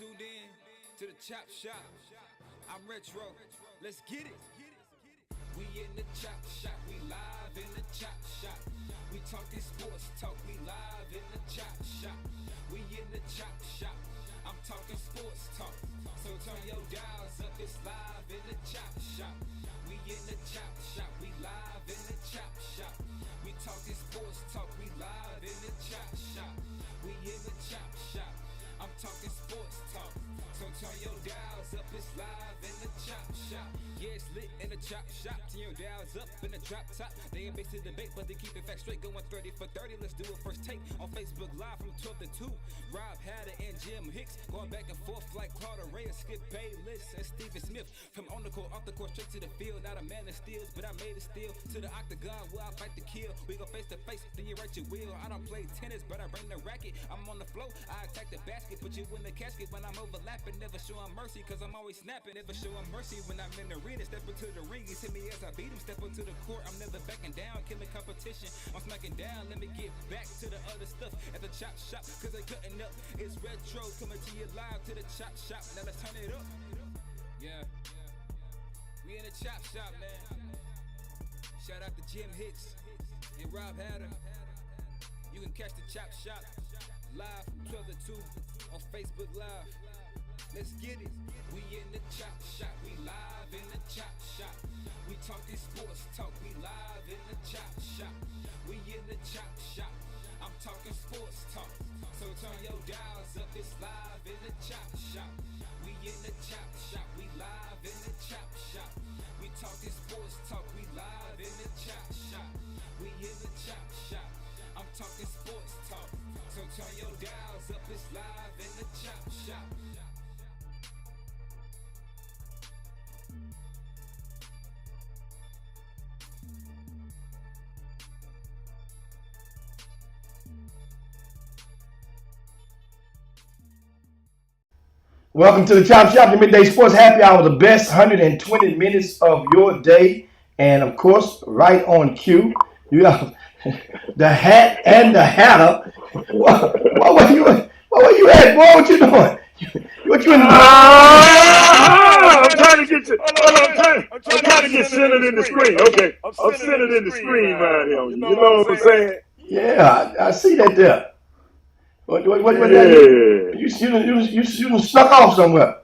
tuned in to the Chop Shop. I'm Retro. Let's get it. We in the Chop Shop. We live in the Chop Shop. We talking sports talk. We live in the Chop Shop. We in the Chop Shop. I'm talking sports talk. So turn your dials up. It's live in the Chop Shop. We in the Chop Shop. We live in the Chop Shop. We talking sports talk. We live in the Chop Shop. We in the Chop Shop. I'm talking sports talk. So turn your dials up. It's live in the Chop Shop. Yeah, it's lit in the Chop Shop. Turn your dials up in the drop top. They ain't based the debate, but they keep it fact straight. Going 30 for 30. Let's do a first take on Facebook Live from 12 to 2. Rob Hatter and Jim Hicks going back and forth like Carter Ray and Skip Bayless and Stephen Smith. From on the court, off the court, straight to the field. Not a man that steals, but I made it steal. To the octagon where I fight to kill. We go face to face, then you write your will. I don't play tennis, but I bring the racket. I'm on the floor, I attack the basket. Put you in the casket when I'm overlapping. Never showing mercy, cause I'm always snapping. Never showing mercy when I'm in the arena. Step into the ring, he hit me as I beat him. Step into the court, I'm never backing down. Killing competition, I'm smacking down. Let me get back to the other stuff at the Chop Shop, cause they cutting up. It's Retro coming to you live to the Chop Shop. Now let's turn it up. Yeah, we in the Chop Shop, man. Shout out to Jim Hicks and Rob Hatter. You can catch the Chop Shop live from 12 to 2 on Facebook Live. Let's get it. We in the Chop Shop. We live in the Chop Shop. We talking sports talk. We live in the Chop Shop. We in the Chop Shop. I'm talking sports talk. So turn your dials up. It's live in the Chop Shop. We in the Chop Shop. We live in the Chop Shop. We talking sports talk. We live in the Chop Shop. We in the Chop Shop. I'm talking sports talk. So turn your dials up. It's live in the Chop Shop. Welcome to the Chop Shop, the Midday Sports Happy Hour, the best 120 minutes of your day. And of course, right on cue, you have the hat and the hatter. What were you at, boy? What you doing? What you in the I'm trying to get you. I'm trying to get centered in the screen. Okay, I'm centered in the screen right here. You know what I'm saying? Yeah, I see that there. What Yeah. You snuck off somewhere.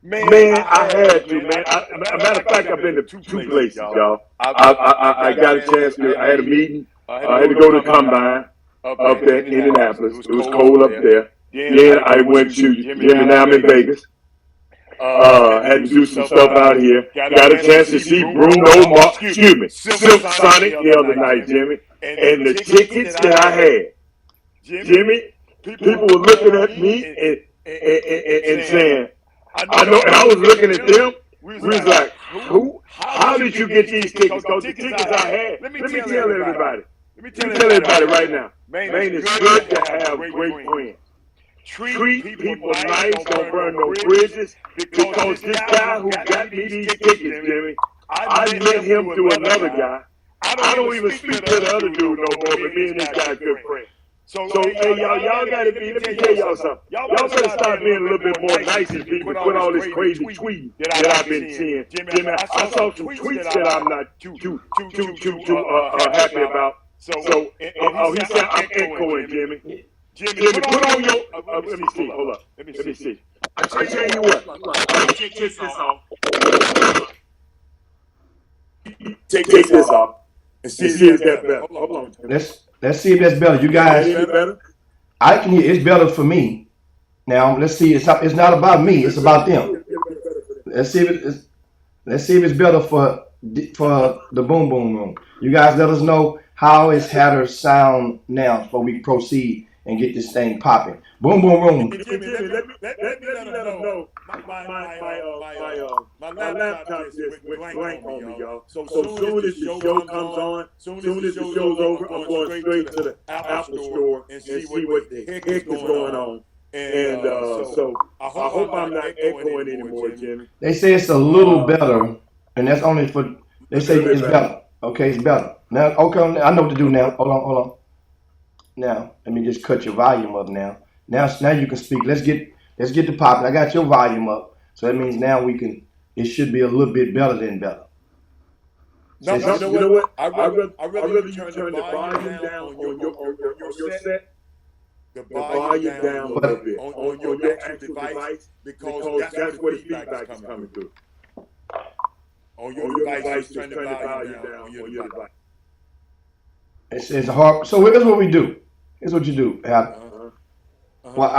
Man, I had to, man. Matter of fact, I've been to two places, y'all. I got a chance to. I had a meeting. I had to go to the combine up there in Indianapolis. It was cold up there. Then I went to Jimmy. Now I'm in Vegas. Had to do some stuff out here. Got a chance to see Bruno Mars, Silk Sonic the other night, Jimmy. And the tickets that I had, Jimmy, people were looking at me and saying, I know, and I was looking at them. We was like, who? How did you get these tickets? Because the tickets I had, let me tell everybody. Let me tell everybody right now. Man, it's good to have great friends. Treat people nice, don't burn no bridges, because this guy who got me these tickets, Jimmy, I met him through another guy. I don't even speak to the other dude no more, but me and this guy are good friends. So hey, y'all gotta be, let me tell y'all something. Y'all better start being a little bit more nice as people put all this crazy tweet that I've been seeing. Jimmy, I saw some tweets that I'm not too happy about. So he said I'm echoing, Jimmy. Jimmy, put on your. Let me see. Hold up. Let me see. I tell you what. Let me take this off. Take this off and see if that's better. Hold on. Let's see if that's better. You guys, better? I can hear. It's better for me. Now let's see. It's not about me. It's about them. Let's see if it's better for the boom boom room. You guys let us know how is Hatter sound now before we proceed and get this thing popping. Boom boom room. Jimmy, let me let them know. My laptop just went blank on me, y'all. So soon as the show comes on, soon as the show's over, I'm going straight to the Apple store and see what the heck is going on. And so I hope I'm not echoing anymore, Jimmy. They say it's a little better, and that's only for. They say it's better. Okay, it's better. Now, okay, I know what to do now. Hold on. Now, let me just cut your volume up now. Now you can speak. Let's get Let's get the popping. I got your volume up, so that means now we can. It should be a little bit better than better. No, you know what? I'd rather you turn the volume down on your set, the volume down a little bit on your actual device, because that's where the feedback is coming through. On your device, turn the volume down on your device. It's hard. So here's what we do. Here's what you do. Well,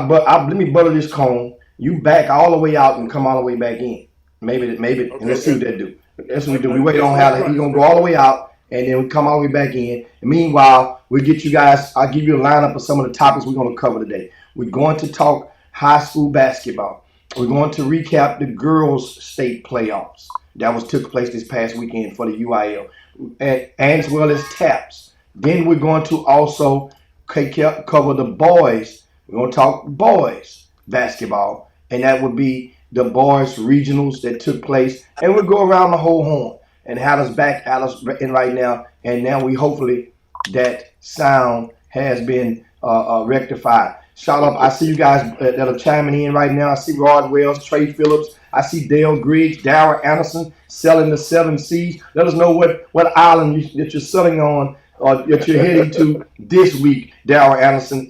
let me butter this cone. You back all the way out and come all the way back in. Maybe, okay, and let's see what that do. That's what we do. We wait on how he's gonna go all the way out, and then we come all the way back in. And meanwhile, we get you guys. I'll give you a lineup of some of the topics we're gonna cover today. We're going to talk high school basketball. We're going to recap the girls' state playoffs that took place this past weekend for the UIL, and as well as TAPS. Then we're going to also cover the boys. We're going to talk boys basketball, and that would be the boys regionals that took place, and we'll go around the whole horn and have us back at us in right now. And now we hopefully that sound has been rectified. Shout out! I see you guys that are chiming in right now. I see Rod Wells, Trey Phillips. I see Dale Griggs, Darrell Anderson selling the 7 Cs. Let us know what island that you're selling on or that you're heading to this week, Darrell Anderson.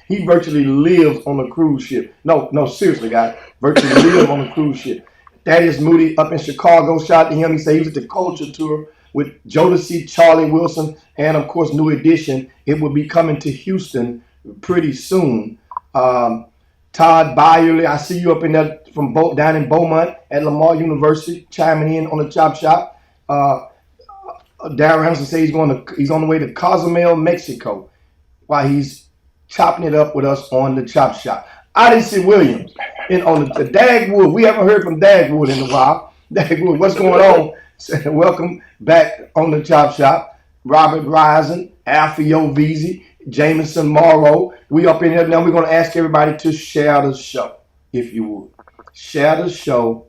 He virtually lives on a cruise ship. No, seriously, guys. Virtually lives on a cruise ship. Thaddeus Moody up in Chicago. Shout out to him. He said he was at the culture tour with Jodeci, Charlie Wilson, and of course, New Edition. It will be coming to Houston pretty soon. Todd Byerly, I see you up in there from down in Beaumont at Lamar University, chiming in on the Chop Shop. Darren Anderson says he's on the way to Cozumel, Mexico, while he's chopping it up with us on the Chop Shop. Odyssey Williams on the Dagwood. We haven't heard from Dagwood in a while. Dagwood, what's going on? Welcome back on the Chop Shop. Robert Risen, Alfio Veazey, Jameson Morrow. We up in here now. We're going to ask everybody to share the show, if you would. Share the show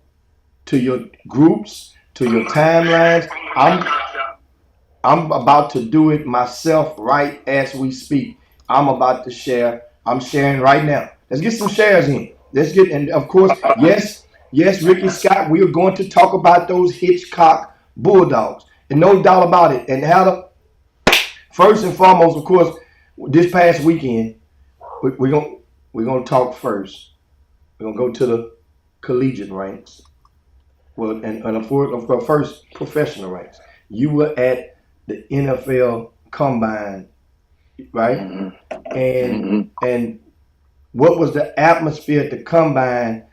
to your groups, to your timelines. I'm about to do it myself right as we speak. I'm about to share. I'm sharing right now. Let's get some shares in. And of course, yes, Ricky Scott, we are going to talk about those Hitchcock Bulldogs. And no doubt about it. And first and foremost, of course, this past weekend, we're gonna talk first. We're gonna go to the collegiate ranks. Well, and of course, first professional ranks. You were at the NFL Combine, right? Mm-hmm. And what was the atmosphere at the Combine?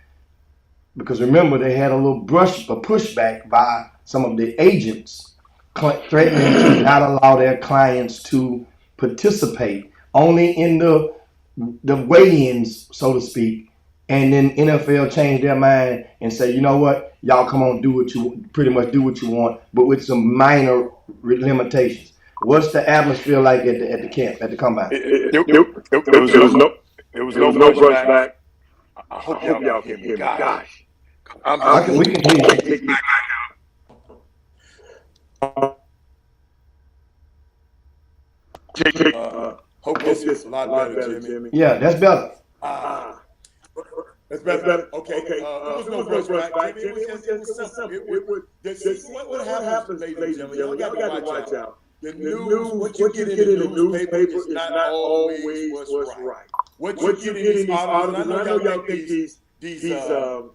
Because remember, they had a little pushback by some of the agents threatening to not allow their clients to participate, only in the weigh-ins, so to speak. And then NFL changed their mind and say, you know what, y'all come on, pretty much do what you want, but with some minor limitations. What's the atmosphere like at the camp, at the Combine? It was no rush back. I hope y'all can hear me. Gosh. We can hear you. Hope this is a lot better, Jimmy. Yeah, that's better. That's better. Okay. There was no rush back, Jimmy. It was simple. What happens, ladies and gentlemen, y'all got to watch out. The news, what you get in the newspaper is not always what's right. What you get in these articles, I know y'all think these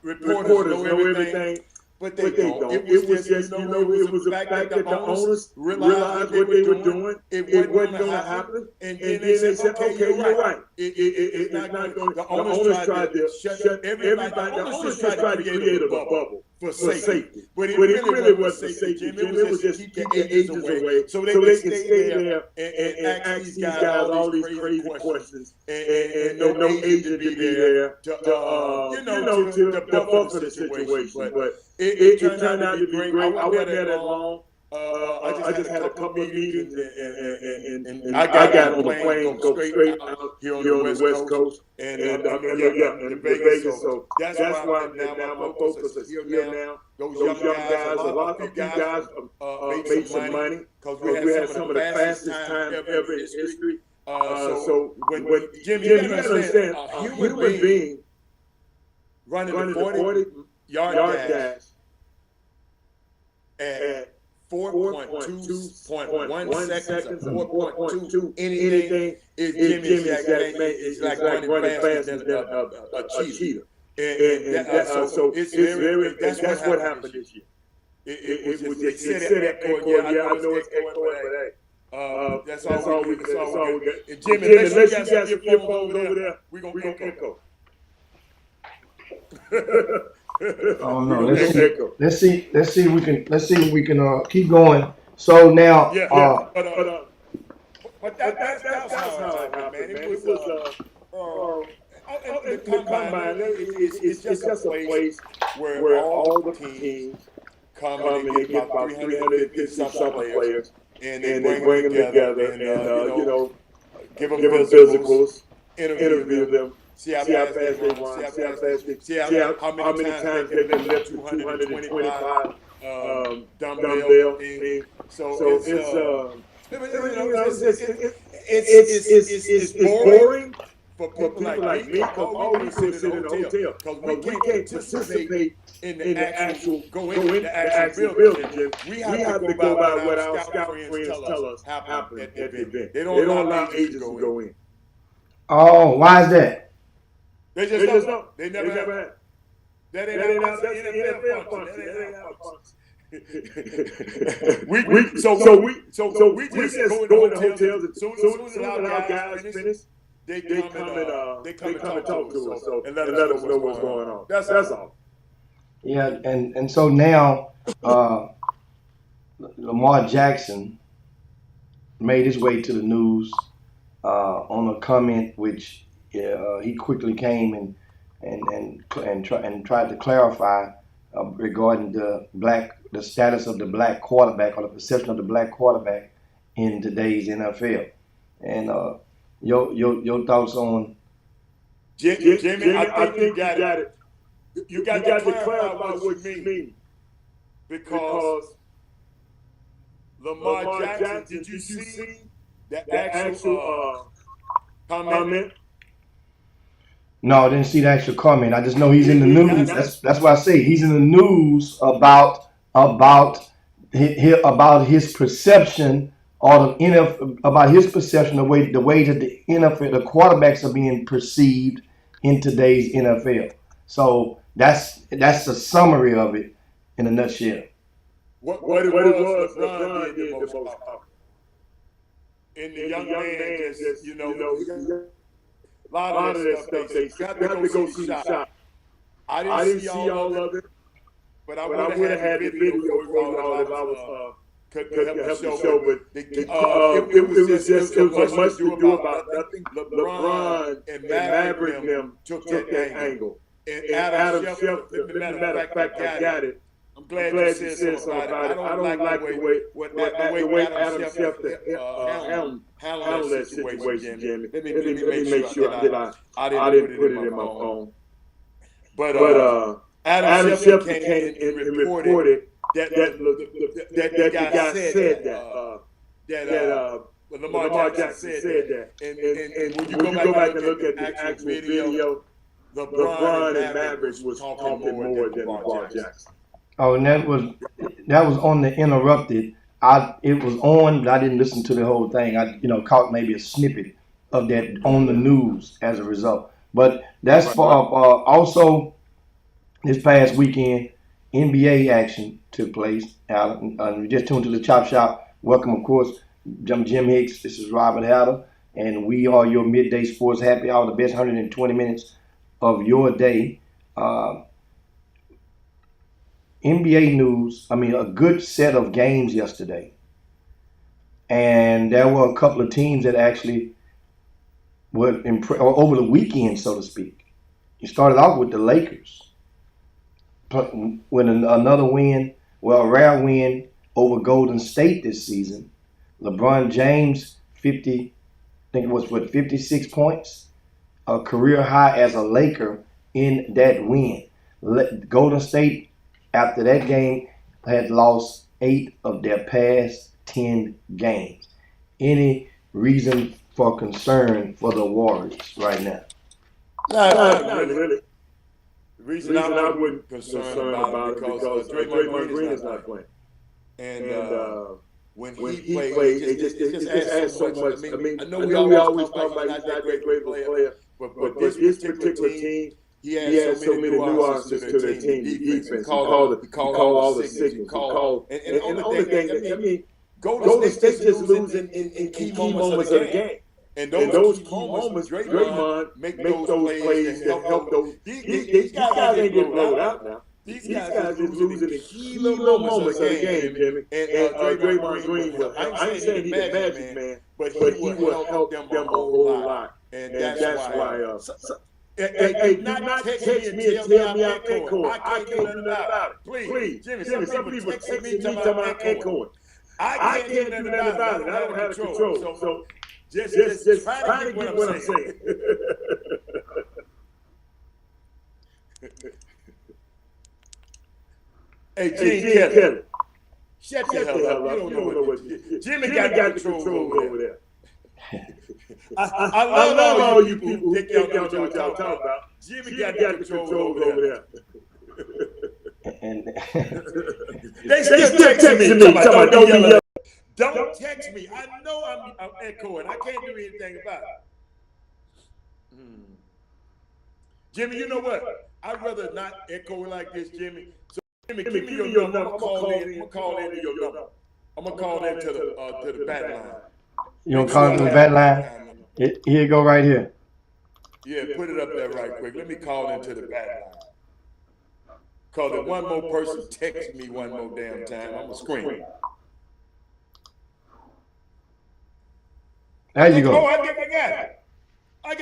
reporters know everything, but they don't. It was just, it was the fact that the owners realized what they were doing. It wasn't going to happen. And then they said, okay, you're right. It's not going to. The owners tried to shut everybody. The owners tried to create a bubble for safety. But it really wasn't safety, Jim. It was just keep the agents away so they can stay there and ask these guys all these crazy questions. And no agent to be there to buffer the situation. But it turned out to be great. I wasn't there that long. I just had a couple of meetings and I got on the plane, go straight out here on the West Coast and to Vegas. So that's why now my focus is here now. Those young guys, a lot of you guys made some money because we had some of the fastest time ever in history. So when Jimmy, you understand, a human being running the 40-yard dash at 4.2.1 seconds or 4.2 anything is Jimmy's it's like running faster than a cheetah. So it's very that's what happened this year. It was just they said it echo. Yeah, I know it's echoing, but hey, that's all we got. And Jimmy, unless you got some earphones over there, we're gonna echo. Oh no, let's see if we can keep going. So now but that's how it happened, man. It was the combine. It's just a place where all the teams come and they get about 350 something players, and they bring them together and give them physicals, interview them. See how fast they run. See how many times they can lift 225 dumbbell thing. So it's boring for people like me because all we sit in a hotel because we can't participate in the actual building. We have to go by what our scout friends tell us happened at the event. They don't allow agents to go in. Oh, why is that? They just don't. They never have. That ain't how the NFL functions. So we just go in the hotels. As soon as our guys finish, they come and talk to us and let us know what's going on. That's all. Yeah, and so now Lamar Jackson made his way to the news on a comment which he quickly came and tried to clarify regarding the status of the black quarterback or the perception of the black quarterback in today's NFL. And your thoughts on Jimmy? I think you got it. You got to clarify what you mean because Lamar Jackson. Did you see the actual comment? No, I didn't see the actual comment. I just know he's in the news. That's why I say he's in the news about his perception or about his perception of the way that the NFL, the quarterbacks are being perceived in today's NFL. So that's a summary of it in a nutshell. What it was, LeBron did the most in the young man, just a lot of that stuff. They got to go see the shot. I didn't see all of it, but I would have had the video for you all if I was could help the show. But it was much to do about nothing. LeBron and Maverick them took that angle. And Adam Schefter, matter of fact, I got it. I'm glad you said something about it. I don't like the way Adam Schefter handled that situation, Jimmy. Let me make sure that I didn't put it in my phone. But Adam Schefter came and reported that the guy said that Lamar Jackson said that. And when you go back and look at the actual video, LeBron and Mavericks was talking more than Lamar Jackson. Oh, and that was on the interrupted. It was on, but I didn't listen to the whole thing. I caught maybe a snippet of that on the news as a result. But that's for also this past weekend, NBA action took place. We just tuned to the Chop Shop. Welcome, of course, Jim Hicks. This is Robert Hatter, and we are your midday sports happy hour, the best 120 minutes of your day. NBA news, a good set of games yesterday. And there were a couple of teams that actually were over the weekend, so to speak. You started off with the Lakers with another win, a rare win over Golden State this season. LeBron James, 56 points, a career high as a Laker in that win. Golden State, after that game, had lost 8 of their past 10 games. Any reason for concern for the Warriors right now? Not really. The reason I wasn't concerned about it because Draymond Green is not playing. And when he plays, it just adds so much. I mean, I know we always talk about he's not that great of a player, but this particular team, he has so many nuances to their team. The defense, he called all the signals. And the only thing, I mean, Golden State just losing in key moments of the game. And those key moments, Draymond make those plays to help those. These guys ain't getting blown out now. These guys is losing in key little moments of the game, Jimmy. And Draymond Green will help. I ain't saying he's a magic man, but he will help them a whole lot. And that's why. Hey, do not text me and tell me I'm echoing. I can't do nothing about it. Please, Jimmy, some people texting me talking about I'm echoing. I can't do nothing about it. I don't have control. So just try to get what I'm saying. Hey, Gene Kelly. Shut the hell up. You don't know what Jimmy got control over there. I love all you people who think y'all know what y'all talking about. Jimmy got control over there. And they still texting me. Don't be yelling. Don't text me. I know I'm echoing. I can't do anything about it. Jimmy, you know what? I'd rather not echo like this, Jimmy. So, Jimmy, give me your number. I'm gonna call into your number. I'm gonna call into the bat line. You gonna call into the bat line? Here you go, right here. Yeah, put it up there right quick. Let me call into the bat line. Cause if one more person texts me one more damn time, I'm gonna scream. There you go. Oh, I got it. I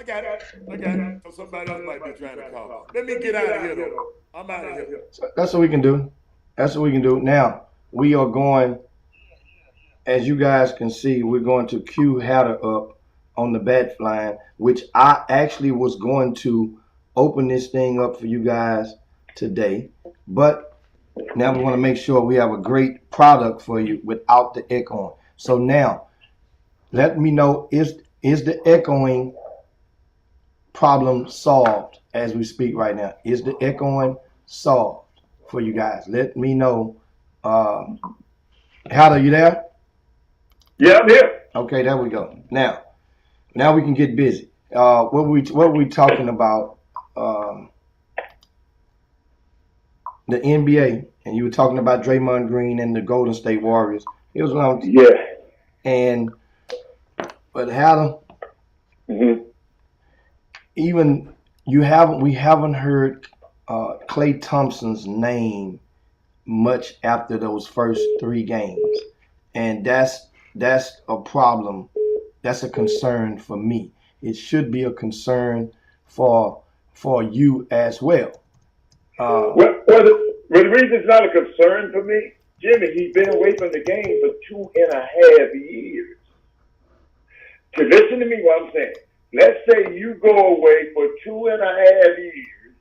got it. So somebody else might be trying to call. Let me get out of here, though. I'm out of here. So that's what we can do. Now, we are going, as you guys can see, we're going to cue Hatter up on the bat line, which I actually was going to open this thing up for you guys today. But now we want to make sure we have a great product for you without the echoing. So now, let me know, is the echoing problem solved as we speak right now? Is the echoing solved for you guys? Let me know. Hal, are you there? Yeah, I'm here. Okay, there we go. Now we can get busy. What were we talking about? The NBA, and you were talking about Draymond Green and the Golden State Warriors. It was but Hal, even we haven't heard Klay Thompson's name much after those first 3 games, and that's a problem. That's a concern for me. It should be a concern for you as well. The reason it's not a concern for me, Jimmy, he's been away from the game for 2.5 years. To listen to me what I'm saying. Let's say you go away for 2.5 years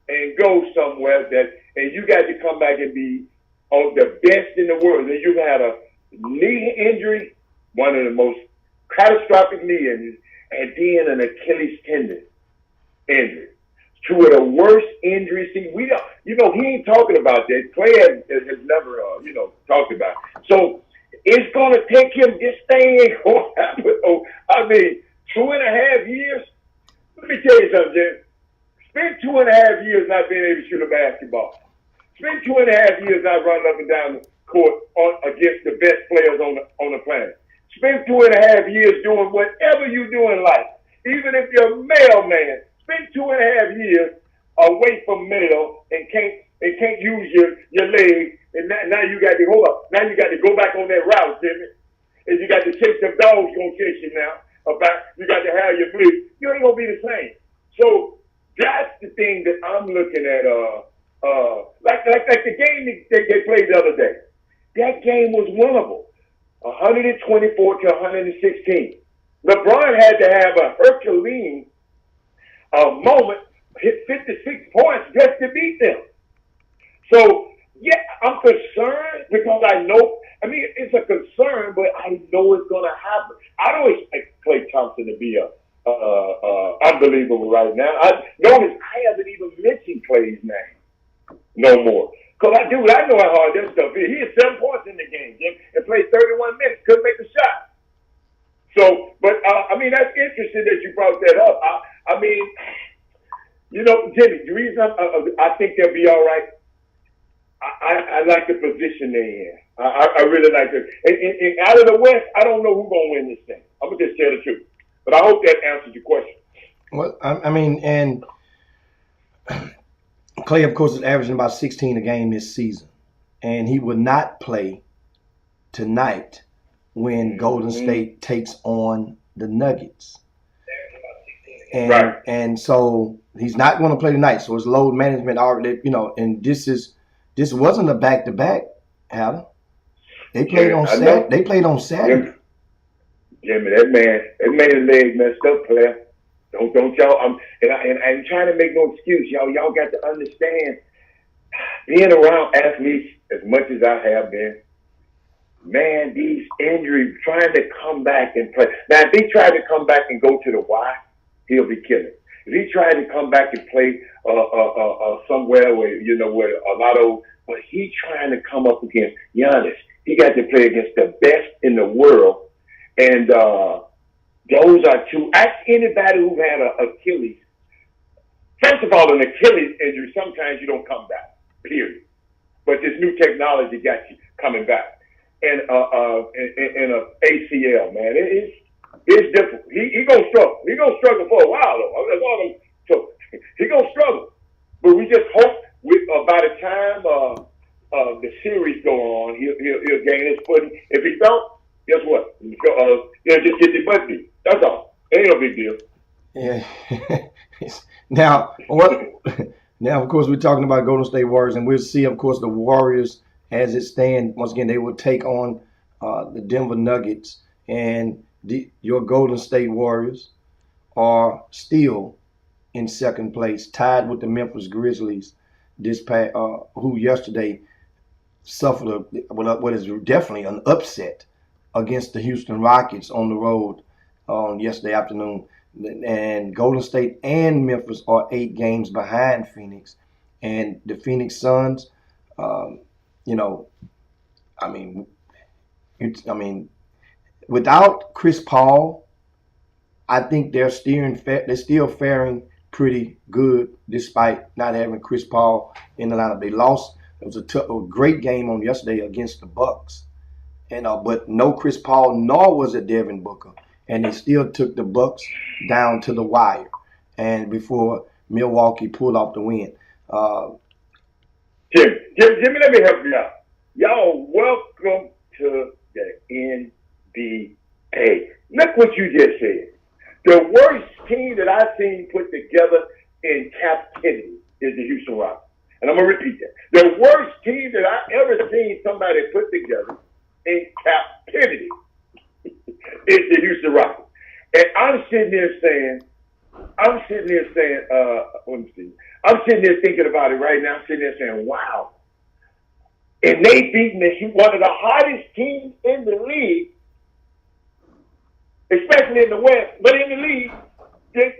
and go somewhere and you got to come back and be the best in the world. And you've had a knee injury, one of the most catastrophic knee injuries, and then an Achilles tendon injury. 2 of the worst injuries. See, we don't, he ain't talking about that. Klay has never, talked about it. So it's going to take him, this thing ain't going to happen. I mean, 2.5 years? Let me tell you something, Jim. Spend 2.5 years not being able to shoot a basketball. Spend 2.5 years not running up and down the court against the best players on the planet. Spend 2.5 years doing whatever you do in life. Even if you're a mailman, spend 2.5 years away from mail and can't use your legs, and now you got to hold up. Now you got to go back on that route, Jimmy. And you got to chase them dogs gonna chase you now. You got to have your bleed. You ain't gonna be the same. So that's the thing that I'm looking at. Like the game they played the other day. That game was winnable, 124 to 116. LeBron had to have a Herculean moment, hit 56 points just to beat them. So, yeah, I'm concerned because I know, it's a concern, but I know it's going to happen. I don't expect Klay Thompson to be unbelievable right now. Notice I haven't even mentioned Clay's name no more. Because I know how hard that stuff is. He had 7 points in the game, Jim, and played 31 minutes. Couldn't make a shot. So, but, I mean, that's interesting that you brought that up. I mean, you know, Jimmy, the reason I think they'll be all right, I like the position they're in. I really like it. And out of the West, I don't know who's going to win this thing. I'm going to just tell the truth. But I hope that answers your question. Well, I mean, and Clay, of course, is averaging about 16 a game this season. And he will not play tonight when Golden State takes on the Nuggets. And, right. And so he's not going to play tonight. So it's load management already, you know, and this wasn't a back-to-back, Hal. They played on Saturday. They played on Saturday. Jimmy, that man's leg messed up, player. Don't y'all? I'm trying to make no excuse, y'all. Y'all got to understand. Being around athletes as much as I have been, man, these injuries, trying to come back and play. Now, if he tried to come back and go to the Y, he'll be killing. If he tried to come back and play somewhere where where a lot of, but he trying to come up against Giannis. He got to play against the best in the world, and those are two. Ask anybody who had an Achilles. First of all, an Achilles injury, sometimes you don't come back. Period. But this new technology got you coming back, and a ACL, man, it's difficult. He gonna struggle. He gonna struggle for a while though. That's all. So he gonna struggle. But we just hope by the time the series go on, he'll gain his footing. If he don't, guess what? He'll just get the butt beat. That's all. Ain't no big deal. Yeah. Now what? Now, of course, we're talking about Golden State Warriors, and we'll see, of course, the Warriors as it stands. Once again, they will take on the Denver Nuggets, and your Golden State Warriors are still in second place, tied with the Memphis Grizzlies, who yesterday suffered what is definitely an upset against the Houston Rockets on the road on yesterday afternoon. And Golden State and Memphis are 8 games behind Phoenix. And the Phoenix Suns, without Chris Paul, I think they're still faring pretty good despite not having Chris Paul in the lineup. They lost. It was a great game on yesterday against the Bucks, and but no Chris Paul, nor was it Devin Booker. And they still took the Bucks down to the wire, and before Milwaukee pulled off the win. Jimmy, let me help you out. Y'all, welcome to the NBA. Look what you just said. The worst team that I've seen put together in captivity is the Houston Rockets. And I'm going to repeat that. The worst team that I've ever seen somebody put together in captivity is the Houston Rockets. And I'm sitting there saying, let me see. I'm sitting there thinking about it right now. I'm sitting there saying, wow. And they beating one of the hottest teams in the league, especially in the West, but in the league,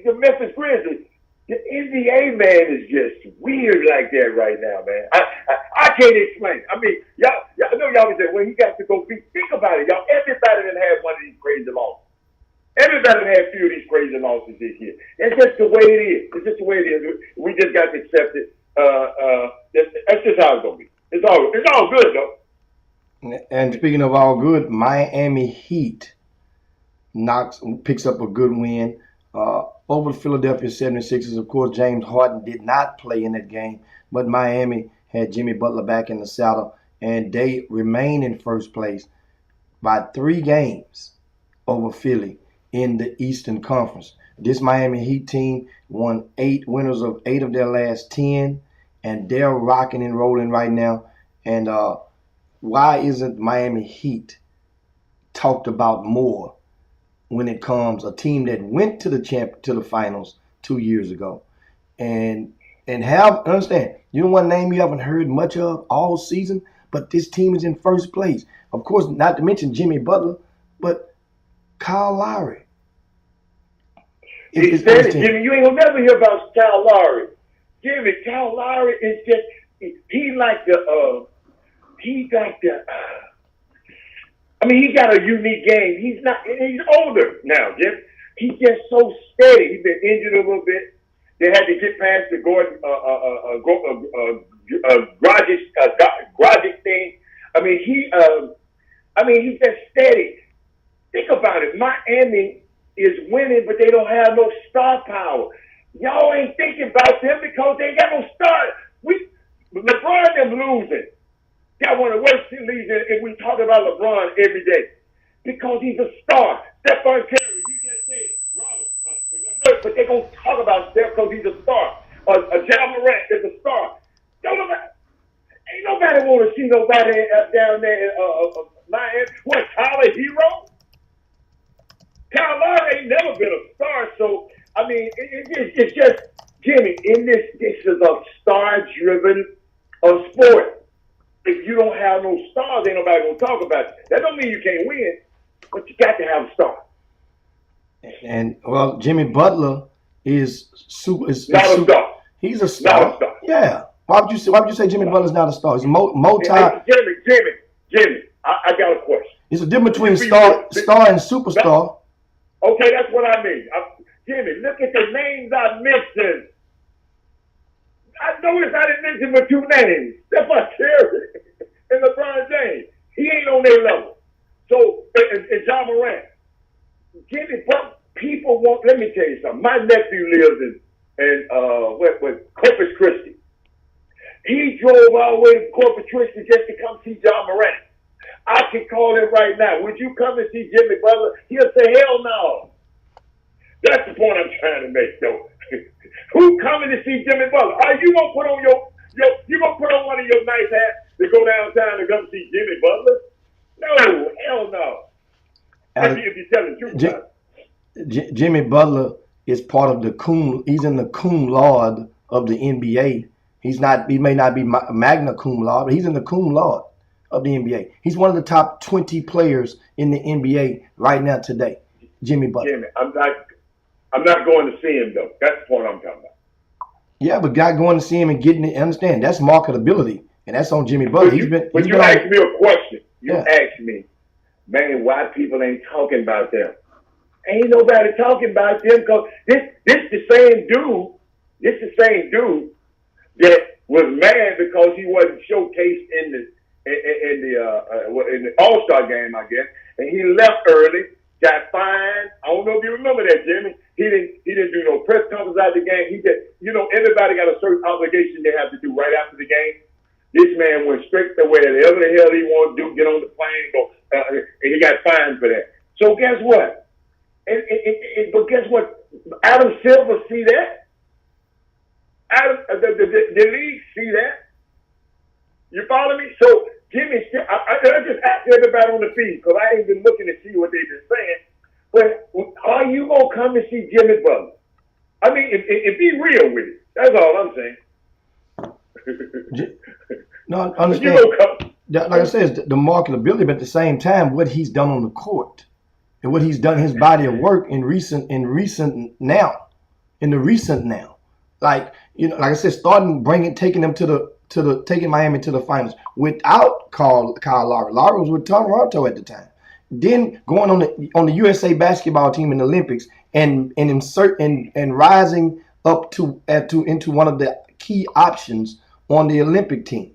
the Memphis Grizzlies. The NBA, man, is just weird like that right now, man. I can't explain. I mean, y'all I know y'all was saying, well, he got to go beat. Think about it, y'all. Everybody that had one of these crazy losses. Everybody that had a few of these crazy losses this year. It's just the way it is. It's just the way it is. We just got to accept it. That's just how it's going to be. It's all good, though. And speaking of all good, Miami Heat picks up a good win over the Philadelphia 76ers. Of course, James Harden did not play in that game, but Miami had Jimmy Butler back in the saddle, and they remain in first place by 3 games over Philly in the Eastern Conference. This Miami Heat team won 8 winners of 8 of their last 10, and they're rocking and rolling right now. And why isn't Miami Heat talked about more when it comes a team that went to the finals 2 years ago, and understand, you know one name you haven't heard much of all season, but this team is in first place. Of course, not to mention Jimmy Butler, but Kyle Lowry. It's He on said his it, team. Jimmy. You ain't gonna never hear about Kyle Lowry. Jimmy, Kyle Lowry is just he like the he got the. I mean, he got a unique game. He's older now, Jim. He's just so steady. He's been injured a little bit. They had to get past the Gordon Grogic thing. I mean, he's just steady. Think about it. Miami is winning, but they don't have no star power. Y'all ain't thinking about them because they ain't got no star. LeBron them losing. Got one of the worst leagues, and we talk about LeBron every day because he's a star. Stephon Curry, you just say Robert, but they gonna talk about Steph because he's a star. John Morant is a star. Ain't nobody want to see nobody down there in Miami. What, Tyler Hero? Kyle Lowry ain't never been a star, so I mean, it's just Jimmy. This is a star-driven sport. If you don't have no stars, ain't nobody gonna talk about it. That don't mean you can't win, but you got to have a star. And well, Jimmy Butler is super. Not a star. He's a star. Not a star. Yeah. Why would you say Jimmy Butler's not a star? He's a multi. Hey, Jimmy. I got a question. It's a difference between star and superstar. Okay, that's what I mean. Jimmy, look at the names I mentioned. I noticed I didn't mention but two names. Stephon Curry and LeBron James. He ain't on their level. So, and John Morant. Jimmy, but people want, let me tell you something. My nephew lives in Corpus Christi. He drove all the way to Corpus Christi just to come see John Morant. I can call him right now. Would you come and see Jimmy Butler? He'll say, hell no. That's the point I'm trying to make, though. Who coming to see Jimmy Butler? Are you gonna put on you gonna put on one of your nice hats to go downtown to come see Jimmy Butler? No, hell no. If you're telling the truth about it. Jimmy Butler is part of he's in the cum laude of the NBA. He may not be magna cum laude, but he's in the cum laude of the NBA. He's one of the top 20 players in the NBA right now today. Jimmy Butler. Jimmy, I'm not going to see him though. That's the point I'm talking about. Yeah, but guy going to see him and getting it, understand that's marketability, and that's on Jimmy Butler. But you asked me a question. You asked me, man, why people ain't talking about them? Ain't nobody talking about them because this the same dude. This the same dude that was mad because he wasn't showcased in the All-Star game, I guess, and he left early. Got fined. I don't know if you remember that, Jimmy. He didn't do no press conference after the game. He just, everybody got a certain obligation they have to do right after the game. This man went straight to whatever the hell he wanted to do, get on the plane, go, and he got fined for that. So guess what? But guess what? Adam Silver see that. The league see that. You follow me? So Jimmy, I just asked everybody on the feed because I ain't been looking to see what they've been saying. But are you gonna come and see Jimmy Butler? I mean, if be real with it, that's all I'm saying. No, I understand. Like I said, it's the marketability, but at the same time, what he's done on the court and what he's done, his body of work in the recent now. Like I said, taking them taking Miami to the finals without Kyle Lowry. Lowry was with Toronto at the time. Then going on the USA basketball team in the Olympics and rising up into one of the key options on the Olympic team.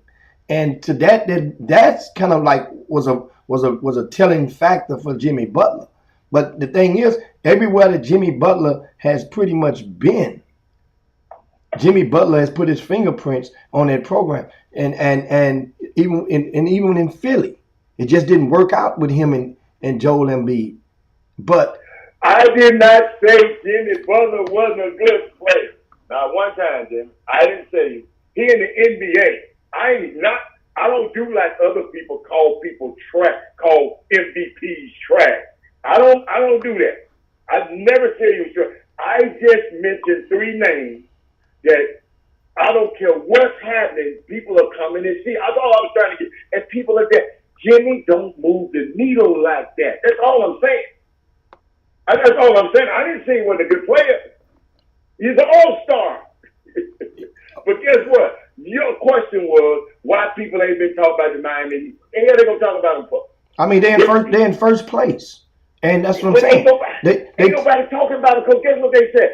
And to that's kind of like was a telling factor for Jimmy Butler. But the thing is, everywhere that Jimmy Butler has pretty much been, Jimmy Butler has put his fingerprints on that program, and even in Philly, it just didn't work out with him and Joel Embiid. But I did not say Jimmy Butler wasn't a good player. Not one time, Jimmy. I didn't say he in the NBA. I don't do like other people call people trash, call MVPs trash. I don't do that. I've never said he was trash. I just mentioned three names that I don't care what's happening, people are coming and see. That's all I was trying to get. And people are there. Jimmy don't move the needle like that. That's all I'm saying. That's all I'm saying. I didn't say he wasn't a good player. He's an all-star. But guess what? Your question was why people ain't been talking about the Miami Heat. And here they gonna talk about them for. I mean, they're in first place, and that's what I'm saying. Ain't nobody talking about it because guess what they said?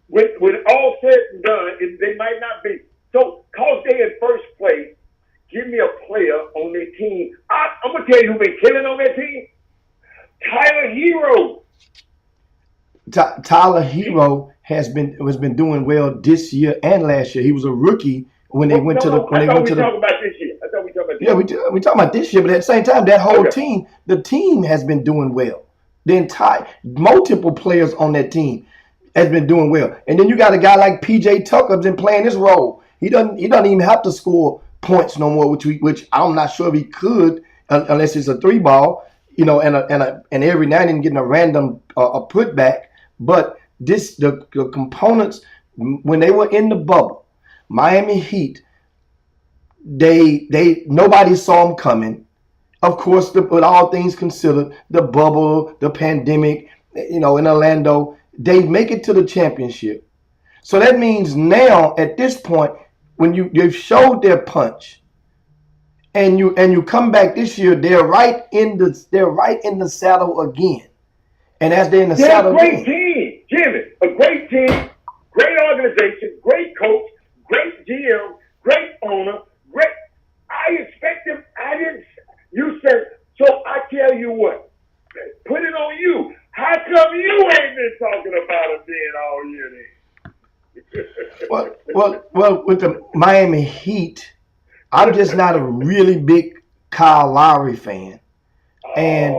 When all said and done, they might not be. So, cause they in first place, give me a player on their team. I'm gonna tell you who's been killing on their team. Tyler Hero. Tyler Hero has been doing well this year and last year. He was a rookie when they went to the. I thought we talking about this year. Yeah, we talking about this year, but at the same time, that whole team, the team has been doing well. The entire multiple players on that team has been doing well, and then you got a guy like PJ Tucker been playing his role. He doesn't even have to score points no more, which I'm not sure if he could unless it's a three ball, and every now and then getting a random a putback. But the components when they were in the bubble, Miami Heat, they nobody saw them coming. Of course, with all things considered, the bubble, the pandemic, in Orlando, they make it to the championship. So that means now at this point, when you've showed their punch, and you come back this year, they're right in the saddle again. And as they're in the saddle again, team, Jimmy, a great team, great organization, great coach, great GM, great owner, great. I expect them. I didn't. You said so. I tell you what. Put it on you. How come you ain't been talking about it being all year then? Well, with the Miami Heat, I'm just not a really big Kyle Lowry fan, and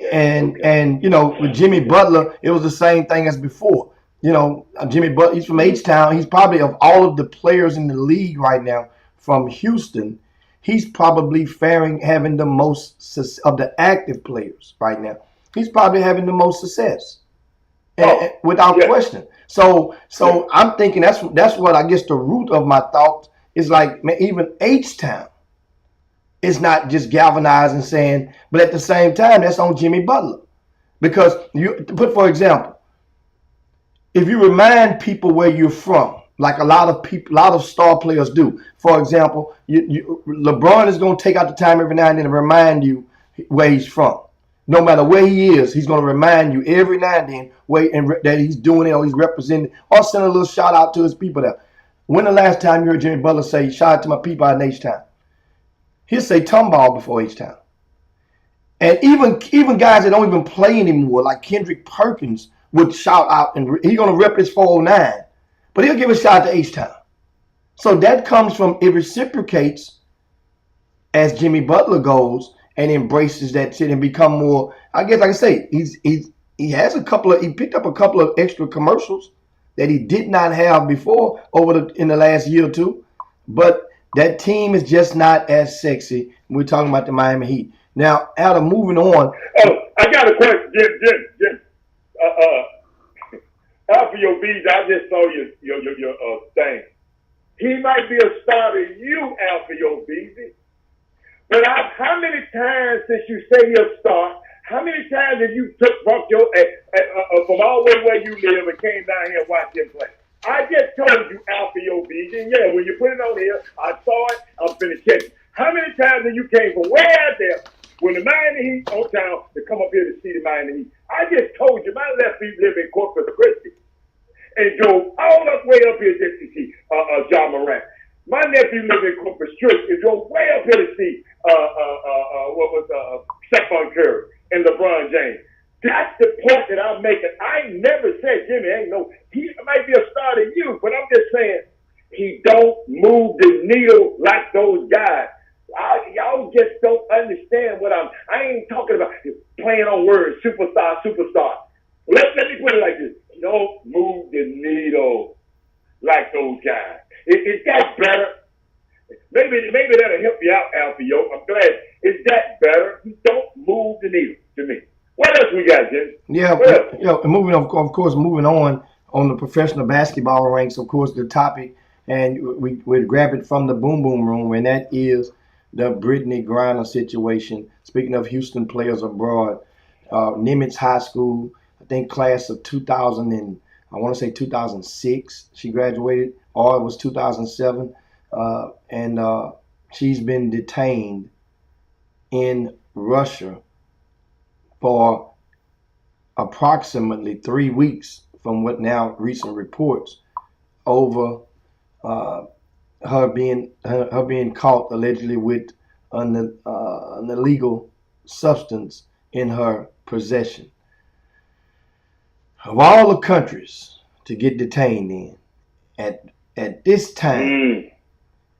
with Jimmy Butler, it was the same thing as before. Jimmy Butler, he's from H-Town. He's probably, of all of the players in the league right now from Houston, he's probably having the most of the active players right now. He's probably having the most success, without question. So I'm thinking that's what I guess the root of my thoughts is like. Man, even H-Town is not just galvanized and saying, but at the same time, that's on Jimmy Butler, because for example, if you remind people where you're from, like a lot of star players do. For example, LeBron is going to take out the time every now and then to remind you where he's from. No matter where he is, he's going to remind you every now and then that he's doing it or he's representing, or send a little shout out to his people there. When the last time you heard Jimmy Butler say, shout out to my people out in H-Town? He'll say Tomball before H-Town. And even guys that don't even play anymore, like Kendrick Perkins, would shout out, and he's going to rep his 409, but he'll give a shout out to H-Town. So that comes from, it reciprocates as Jimmy Butler goes and embraces that shit and become more, I guess, like I say, he picked up a couple of extra commercials that he did not have before in the last year or two. But that team is just not as sexy. We're talking about the Miami Heat. Now, Adam, moving on. Oh, I got a question, Jim. After your beats, I just saw your thing. He might be a star to you, Alpha Yo Beezy. But how many times since you say you're a star, how many times have you brought your from all the way where you live and came down here and watched him play? I just told you, Alpha Yo Beezy, and yeah, when you put it on here, I saw it, I'm finna check it. How many times have you came from way out there when the Miami Heat on town to come up here to see the Miami Heat? I just told you, my nephew live in Corpus Christi and drove all the way up here just to see John Morant. My nephew lived in Corpus Christi and drove way up here to see Stephon Curry and LeBron James. That's the point that I'm making. I never said Jimmy he might be a star to you, but I'm just saying he don't move the needle like those guys. Y'all just don't understand I ain't talking about playing on words, superstar. Let me put it like this. He don't move the needle like those guys. Is that better? Maybe that'll help you out, Alfie. I'm glad. Is that better? He don't move the needle to me. What else we got, Jim? Yeah, moving on the professional basketball ranks, of course, the topic, and we grab it from the Boom Boom Room, and that is the Brittany Griner situation. Speaking of Houston players abroad, Nimitz High School, I think class of 2000 and I want to say 2006 she graduated, or it was 2007. And she's been detained in Russia for approximately 3 weeks, from what now recent reports, over her being caught allegedly with an illegal substance in her possession. Of all the countries to get detained in at this time,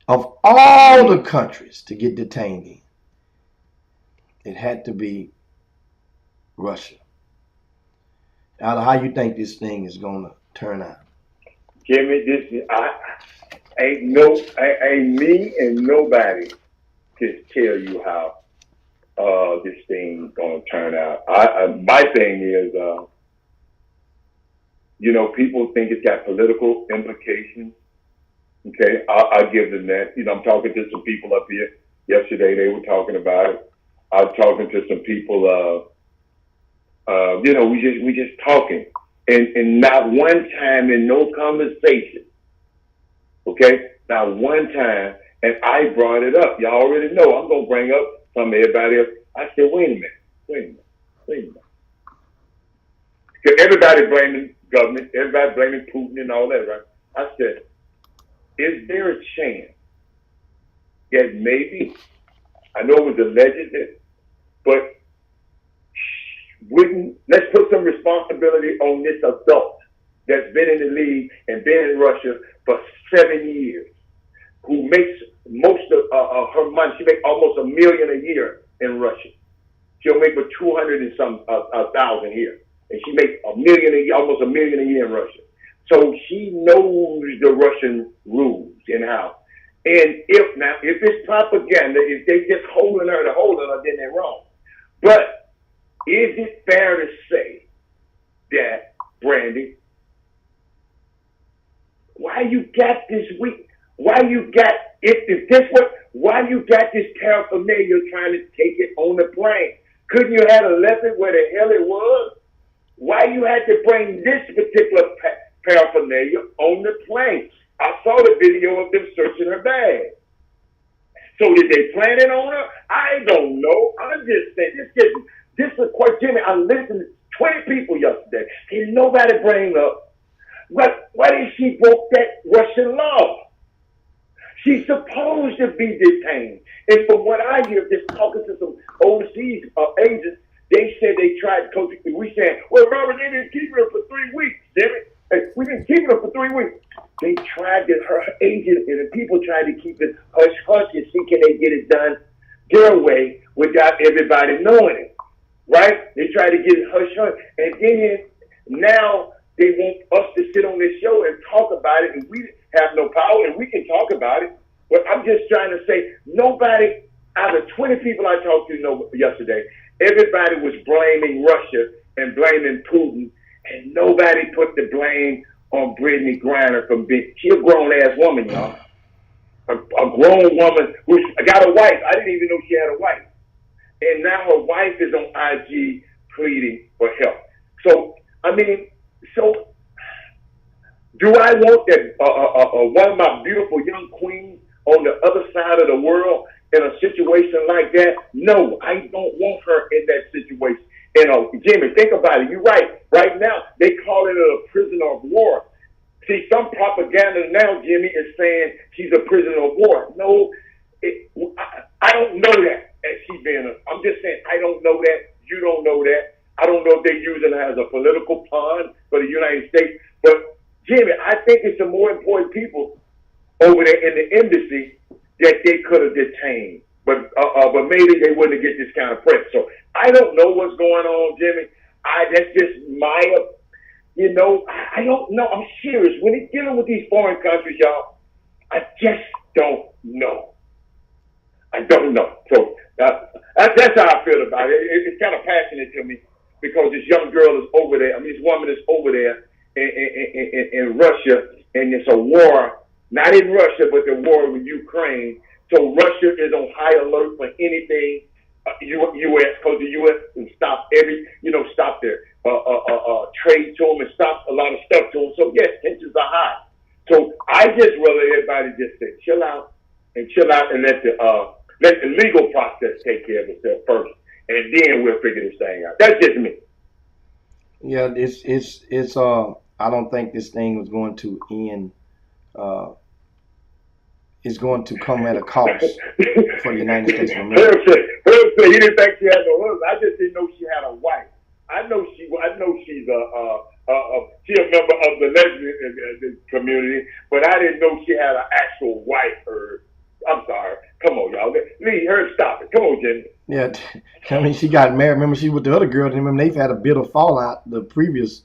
of all the countries to get detained in, it had to be Russia. Now, how you think this thing is gonna turn out? Jimmy, ain't me and nobody can tell you how this thing's gonna turn out. My thing is, people think it's got political implications. Okay, I'll give them that. I'm talking to some people up here yesterday. They were talking about it. I was talking to some people. We just talking, and not one time in no conversation. Okay, not one time, and I brought it up. Y'all already know I'm gonna bring up some everybody else. I said, wait a minute. Because everybody blaming government, everybody blaming Putin and all that, right? I said, is there a chance that maybe, I know it was alleged, but let's put some responsibility on this adult that's been in the league and been in Russia for 7 years, who makes most of her money. She makes almost $1 million a year in Russia. She'll make for 200 and some thousand here, and she makes almost $1 million a year in Russia. So she knows the Russian rules and how. And if it's propaganda, if they just holding her, then they're wrong. But is it fair to say that, Brandy, why you got this paraphernalia trying to take it on the plane? Couldn't you have left it where the hell it was? Why you had to bring this particular paraphernalia on the plane? I saw the video of them searching her bag. So did they plan it on her? I don't know. I'm just saying, this is quite, Jimmy, I listened to 20 people yesterday, and nobody bring up why did she broke that Russian law? She's supposed to be detained. And from what I hear, just talking to some overseas agents, they said they tried to coach. We said, well, Robert, they didn't keep her for 3 weeks, Jimmy. We didn't keep her for 3 weeks. They tried to, her agent and the people tried to keep it hush-hush and see can they get it done their way without everybody knowing it, right? They tried to get it hush-hush. And then now they want us to sit on this show and talk about it, and we have no power, and we can talk about it. But I'm just trying to say, nobody, out of 20 people I talked to yesterday, everybody was blaming Russia and blaming Putin, and nobody put the blame on Brittany Griner from being, she a grown-ass woman, y'all. A grown woman who got a wife. I didn't even know she had a wife. And now her wife is on IG pleading for help. So, do I want that one of my beautiful young queens on the other side of the world in a situation like that? No, I don't want her in that situation. Jimmy, think about it. You're right. Right now, they calling her a prisoner of war. See, some propaganda now, Jimmy, is saying she's a prisoner of war. No, I don't know that. I'm just saying, I don't know that. You don't know that. I don't know if they're using her as a political pawn for the United States. But, Jimmy, I think it's some more important people over there in the embassy that they could have detained. But maybe they wouldn't get this kind of press. So I don't know what's going on, Jimmy. That's just I don't know. I'm serious. When it's dealing with these foreign countries, y'all, I just don't know. I don't know. So that's how I feel about it. It's kind of passionate to me because this young girl is over there. This woman is over there in Russia, and it's a war, not in Russia, but the war with Ukraine. So Russia is on high alert for anything U.S. because the U.S. can stop stop their trade to them and stop a lot of stuff to them. So yes, tensions are high. So I just rather everybody just say chill out and let the legal process take care of itself first, and then we'll figure this thing out. That's just me. Yeah, it's I don't think this thing was going to end. Is going to come at a cost for the United States of America. Herb said he didn't think she had no husband. I just didn't know she had a wife. I know she's she a member of the lesbian community, but I didn't know she had an actual wife. Herb, I'm sorry. Come on, y'all. Lee, Herb, stop it. Come on, Jimmy. Yeah, I mean, she got married. Remember, she with the other girl. Remember, they've had a bit of fallout. The previous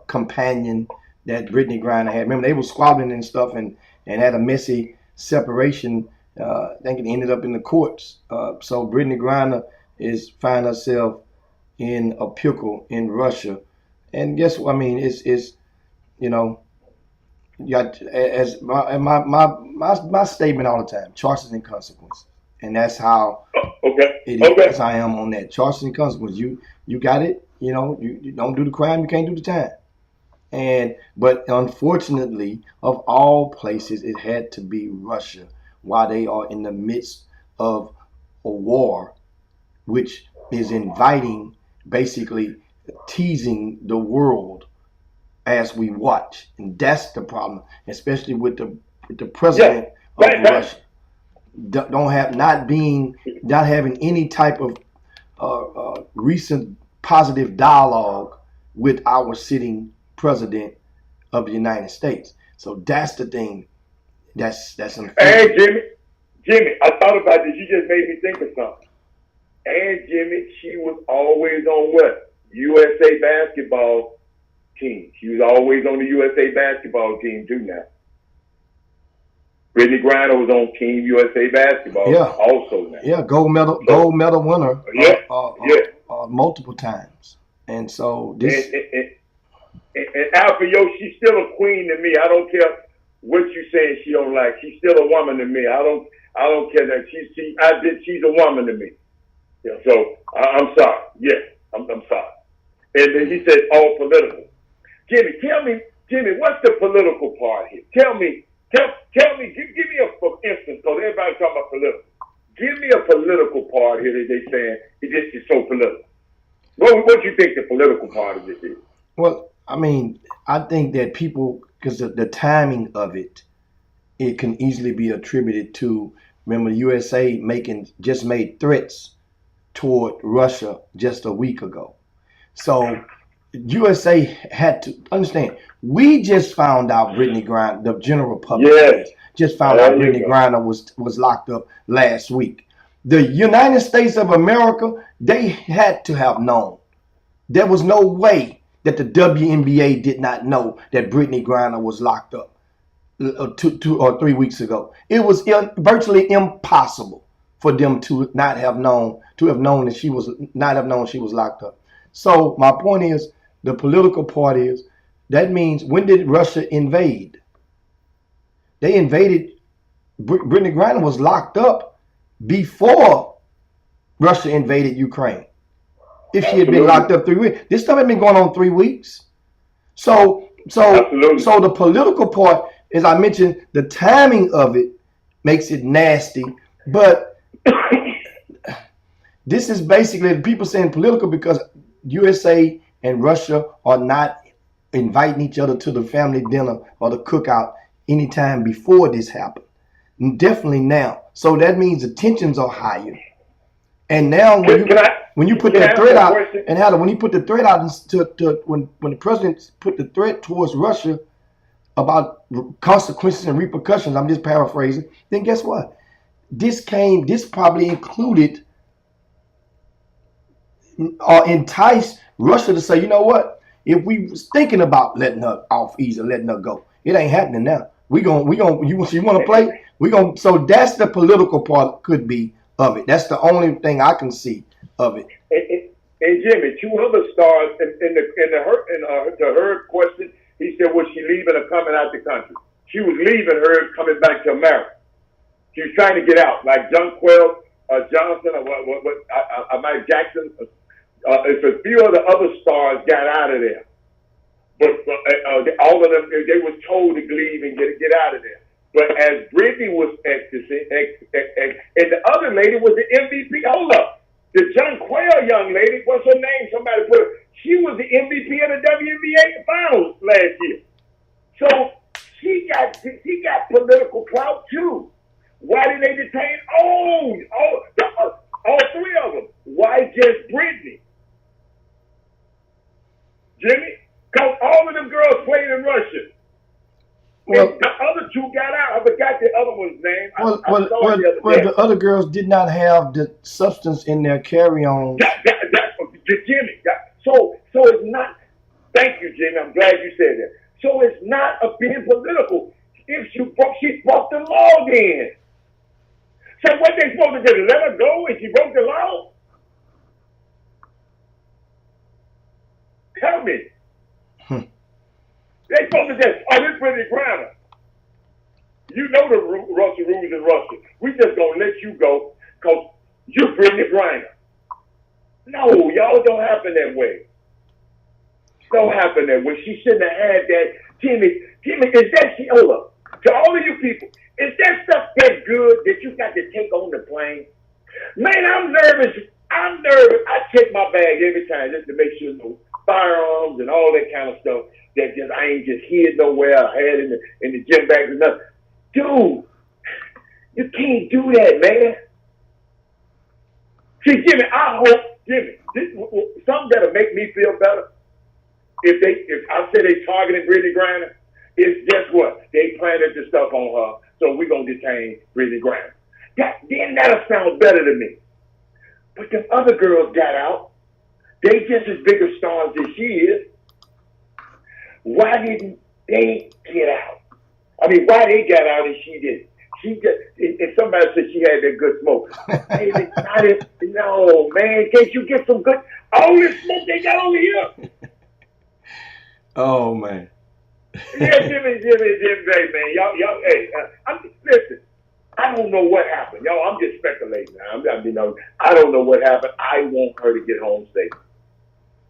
companion that Brittany Griner had. Remember, they were squabbling and stuff and had a messy separation. I think it ended up in the courts. So Brittany Griner is finding herself in a pickle in Russia. And guess what? I mean, it's you know, you got as my statement all the time: choices and consequences, and that's how it is. That's how I am on that. Choices and consequences. You got it. You know, you don't do the crime, you can't do the time. But unfortunately, of all places, it had to be Russia while they are in the midst of a war, which is inviting, basically teasing the world as we watch. And that's the problem, especially with the president of Russia. Not having any type of recent positive dialogue with our sitting president of the United States. So that's the thing. That's unfair. Hey, Jimmy, I thought about this. You just made me think of something. And Jimmy, she was always on what? USA basketball team. She was always on the USA basketball team too now. Brittany Griner was on Team USA basketball also now. Yeah, gold medal winner. Multiple times. And so this and Alpha, she's still a queen to me. I don't care what you saying she don't like. She's still a woman to me. I don't care that she's a woman to me. Yeah, so I'm sorry. Yeah, I'm sorry. And then he said all political. Jimmy, what's the political part here? Tell me, give me for instance, because everybody's talking about political. Give me a political part here that they saying this is so political. What do you think the political part of this is? Well, I mean, I think that people, because the timing of it can easily be attributed to, remember, the USA just made threats toward Russia just a week ago. So USA had to understand, we just found out Brittany Griner, the general public just found out Brittany Griner was locked up last week. The United States of America, they had to have known. There was no way that the WNBA did not know that Brittany Griner was locked up 2 or 3 weeks ago. It was virtually impossible for them to not have known, that she was locked up. So my point is, the political part is, that means, when did Russia invade? They invaded. Brittany Griner was locked up before Russia invaded Ukraine. If she had been locked up 3 weeks, this stuff had been going on 3 weeks. So the political part, as I mentioned, the timing of it makes it nasty. But this is basically people saying political because USA and Russia are not inviting each other to the family dinner or the cookout anytime before this happened. Definitely now. So that means the tensions are higher. And now when you put that threat out, and when you put the threat out when the president put the threat towards Russia about consequences and repercussions, I'm just paraphrasing, then guess what? This probably included or enticed Russia to say, you know what? If we was thinking about letting her off easy, letting her go, it ain't happening now. You want to play? So that's the political part could be of it. That's the only thing I can see of it. And Jimmy, 2 other stars to her question, he said, was she leaving or coming out the country? She was leaving her coming back to America. She was trying to get out. Like Junquil Johnson, or Mike Jackson. It's a few of the other stars got out of there, but all of them they was told to leave and get out of there. But as Brittany was exiting, and the other lady was the MVP. Hold up, the John Quayle young lady. What's her name? Somebody put her. She was the MVP of the WNBA Finals last year. So she got political clout too. Why did they detain all three of them? Why just Brittany? Jimmy? Because all of them girls played in Russia. Well, and the other two got out. I forgot the other one's name. The other girls did not have the substance in their carry-on. Jimmy. So it's not. Thank you, Jimmy. I'm glad you said that. So it's not being political. If she broke the law then. So what they supposed to do? Let her go if she broke the law? Tell me. They supposed to just, this Brittany Griner. You know the rules in Russia. We just gonna let you go because you Brittany Griner. No, y'all don't happen that way. Don't happen that way. She shouldn't have had that. Timmy, is that hold up. To all of you people, is that stuff that good that you got to take on the plane? Man, I'm nervous. I check my bag every time just to make sure no firearms and all that kind of stuff that just I ain't just hid nowhere. I had in the gym bags and nothing. Dude, you can't do that, man. See, Jimmy, something that'll make me feel better. If I say they targeting Brittany Griner, it's guess what? They planted the stuff on her, so we're gonna detain Brittany Griner. Then that'll sound better to me. But the other girls got out. They just as big a stars as she is. Why didn't they get out? I mean, why they got out and she didn't? She just, and somebody said she had that good smoke. No, man, can't you get some good, all this smoke they got over here? Oh, man. Yeah, Jimmy, man. Y'all, hey, listen, I don't know what happened. Y'all, I'm just speculating now. I don't know what happened. I want her to get home safe.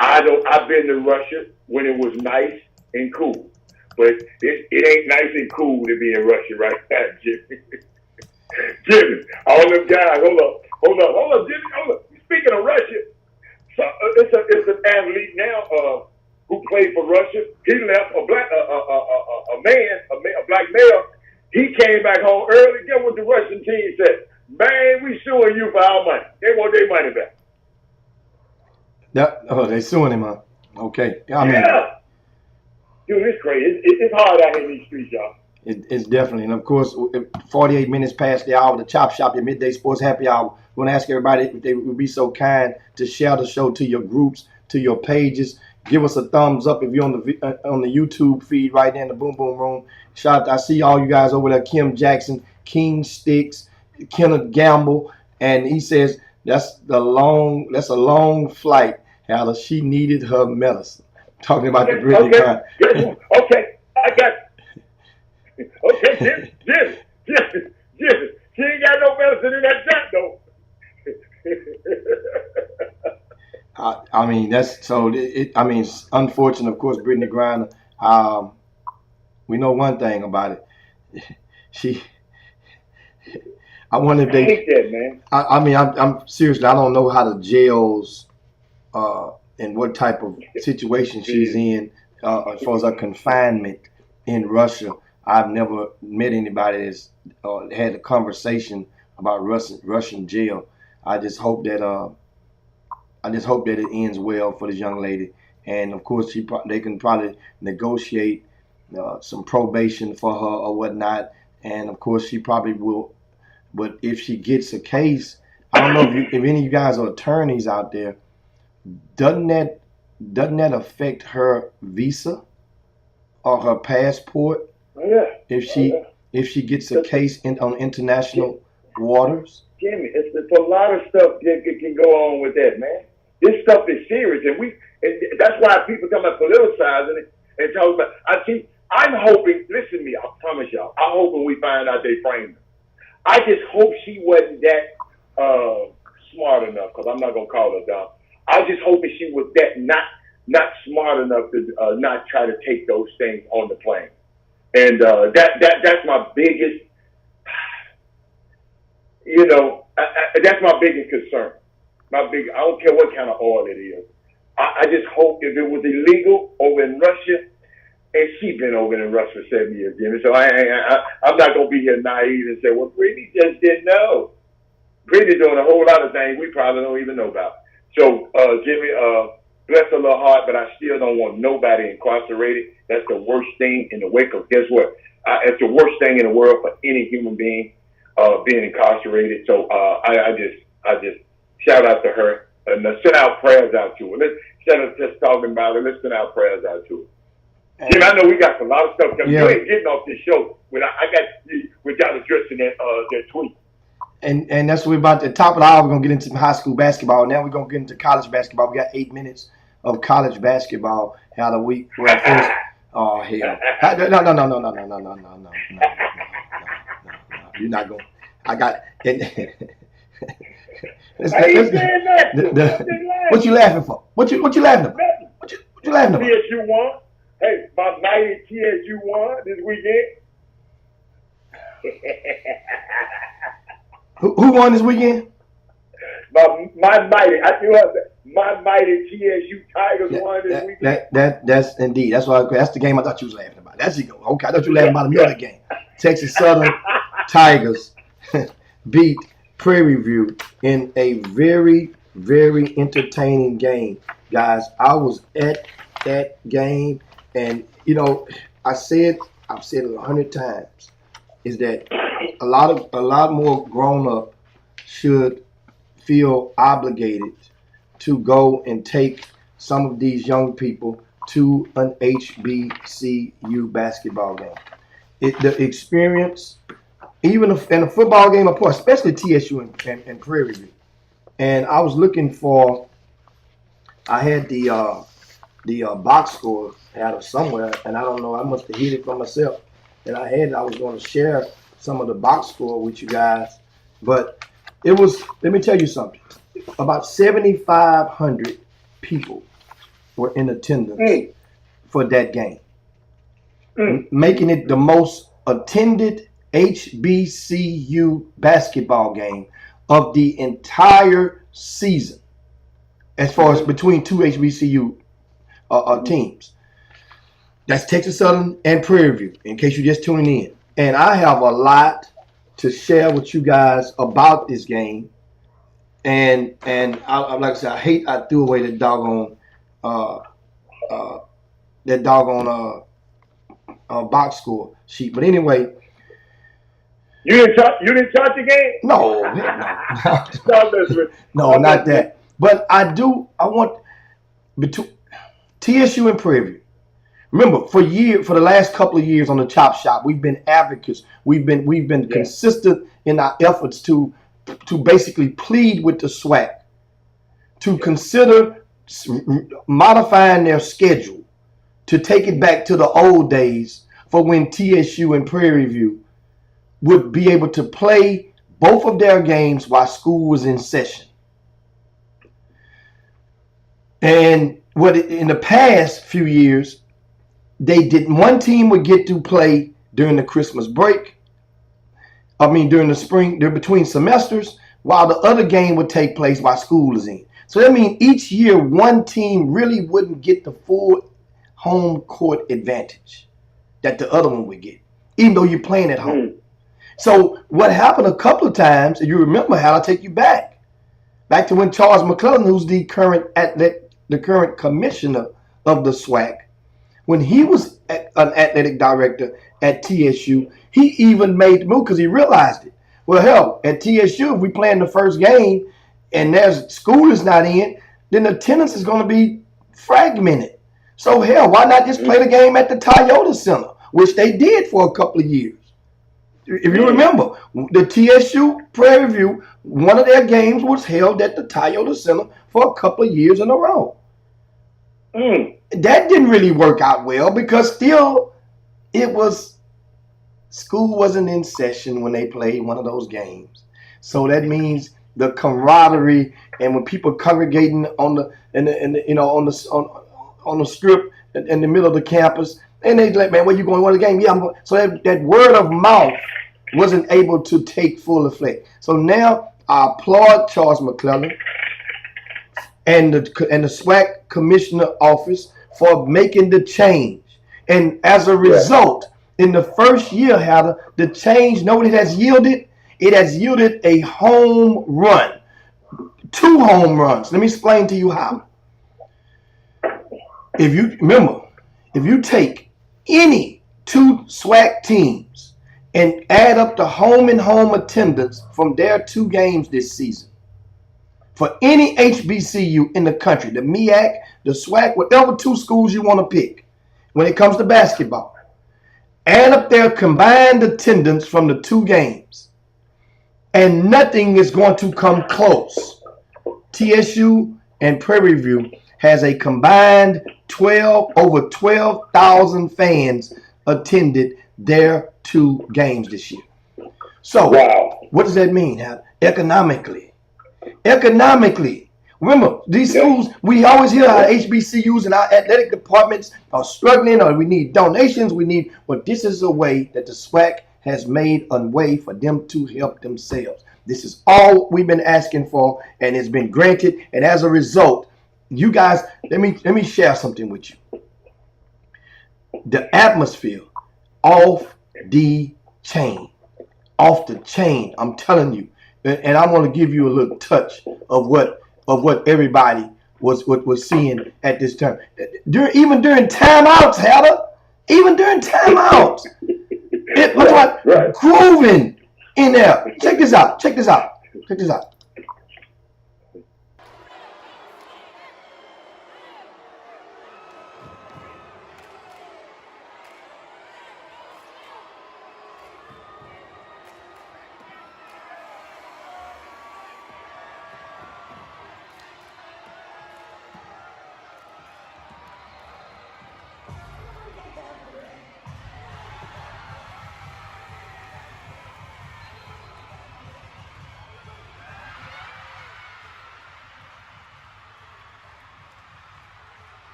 I've been to Russia when it was nice and cool. But it ain't nice and cool to be in Russia right now, Jimmy. Jimmy, all them guys, hold up, Jimmy, hold up. Speaking of Russia, so it's an athlete now who played for Russia. He left a black male. He came back home early. Guess what the Russian team said? Man, we suing you for our money. They want their money back. They suing him, huh? Okay. Yeah. Dude, it's crazy. It's hard out here in these streets, y'all. It's definitely. And, of course, 48 minutes past the hour, the Chop Shop, your midday sports happy hour. We want to ask everybody if they would be so kind to share the show to your groups, to your pages. Give us a thumbs up if you're on the YouTube feed right there in the Boom Boom Room. Shout out, I see all you guys over there, Kim Jackson, King Sticks, Kenneth Gamble, and he says that's a long flight. How she needed her medicine. Talking about the Brittany Griner. Okay, I got it. Okay, Jim. She ain't got no medicine in that shot, though. I mean, that's so. It's unfortunate, of course, Brittany Griner. We know one thing about it. I wonder if they. I hate that, man. I'm seriously. I don't know how the jails and what type of situation she's in as far as her confinement in Russia. I've never met anybody that's had a conversation about Russian jail. I just hope that it ends well for this young lady, and of course they can probably negotiate some probation for her or whatnot, and of course she probably will. But if she gets a case, I don't know if any of you guys are attorneys out there. Doesn't that affect her visa or her passport? Oh, yeah. If she gets a case on international waters? Jimmy, it's a lot of stuff that can go on with that, man. This stuff is serious, and that's why people come up politicizing it and talking about. I'm hoping. Listen to me. I promise y'all. I'm hoping we find out they framed her. I just hope she wasn't that because I'm not gonna call her dumb. I just hope that she was that not smart enough to not try to take those things on the plane. And that's my biggest, that's my biggest concern. I don't care what kind of oil it is. I just hope if it was illegal over in Russia, and she's been over in Russia for 7 years, Jimmy. So I'm not gonna be here naive and say, well, Brittany just didn't know. Brittany doing a whole lot of things we probably don't even know about. So, Jimmy, bless her little heart, but I still don't want nobody incarcerated. That's the worst thing in the way. Because guess what? It's the worst thing in the world for any human being being incarcerated. So I just shout out to her and send out prayers out to her. Let's instead of just talking about it, let's send out prayers out to her. Jim, I know we got a lot of stuff coming. Yeah. You ain't getting off this show without addressing that tweet. And that's what we're about. At the top of the hour, we're going to get into some high school basketball. Now we're going to get into college basketball. We got 8 minutes of college basketball out of the week. We're at first. Oh, hell. No. You're not going. I got what you laughing for? What you laughing about? What you laughing about? TSU won. Hey, my mighty TSU won this weekend. Who won this weekend? My mighty TSU Tigers won this weekend. That's indeed. That's the game I thought you was laughing about. That's it. Okay, I thought you were laughing about another game. Texas Southern Tigers beat Prairie View in a very, very entertaining game. Guys, I was at that game, and I've said it 100 times, is that a lot more grown up should feel obligated to go and take some of these young people to an HBCU basketball game. The experience, even in a football game, of course, especially TSU and Prairie View. And I was looking for, I had the box score out of somewhere, and I don't know, I must have hid it from myself. And I was going to share some of the box score with you guys, but it was, let me tell you something, about 7,500 people were in attendance for that game, making it the most attended HBCU basketball game of the entire season, as far as between two HBCU teams. That's Texas Southern and Prairie View, in case you're just tuning in. And I have a lot to share with you guys about this game. And I like I said, I threw away the doggone box score sheet. But anyway, you didn't touch the game? No, no, not that. But I want between TSU and Prairie View. Remember, for the last couple of years on the Chop Shop, we've been advocates. We've been consistent in our efforts to basically plead with the SWAC to consider modifying their schedule to take it back to the old days for when TSU and Prairie View would be able to play both of their games while school was in session. And in the past few years, one team would get to play during the Christmas break. During the spring, they're between semesters, while the other game would take place while school is in. So that means each year, one team really wouldn't get the full home court advantage that the other one would get, even though you're playing at home. So what happened a couple of times, if you remember, I'll take you back to when Charles McClellan, who's the current commissioner of the SWAC, when he was an athletic director at TSU, he even made the move because he realized it. Well, hell, at TSU, if we play in the first game and there's school is not in, then attendance is going to be fragmented. So, hell, why not just play the game at the Toyota Center, which they did for a couple of years? If you remember, the TSU Prairie View, one of their games was held at the Toyota Center for a couple of years in a row. That didn't really work out well because still school wasn't in session when they played one of those games. So that means the camaraderie, and when people congregating on the on the strip in the middle of the campus, and they like, man, where you going? What the game? Yeah, I'm going. So that word of mouth wasn't able to take full effect. So now I applaud Charles McClellan and the SWAC commissioner office for making the change. And as a result, in the first year, Hatter, the change, know what it has yielded? It has yielded a home run. 2 home runs. Let me explain to you how. If you take any 2 SWAC teams and add up the home and home attendance from their 2 games this season, for any HBCU in the country, the MEAC, the SWAC, whatever 2 schools you want to pick, when it comes to basketball, add up their combined attendance from the 2 games, and nothing is going to come close. TSU and Prairie View has a combined over 12,000 fans attended their 2 games this year. So, what does that mean? Economically, remember, these schools, we always hear our HBCUs and our athletic departments are struggling, or we need donations, but this is a way that the SWAC has made a way for them to help themselves. This is all we've been asking for, and it's been granted. And as a result, you guys, let me share something with you. The atmosphere off the chain. I'm telling you. And I want to give you a little touch of what everybody was seeing at this time. Even during timeouts, Heather. Even during timeouts. It was like grooving in there. Check this out.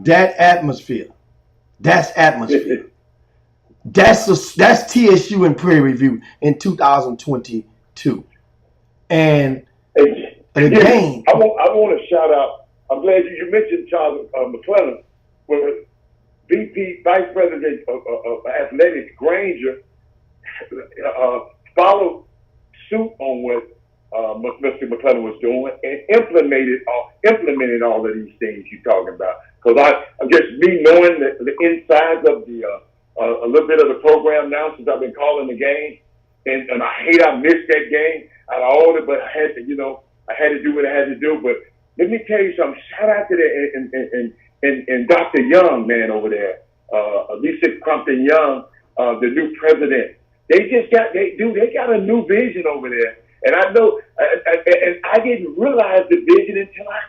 That atmosphere. That's atmosphere. That's TSU and Prairie View in 2022. And again, I want to shout out. I'm glad you mentioned Charles McClellan, where VP Vice President of Athletics Granger followed suit on what Mr. McClellan was doing and implemented all of these things you're talking about. Because I guess me knowing the insides of the a little bit of the program now since I've been calling the game, and I missed that game out of all it, but I had to do what I had to do. But let me tell you something. Shout out to the and Dr. Young, man, over there, Lisa Crumpton Young, the new president. They got a new vision over there, and I know, and I didn't realize the vision until I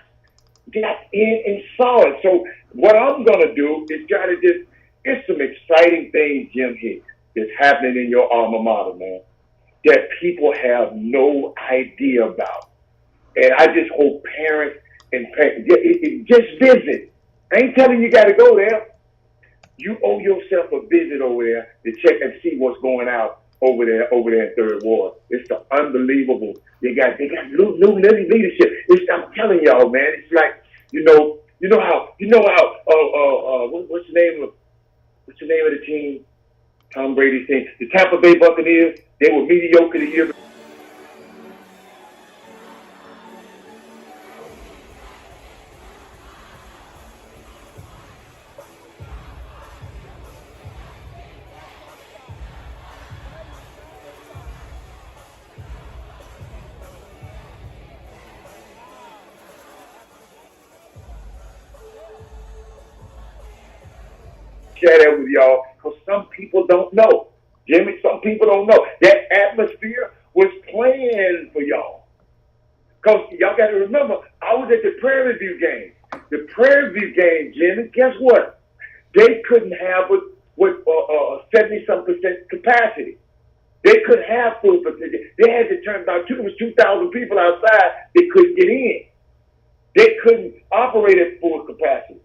got in and saw it. So what I'm gonna do is try to it's some exciting things, Jim Hicks, that's happening in your alma mater, man, that people have no idea about. And I just hope parents just visit. I ain't telling you got to go there. You owe yourself a visit over there to check and see what's going out over there in Third Ward. It's unbelievable. They got new leadership. I'm telling y'all, man. It's like you know how what's the name of the team? Tom Brady's team, the Tampa Bay Buccaneers. They were mediocre the year. Share that with y'all, because some people don't know. Jimmy, some people don't know. That atmosphere was planned for y'all. Because y'all got to remember, I was at the Prairie View game. The Prairie View game, Jimmy, guess what? they couldn't have with 70-some% capacity. They couldn't have full capacity. They had to turn about 2,000 people outside. They couldn't get in. They couldn't operate at full capacity.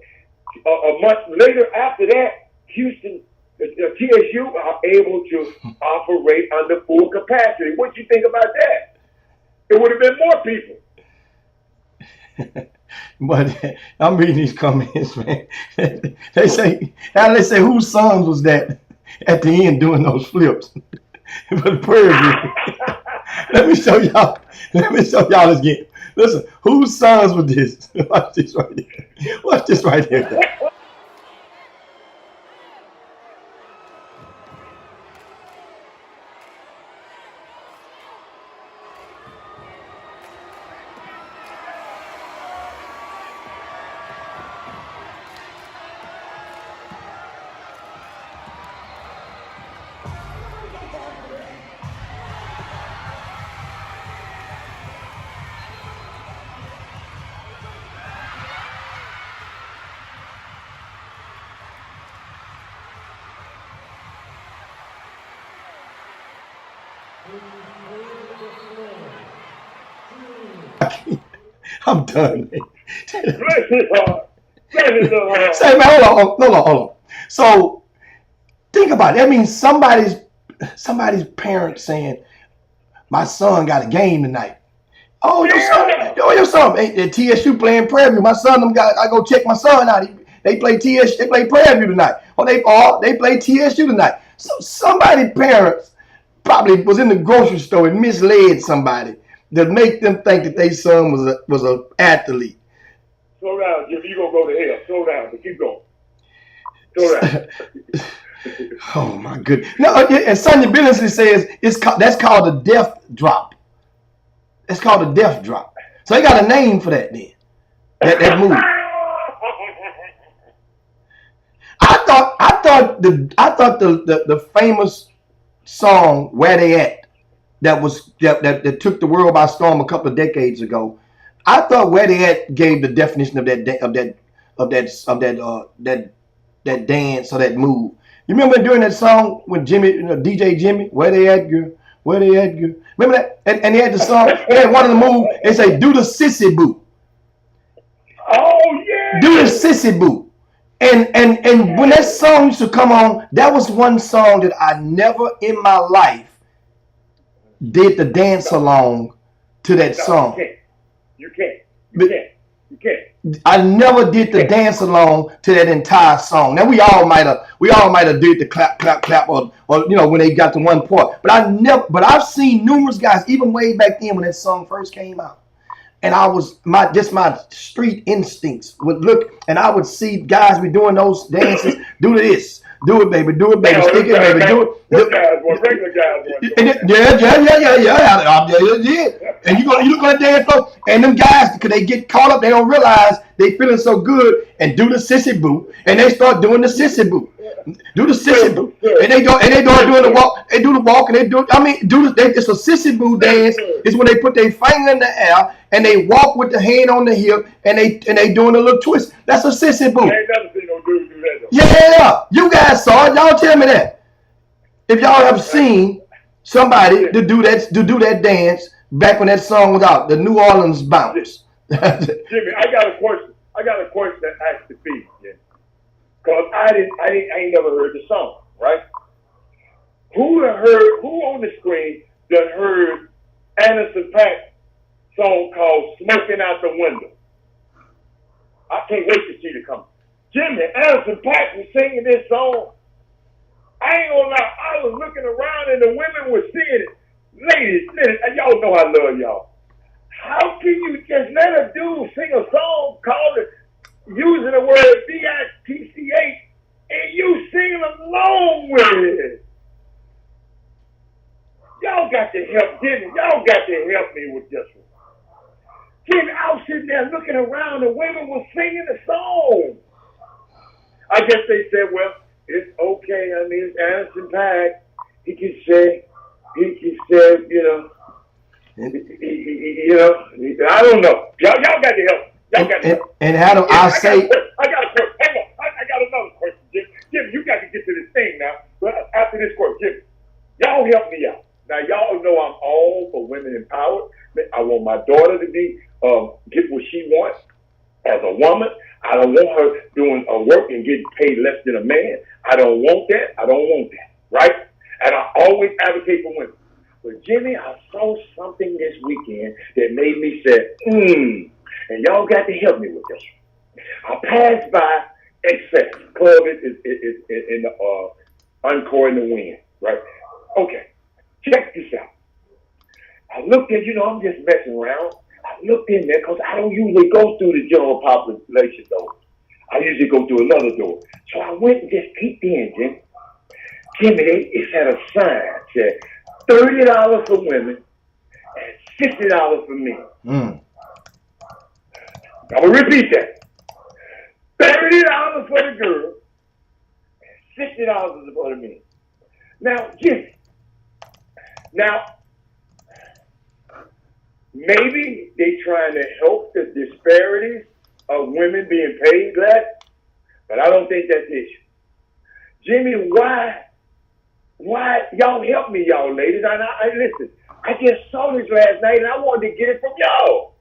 A month later, after that, Houston, TSU are able to operate under full capacity. What do you think about that? It would have been more people. But I'm reading these comments, man. They say whose sons was that at the end doing those flips? But Prairie View. Let me show y'all this again. Listen, whose sons was this? Watch this right here. Watch this right here. I'm done, man. Say, man, hold on. So think about it. That means somebody's parents saying, "My son got a game tonight." Oh, your son at TSU playing Prairie View. My son, I go check my son out. They play Prairie View tonight. Or they play TSU tonight. So somebody's parents probably was in the grocery store and misled somebody that make them think that their son was an athlete. Slow down, Jimmy. You gonna go to hell. Slow down, but keep going. Slow down. Oh my goodness. No, and Sonya Billingsley says that's called a death drop. It's called a death drop. So they got a name for that then. That move. I thought the famous song "Where They At" that took the world by storm a couple of decades ago. I thought "Where They At" gave the definition of that dance or that move. You remember during that song when DJ Jimmy, "Where They At, girl? Where They At, girl?" Remember that? And he had the song. He had one of the moves. They say, "Do the sissy boo." Oh yeah. Do the sissy boo. And when that song used to come on, that was one song that I never in my life did the dance along to that song. You can't. I never did the dance along to that entire song. Now we all might have did the clap or when they got to one part. But I've seen numerous guys, even way back then when that song first came out. And I was my street instincts would look, and I would see guys be doing those dances. Do this, do it, baby, stick it, baby, do it. Regular guys. Yeah. And you look on the dance floor, and them guys, because they get caught up, they don't realize they feeling so good, and do the sissy boo, and they start doing the sissy boo. Do the sissy boo, and they start doing the walk. They do the walk, and they do. It's a sissy boo dance. It's when they put their finger in the air and they walk with the hand on the hip, and they doing a little twist. That's a sissy boo. I ain't never seen no dude do that though. Yeah, you guys saw it. Y'all tell me that. If y'all have seen somebody to do that dance back when that song was out, the New Orleans bounce. Jimmy, I got a question that has to be. Because I ain't never heard the song, right? Who on the screen that heard Anderson .Paak song called "Smoking Out the Window"? I can't wait to see it come. Jimmy, Anderson .Paak was singing this song. I ain't gonna lie, I was looking around and the women were seeing it. Ladies, y'all know I love y'all. How can you just let a dude sing a song called it, using the word B-I-T-C-H, and you singing along with it? Y'all got to help Jimmy. Y'all got to help me with this one. Jimmy, I was sitting there looking around, and women were singing the song. I guess they said, well, it's okay. I mean, it's Anderson .Paak. He can say, I don't know. Y'all got to help. Y'all got to help. And how do I say? I got a question. Hang on. I got another question, Jimmy. after this question, y'all help me out. Now y'all know I'm all for women empowered. I want my daughter to be get what she wants as a woman. I don't want her doing work and getting paid less than a man. I don't want that. I don't want that. Right? And I always advocate for women. But Jimmy, I saw something this weekend that made me say, and y'all got to help me with this. I passed by Excess Club is in the Encore in the Wind, right? Okay, check this out. I looked at, I'm just messing around. I looked in there because I don't usually go through the general population door. I usually go through another door. So I went and just peeked in, Jimmy. It had a sign that said $30 for women and $60 for men. I'm going to repeat that. $30 for the girl and $60 for the men. Now, Jimmy, maybe they trying to help the disparities of women being paid less, but I don't think that's the issue. Jimmy, why y'all help me, y'all ladies? I listen, I just saw this last night and I wanted to get it from y'all.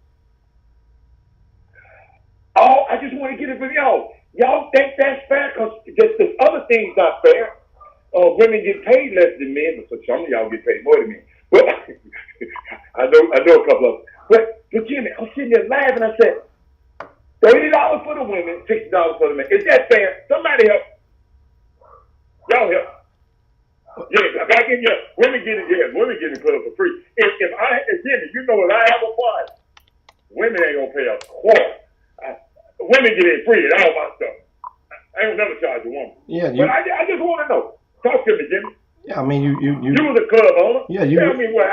Oh, I just want to get it from y'all. Y'all think that's fair? Because the other thing's not fair. Women get paid less than men, but some of y'all get paid more than men. But I know a couple of them. But Jimmy, I'm sitting there laughing. I said, $30 for the women, $60 for the men. Is that fair? Somebody help. Y'all help. Yeah, back in here, women get it put up for free. If Jimmy, if I have a party, women ain't gonna pay a quarter. Women get it free and all my stuff. I don't never charge a woman. Yeah, but I just want to know. Talk to me, Jimmy. Yeah, I mean you was a club owner. Yeah, tell me what.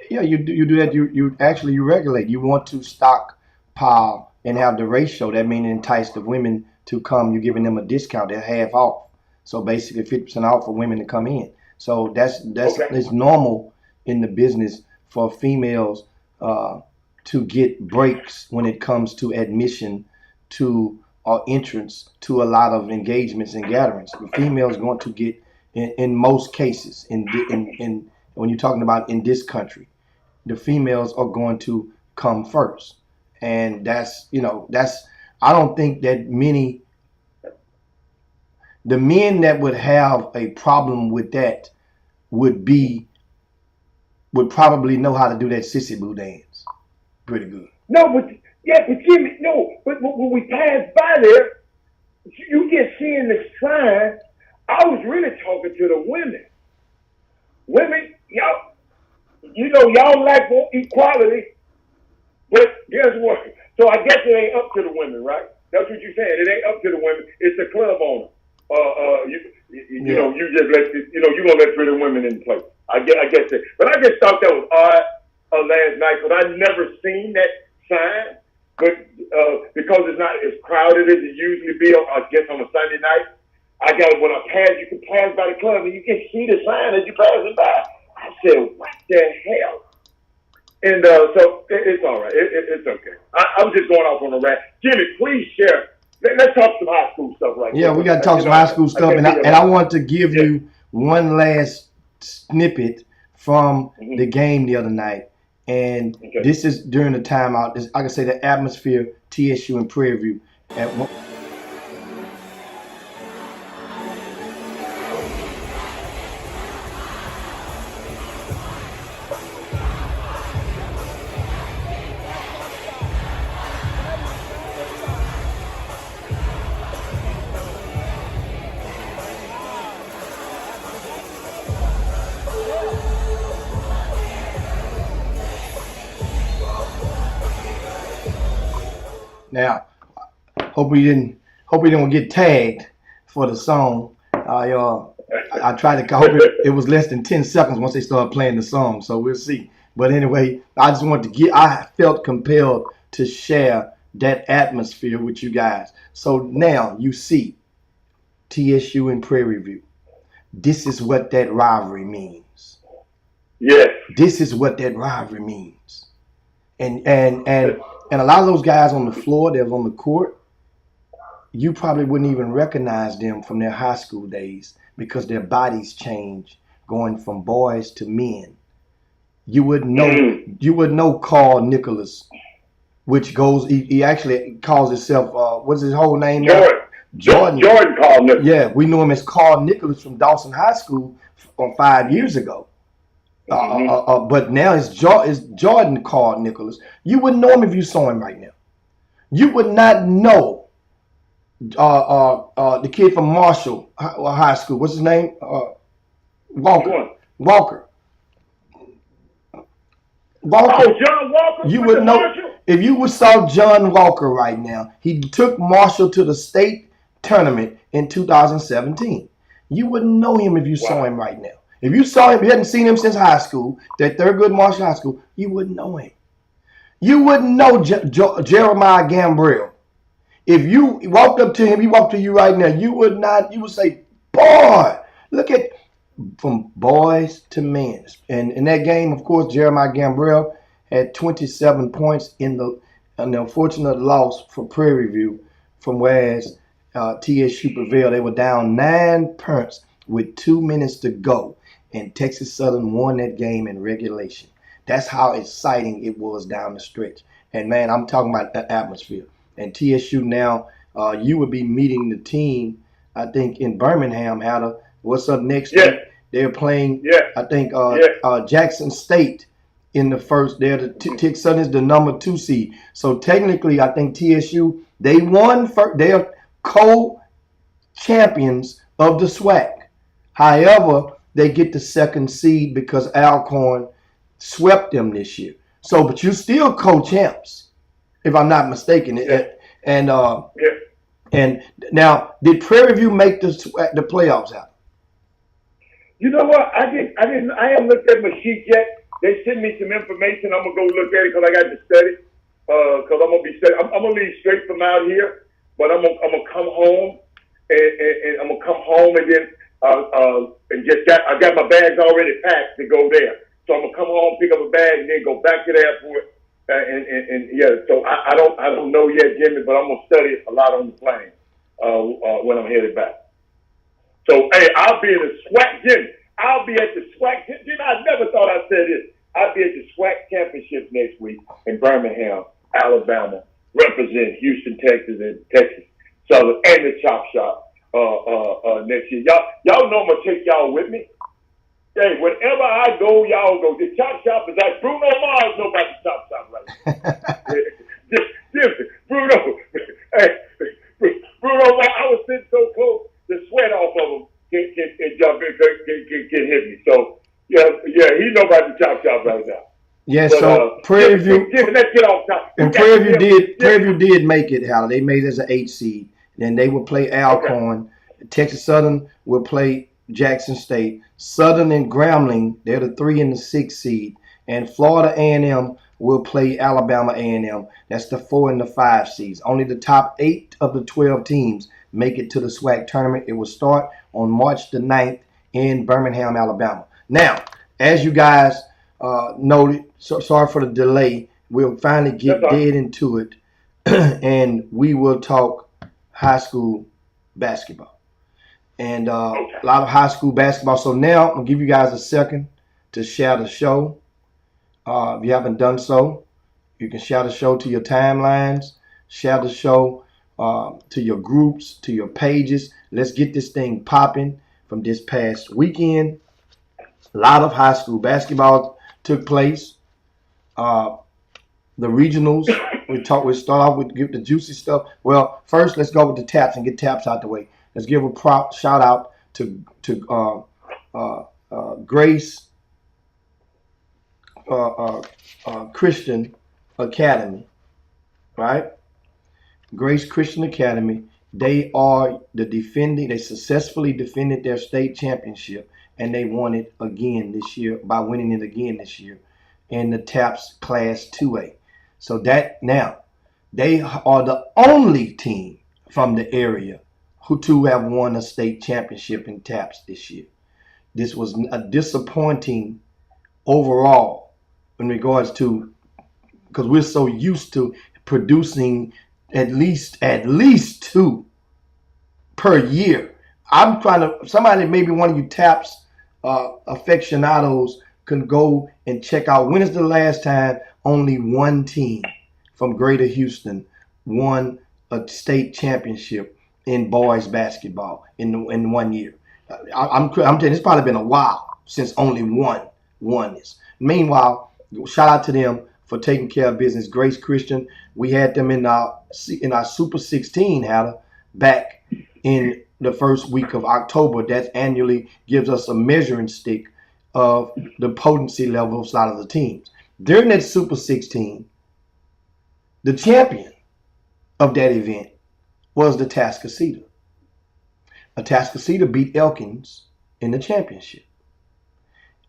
You do that. You regulate. You want to stockpile and have the ratio. That means entice the women to come. You're giving them a discount. They're half off. So basically 50% off for women to come in. So that's okay. It's normal in the business for females to get breaks when it comes to admission to or entrance to a lot of engagements and gatherings. The females going to get in most cases in when you're talking about in this country, the females are going to come first, and that's I don't think that the men that would have a problem with that would probably know how to do that sissy boo dance pretty good. But Jimmy, but when we pass by there, you just seeing the sign. I was really talking to the women. Women, y'all like equality, but guess what? So I guess it ain't up to the women, right? That's what you're saying. It ain't up to the women. It's the club owner. You gonna let pretty women in place. I guess that. But I just thought that was odd last night because I never seen that sign. But because it's not as crowded as it usually be, I guess on a Sunday night, you can pass by the club and you can see the sign as you passing by. I said, what the hell? And so it's all right. It's okay. I was just going off on a rant. Jimmy, please share. Let's talk some high school stuff right now. Yeah, we got to talk some high school stuff. And I want to give you one last snippet from the game the other night. And this is during the timeout. I can say the atmosphere, TSU and Prairie View. Now, hope we didn't get tagged for the song. I tried to. I hope it was less than 10 seconds once they started playing the song. So we'll see. But anyway, I just wanted to I felt compelled to share that atmosphere with you guys. So now you see TSU and Prairie View. This is what that rivalry means. Yes. This is what that rivalry means. And a lot of those guys on the floor that was on the court, you probably wouldn't even recognize them from their high school days because their bodies change, going from boys to men. You would know Carl Nicholas, which goes. He actually calls himself. What's his whole name? Jordan Carl Nicholas. Yeah, we knew him as Carl Nicholas from Dawson High School 5 years ago. But now it's Jordan Carl Nicholas. You wouldn't know him if you saw him right now. You would not know the kid from Marshall High School. What's his name? Walker. Oh, John Walker. You would know if you saw John Walker right now. He took Marshall to the state tournament in 2017. You wouldn't know him if you saw him right now. If you saw him, you hadn't seen him since high school, that Thurgood Marshall High School, you wouldn't know him. You wouldn't know Jeremiah Gambrell. If you walked up to him, he walked to you right now, you would say, boy, look at from boys to men. And in that game, of course, Jeremiah Gambrell had 27 points in the unfortunate loss for Prairie View, from whereas TSU prevailed. They were down 9 points with 2 minutes to go, and Texas Southern won that game in regulation. That's how exciting it was down the stretch. And man, I'm talking about the atmosphere. And TSU now, you would be meeting the team, I think, in Birmingham. What's up next week? They're playing, I think, Jackson State in the first. Texas Southern is the number 2 seed. So technically, I think TSU, they won first. They are co-champions of the SWAC. However, they get the 2nd seed because Alcorn swept them this year. So, but you still co-champs, if I'm not mistaken. And now, did Prairie View make the playoffs out? You know what? I haven't looked at my sheet yet. They sent me some information. I'm gonna go look at it because I got to study. Because I'm gonna be studying. I'm gonna leave straight from out here, but I'm gonna come home and I'm gonna come home and then I got my bags already packed to go there. So I'm gonna come home, pick up a bag, and then go back to the airport. So I don't know yet, Jimmy, but I'm gonna study it a lot on the plane when I'm headed back. So hey, I'll be in the SWAC, Jimmy. I'll be at the SWAC. Jimmy, I never thought I'd say this. I'll be at the SWAC championship next week in Birmingham, Alabama, representing Houston, Texas, and Texas Southern, and the Chop Shop next year. Y'all know I'm gonna take y'all with me. Hey, whenever I go, y'all go. The Chop Shop is like Bruno Mars know about the Chop Shop right now. Bruno. Hey, Bruno, I was sitting so close, the sweat off of him can hit me. So, yeah, he know about the Chop Shop right now. Yeah, so Prairie View. Let's get off top. And Prairie View did make it, Hal. They made it as an 8 seed. Then they will play Alcorn. Okay. Texas Southern will play Jackson State. Southern and Grambling, they're the 3 and the 6 seed. And Florida A&M will play Alabama A&M. That's the 4 and the 5 seeds. Only the top 8 of the 12 teams make it to the SWAC tournament. It will start on March the 9th in Birmingham, Alabama. Now, as you guys noted, sorry for the delay. We'll finally get dead into it, and we will talk high school basketball. And a lot of high school basketball. So now I'm going to give you guys a second to share the show. If you haven't done so, you can share the show to your timelines, share the show to your groups, to your pages. Let's get this thing popping from this past weekend. A lot of high school basketball took place. The regionals, we start off with give the juicy stuff. Well, first let's go with the taps and get taps out the way. Let's give a shout out to Grace Christian Academy, right? Grace Christian Academy. They are they successfully defended their state championship, and they won it again this year by winning it again this year in the TAPS Class 2A. So that now they are the only team from the area who have won a state championship in TAPS this year. This was a disappointing overall in regards to, because we're so used to producing at least 2 per year. I'm trying to, somebody, maybe one of you taps aficionados can go and check out when is the last time only one team from Greater Houston won a state championship in boys basketball in 1 year. I'm telling you, it's probably been a while since only one won this. Meanwhile, shout out to them for taking care of business. Grace Christian, we had them in our Super 16 back in the first week of October. That annually gives us a measuring stick of the potency level of a lot of the teams. During that Super 16, the champion of that event was the Atascocita. Atascocita beat Elkins in the championship.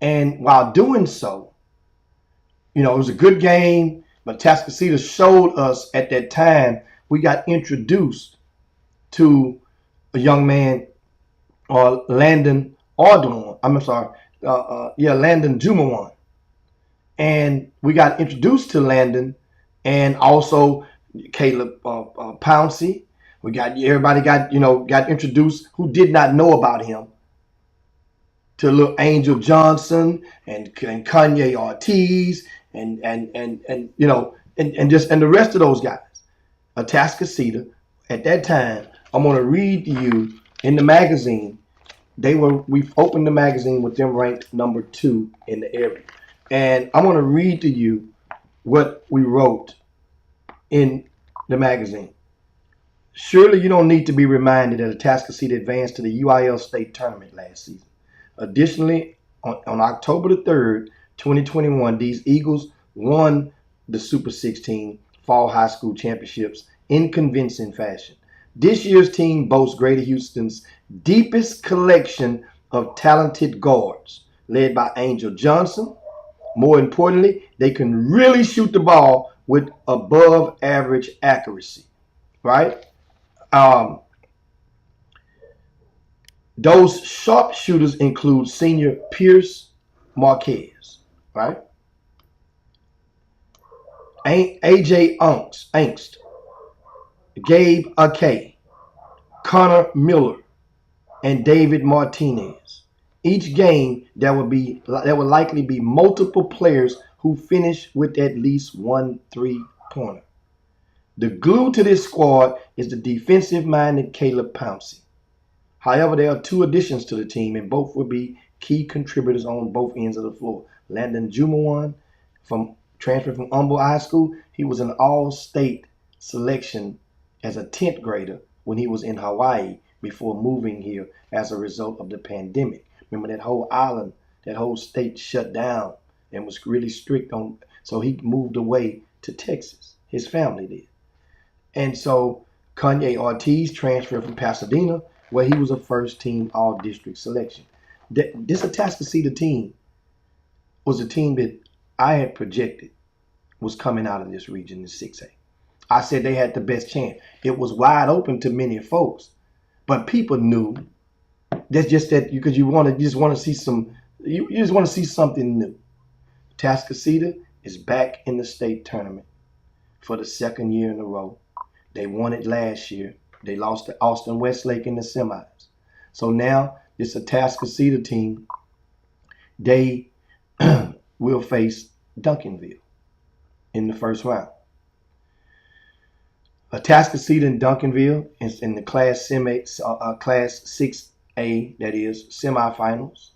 And while doing so, it was a good game, but Atascocita showed us at that time, we got introduced to a young man, Landon Joomla. And we got introduced to Landon and also Caleb Pouncey. Everybody got introduced who did not know about him to little Angel Johnson and Kanye Ortiz and the rest of those guys. Atascocita at that time, I'm gonna read to you in the magazine. We've opened the magazine with them ranked number 2 in the area. And I'm gonna read to you what we wrote in the magazine. Surely you don't need to be reminded that Atascocita advanced to the UIL state tournament last season. Additionally, on October the 3rd, 2021, these Eagles won the Super 16 Fall High School Championships in convincing fashion. This year's team boasts Greater Houston's deepest collection of talented guards, led by Angel Johnson. More importantly, they can really shoot the ball with above average accuracy, right? Those sharpshooters include senior Pierce Marquez, right? AJ Angst, Gabe Akay, Connor Miller, and David Martinez. Each game, there will likely be multiple players who finish with at least 1 3-pointer. The glue to this squad is the defensive-minded Caleb Pouncey. However, there are 2 additions to the team, and both will be key contributors on both ends of the floor. Landon Joomla, transferred from Humble High School, he was an all-state selection as a 10th grader when he was in Hawaii before moving here as a result of the pandemic. Remember, that whole island, that whole state shut down and was really strict on, so he moved away to Texas. His family did. And so Kanye Ortiz transferred from Pasadena, where he was a first-team all-district selection. This Atascocita team was a team that I had projected was coming out of this region in 6A. I said they had the best chance. It was wide open to many folks, but people knew. That's just that because you just want to see something new. Atascocita is back in the state tournament for the 2nd year in a row. They won it last year. They lost to Austin Westlake in the semis. So now this Atascocita team, they will face Duncanville in the first round. Atascocita and Duncanville is in the Class 6A, that is, semifinals.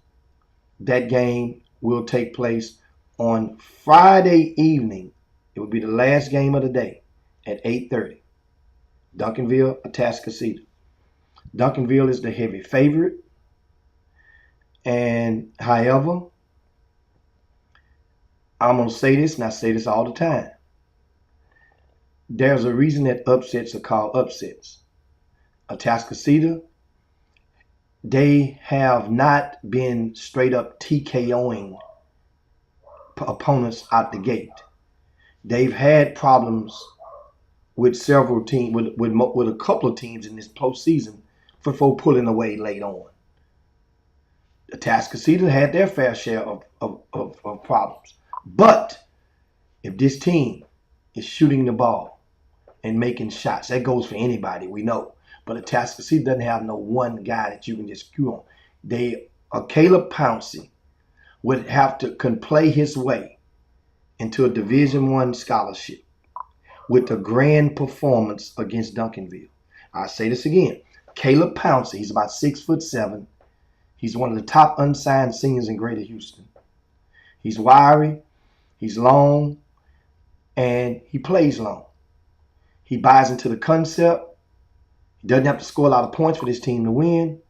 That game will take place on Friday evening. It will be the last game of the day at 8:30. Duncanville, Atascocita. Duncanville is the heavy favorite. And however, I'm going to say this, and I say this all the time. There's a reason that upsets are called upsets. Atascocita, they have not been straight up TKOing opponents out the gate. They've had problems with several teams, with a couple of teams in this postseason for pulling away late on. Atascocita had their fair share of problems. But if this team is shooting the ball and making shots, that goes for anybody, we know. But Atascocita doesn't have no one guy that you can just screw on. Caleb Pouncey can play his way into a Division I scholarship with a grand performance against Duncanville. I say this again. Caleb Pouncey, he's about 6'7". He's one of the top unsigned seniors in Greater Houston. He's wiry, he's long, and he plays long. He buys into the concept. He doesn't have to score a lot of points for this team to win.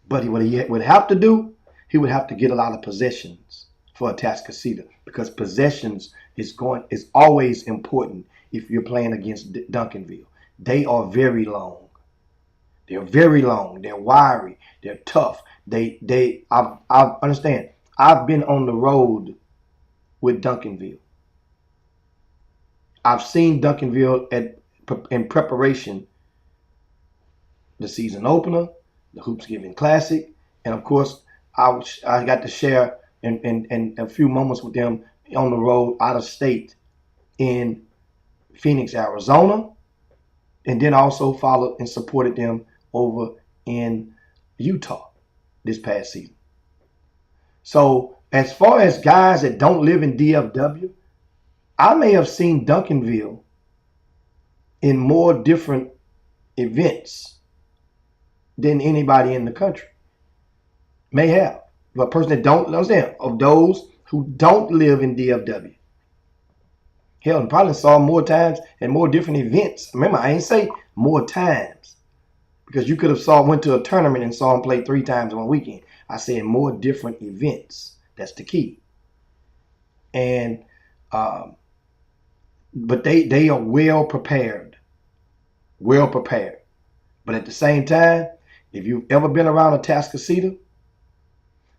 But what he would have to do, he would have to get a lot of possessions for Atascocita, because possessions is always important if you're playing against Duncanville. They are very long. They're very long. They're wiry. They're tough. I understand. I've been on the road with Duncanville. I've seen Duncanville in preparation, the season opener, the Hoops Giving Classic, and of course, I got to share in a few moments with them on the road out of state in Phoenix, Arizona, and then also followed and supported them over in Utah this past season. So as far as guys that don't live in DFW, I may have seen Duncanville in more different events than anybody in the country may have. But a person that don't understand, of those who don't live in DFW, hell, and probably saw more times and more different events. Remember, I ain't say more times, because you could have went to a tournament and saw him play 3 times in one weekend. I said more different events. That's the key. And but they are well prepared. Well prepared. But at the same time, if you've ever been around Atascocita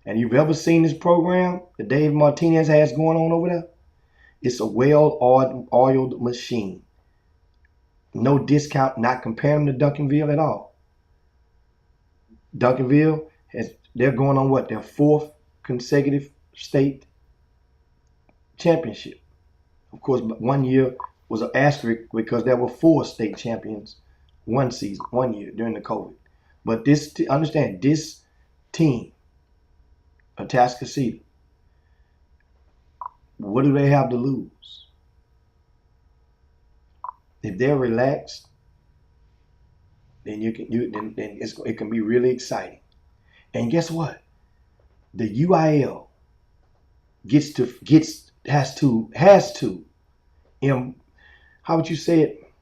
and you've ever seen this program that Dave Martinez has going on over there, it's a well-oiled machine. No discount, not comparing to Duncanville at all. Duncanville, they're going on their 4th consecutive state championship. Of course, 1 year was an asterisk because there were 4 state champions one year during the COVID. But understand, this team, Atascocita, what do they have to lose? If they're relaxed, then it can be really exciting. And guess what? The UIL has to how would you say it?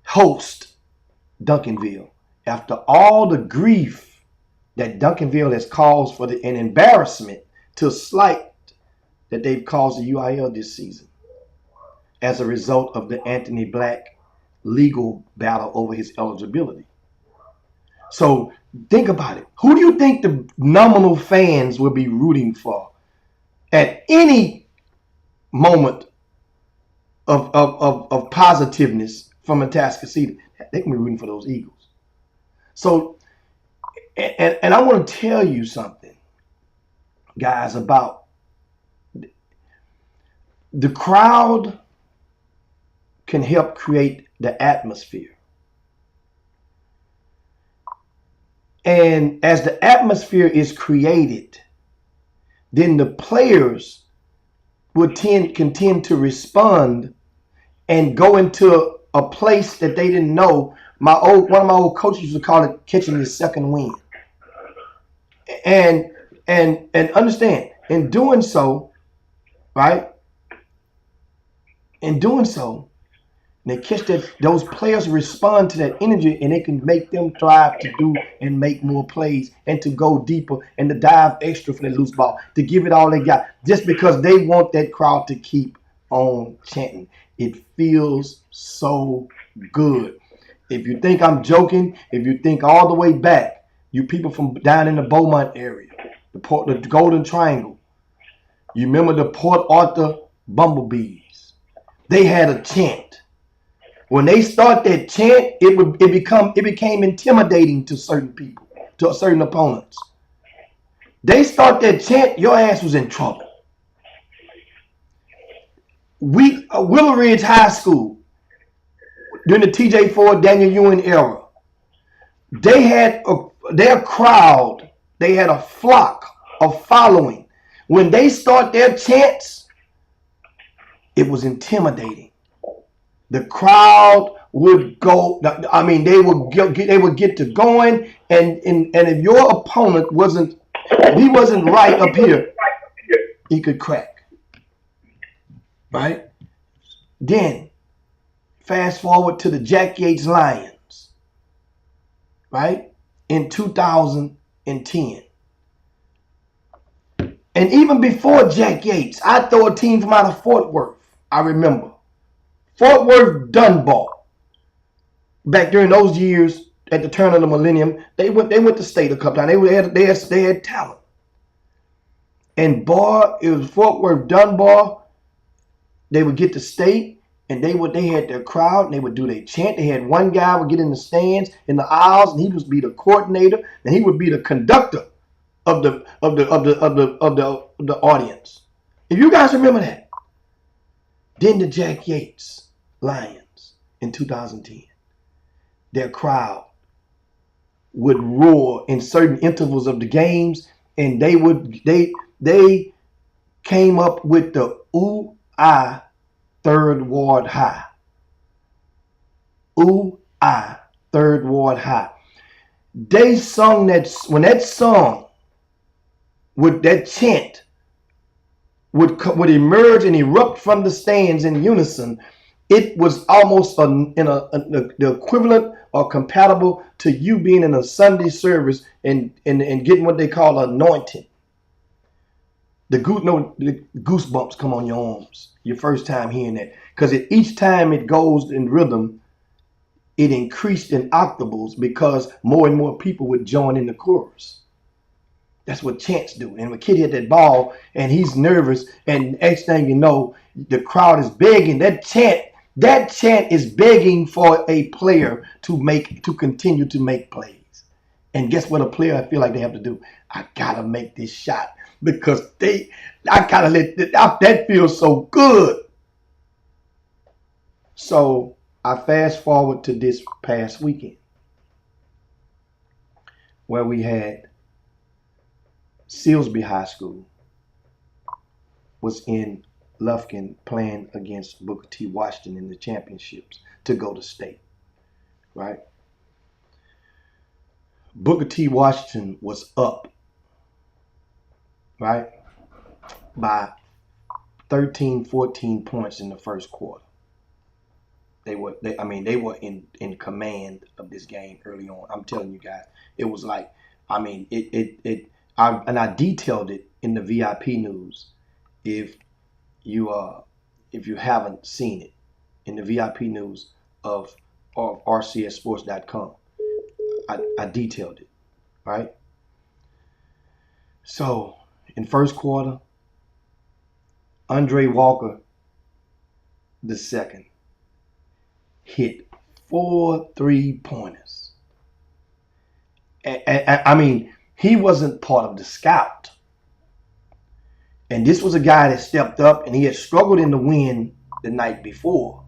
Host Duncanville after all the grief that Duncanville has caused for an embarrassment to slight that they've caused the UIL this season as a result of the Anthony Black legal battle over his eligibility. So think about it. Who do you think the nominal fans will be rooting for at any moment of positiveness from Atascocita? They can be rooting for those Eagles. So, and I want to tell you something, guys, about the crowd can help create the atmosphere. And as the atmosphere is created, then the players can tend to respond and go into a place that they didn't know. One of my old coaches used to call it catching the second wind. And understand, in doing so, right? In doing so, they catch those players respond to that energy, and it can make them thrive to do and make more plays and to go deeper and to dive extra for that loose ball, to give it all they got, just because they want that crowd to keep on chanting. It feels so good. If you think I'm joking, if you think all the way back, you people from down in the Beaumont area, the Golden Triangle, you remember the Port Arthur Bumblebees? They had a chant. When they start that chant, it became intimidating to certain people, to certain opponents. They start that chant, your ass was in trouble. Willow Ridge High School, during the TJ Ford, Daniel Ewing era, They had their crowd. They had a flock of following. When they start their chants, it was intimidating. The crowd would go. I mean, they would get to going, and if your opponent wasn't, if he wasn't right up here, he could crack. Right? Then fast forward to the Jack Yates Lions, right? In 2010. And even before Jack Yates, I throw a team from out of Fort Worth. I remember. Fort Worth Dunbar. Back during those years, at the turn of the millennium, they went to state a couple times. They had talent. And boy, it was Fort Worth Dunbar. They would get to state, and they had their crowd, and they would do their chant. They had one guy would get in the stands, in the aisles, and he would be the coordinator, and he would be the conductor of the audience. If you guys remember that. Then the Jack Yates Lions in 2010. Their crowd would roar in certain intervals of the games, and they came up with the Ooh I Third Ward High. Ooh I Third Ward High. They sung that when that song, with that chant, would emerge and erupt from the stands in unison. It was almost the equivalent or compatible to you being in a Sunday service and getting what they call anointing. The goosebumps come on your arms your first time hearing that, because each time it goes in rhythm, it increased in octaves because more and more people would join in the chorus. That's what chants do. And when a kid hit that ball and he's nervous, and next thing you know, the crowd is begging. That chant is begging for a player to continue to make plays. And guess what a player I feel like they have to do? I gotta make this shot because I gotta that feels so good. So I fast forward to this past weekend where we had Silsbee High School was in Lufkin playing against Booker T. Washington in the championships to go to state, right? Booker T. Washington was up, right, by 13, 14 points in the first quarter. They were in command of this game early on. I'm telling you guys, it was like, I detailed it in the VIP news. If you haven't seen it, in the VIP news of rcsports.com, I detailed it, right? So in first quarter, Andre Walker II hit 4 3-pointers. He wasn't part of the scout. And this was a guy that stepped up, and he had struggled in the win the night before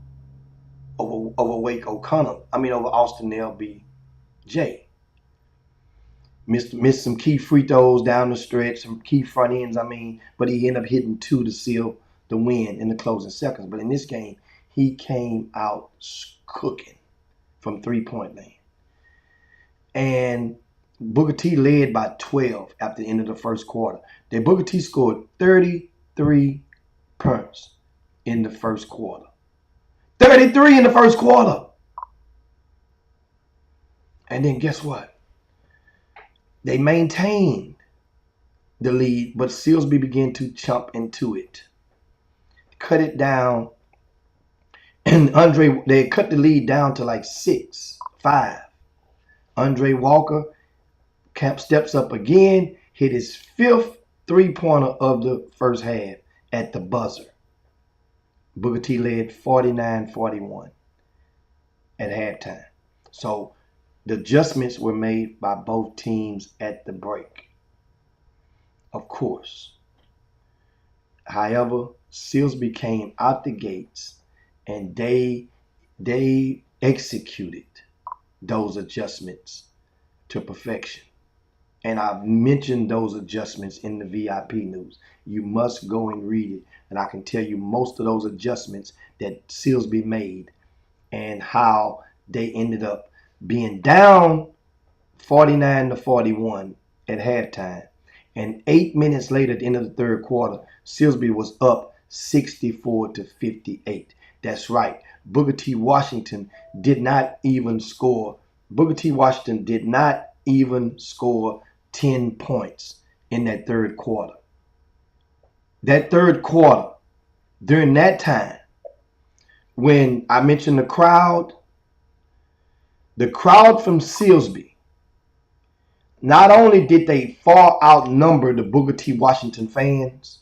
over Austin LBJ. Missed some key free throws down the stretch, some key front ends, but he ended up hitting 2 to seal the win in the closing seconds. But in this game, he came out cooking from 3-point land. And Booker T led by 12 after the end of the first quarter. Then Booker T scored 33 points in the first quarter. 33 in the first quarter. And then guess what? They maintained the lead, but Silsbee began to chomp into it. Cut it down. And they cut the lead down to like 6-5. Andre Walker steps up again, hit his 5th 3-pointer of the first half at the buzzer. Booker T led 49-41 at halftime. So the adjustments were made by both teams at the break. Of course. However, Silsbee came out the gates and they executed those adjustments to perfection. And I've mentioned those adjustments in the VIP news. You must go and read it. And I can tell you most of those adjustments that Silsby made and how they ended up being down 49-41 at halftime. And 8 minutes later at the end of the third quarter, Silsby was up 64-58. That's right. Booker T. Washington did not even score. Booker T. Washington did not even score 10 points in that third quarter. That third quarter, during that time, when I mentioned the crowd from Silsby, not only did they far outnumber the Booker T. Washington fans,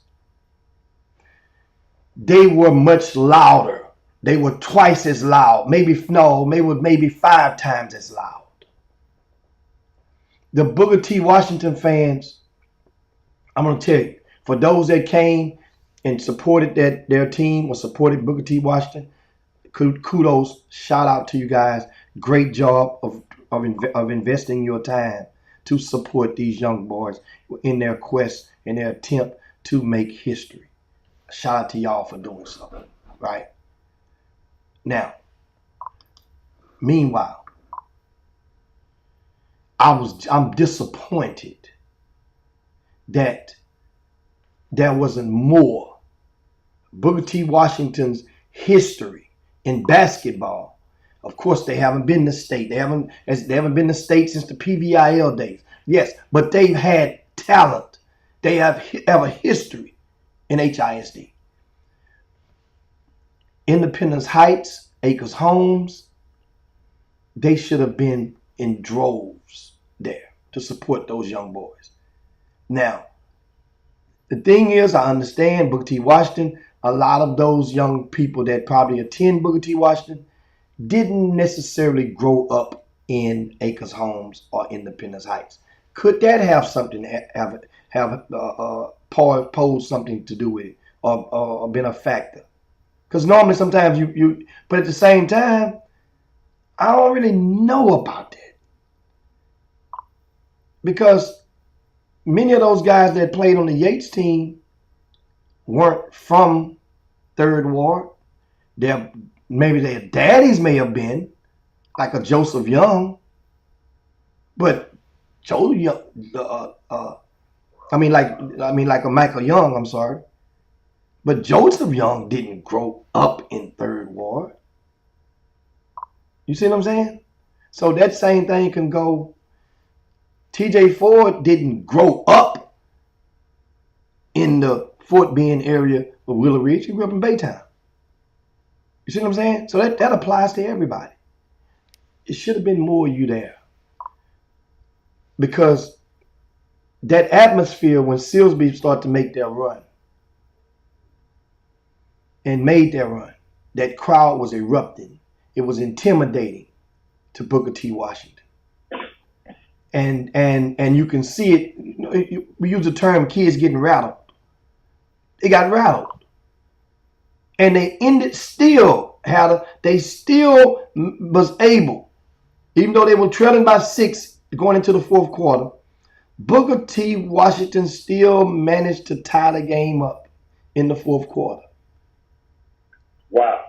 they were much louder. They were twice as loud. Maybe 5 times as loud. The Booker T. Washington fans, I'm going to tell you, for those that came and supported their team or supported Booker T. Washington, kudos, shout out to you guys. Great job of investing your time to support these young boys in their quest, in their attempt to make history. Shout out to y'all for doing so, right? Now, meanwhile, I'm disappointed that there wasn't more Booker T. Washington's history in basketball. Of course, they haven't been to state. They haven't been to state since the PVIL days. Yes, but they've had talent. They have a history in HISD. Independence Heights, Acres Homes, they should have been in droves there to support those young boys. Now, the thing is, I understand Booker T. Washington, a lot of those young people that probably attend Booker T. Washington didn't necessarily grow up in Acres Homes or Independence Heights. Could that have something posed something to do with it or been a factor? Because normally sometimes you, but at the same time, I don't really know about that. Because many of those guys that played on the Yates team weren't from Third Ward. Maybe their daddies may have been, like a Joseph Young. But Joe Young, like a Michael Young, I'm sorry. But Joseph Young didn't grow up in Third Ward. You see what I'm saying? So that same thing can go. TJ Ford didn't grow up in the Fort Bend area of Willow Ridge. He grew up in Baytown. You see what I'm saying? So that applies to everybody. It should have been more of you there. Because that atmosphere when Silsby started to make their run and made their run, that crowd was erupting. It was intimidating to Booker T. Washington. And you can see it. We use the term kids getting rattled. They got rattled. And they still was able, even though they were trailing by 6 going into the fourth quarter, Booker T. Washington still managed to tie the game up in the fourth quarter. Wow.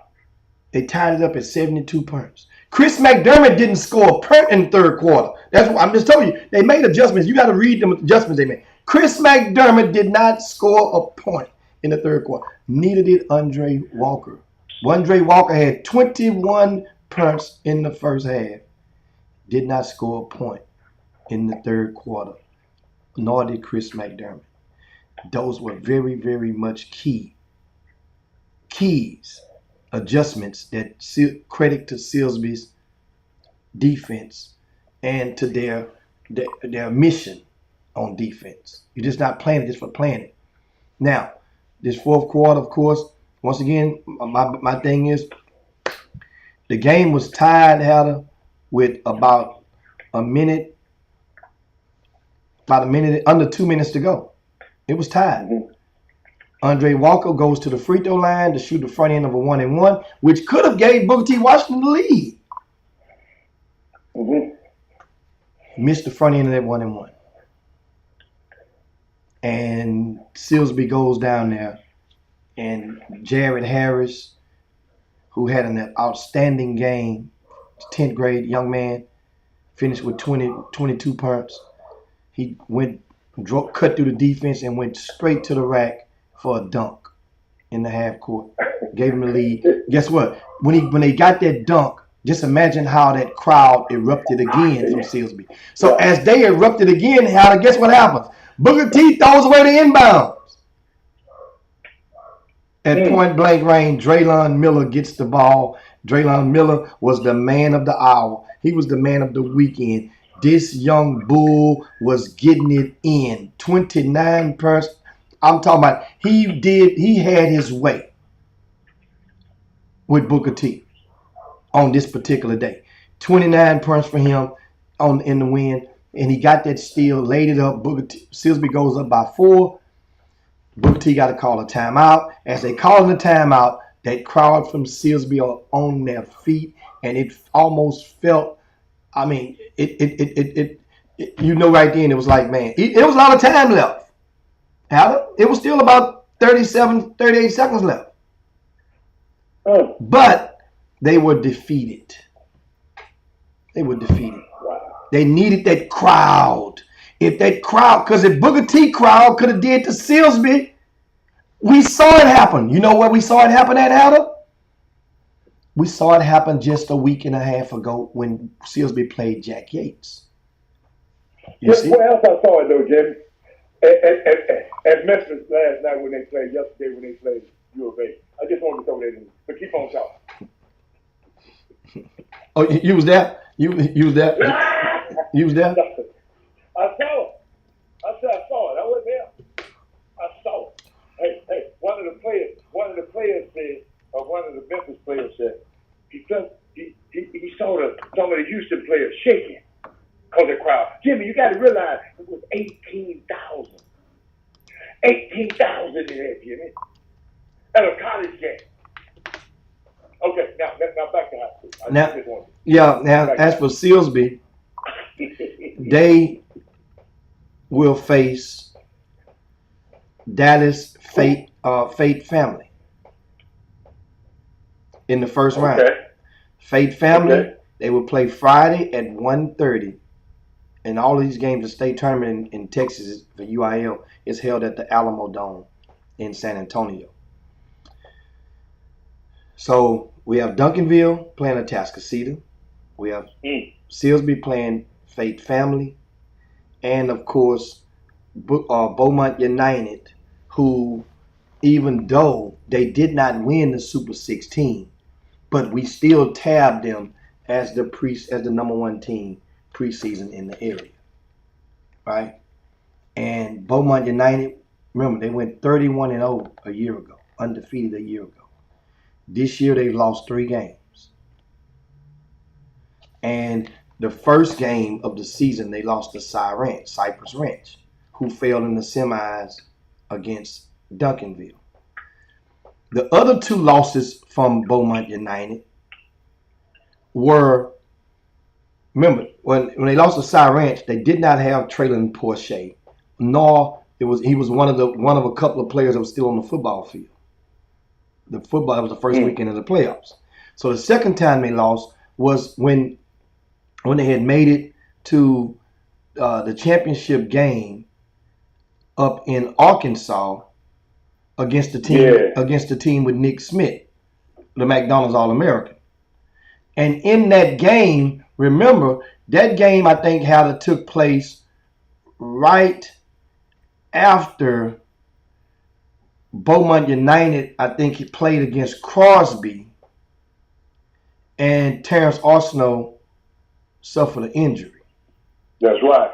They tied it up at 72 points. Chris McDermott didn't score a point in the third quarter. That's what I'm just telling you. They made adjustments. You got to read them adjustments they made. Chris McDermott did not score a point in the third quarter. Neither did Andre Walker. Andre Walker had 21 points in the first half. Did not score a point in the third quarter. Nor did Chris McDermott. Those were very, very much keys, adjustments that credit to Silsby's defense and to their mission on defense. You're just not playing it just for playing it. Now, this fourth quarter, of course, once again, my thing is the game was tied, Heather, with about a minute, under 2 minutes to go. It was tied. Mm-hmm. Andre Walker goes to the free throw line to shoot the front end of a 1-and-1, which could have gave Booker T. Washington the lead. Mm-hmm. missed the front end of that 1-1. And Silsby goes down there, and Jared Harris, who had an outstanding game, 10th grade young man, finished with 22 punts. He cut through the defense and went straight to the rack for a dunk in the half court. Gave him the lead. Guess what? When they got that dunk, just imagine how that crowd erupted again from Silsby. So as they erupted again, guess what happens? Booker T throws away the inbounds. At point blank range, Draylon Miller gets the ball. Draylon Miller was the man of the hour. He was the man of the weekend. This young bull was getting it in. 29 punts. I'm talking about he had his way with Booker T on this particular day. 29 punts for him in the win. And he got that steal, laid it up. Silsby goes up by 4. Booker T got to call a timeout. As they call the timeout, that crowd from Silsby are on their feet, and it almost felt. I mean, it right then it was like, man, it was a lot of time left. It was still about 38 seconds left. Oh. But they were defeated. They needed that crowd. If Booker T crowd could have did to Silsby, we saw it happen. You know where we saw it happen at, Adam? We saw it happen just a week and a half ago when Silsby played Jack Yates. Where else I saw it though, Jimmy? At Memphis last night yesterday when they played U of A. I just wanted to throw that in. But keep on talking. Oh, you was there? You was there? You was there? I saw it. I saw it. I was there. I saw it. Hey, one of the players said, or one of the Memphis players said, he saw some of the Houston players shaking because of the crowd. Jimmy, you got to realize it was 18,000. 18,000 in there, Jimmy. At a college game. Okay, now back to high school. Now, as for Silsby, they will face Dallas Fate Family in the first round. Fate Family, they will play Friday at 1:30. And all of these games, the state tournament in Texas for UIL is held at the Alamo Dome in San Antonio. So we have Duncanville playing Atascocita. We have Silsby playing Fate Family. And, of course, Beaumont United, who, even though they did not win the Super 16, but we still tabbed them as the number one team preseason in the area. Right? And Beaumont United, remember, they went 31-0 a year ago, undefeated a year ago. This year, they've lost 3 games. And the first game of the season, they lost to Cypress Ranch, who failed in the semis against Duncanville. The other 2 losses from Beaumont United were, remember, when they lost to Cypress Ranch, they did not have Traylon Porsche, nor he was one of a couple of players that was still on the football field. The football was the first weekend of the playoffs. So the second time they lost was when they had made it to the championship game up in Arkansas against the team with Nick Smith, the McDonald's All-American. And in that game, remember, that game I think took place right after Beaumont United, I think he played against Crosby, and Terrence Arsenault suffered an injury. That's right.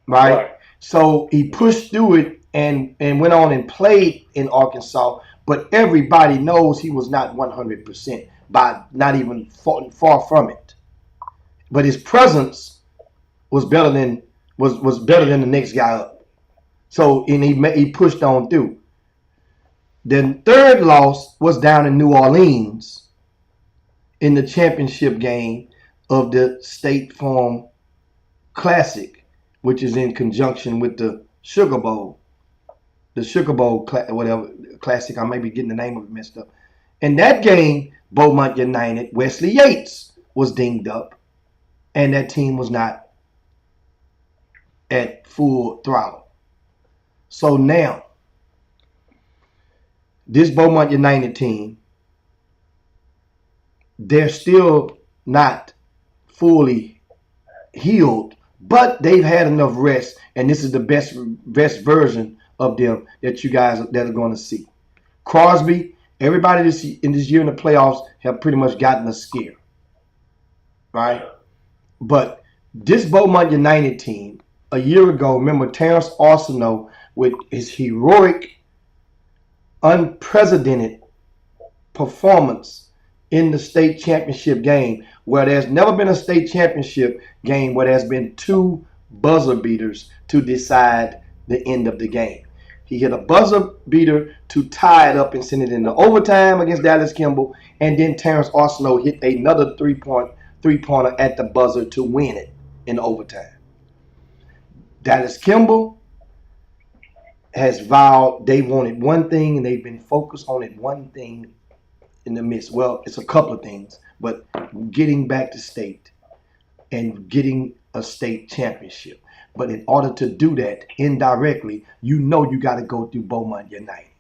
Right? So he pushed through it and went on and played in Arkansas, but everybody knows he was not 100%, by not even far from it. But his presence was better than the next guy up. So and he pushed on through. The third loss was down in New Orleans in the championship game of the State Farm Classic, which is in conjunction with the Sugar Bowl. The Sugar Bowl, whatever, Classic. I may be getting the name of it messed up. In that game, Beaumont United, Wesley Yates was dinged up, and that team was not at full throttle. So now, this Beaumont United team, they're still not fully healed, but they've had enough rest, and this is the best version of them that you guys that are going to see. Crosby, everybody in this year in the playoffs have pretty much gotten a scare, right? But this Beaumont United team, a year ago, remember Terrence Arsenault with his heroic, unprecedented performance in the state championship game, where there's never been a state championship game where there's been two buzzer beaters to decide the end of the game. He hit a buzzer beater to tie it up and send it into overtime against Dallas Kimball, and then Terrence Arsenault hit another three-pointer at the buzzer to win it in overtime. Dallas Kimball has vowed they wanted one thing, and they've been focused on it one thing in the midst. Well, it's a couple of things, but getting back to state and getting a state championship. But in order to do that, indirectly, you got to go through Beaumont United.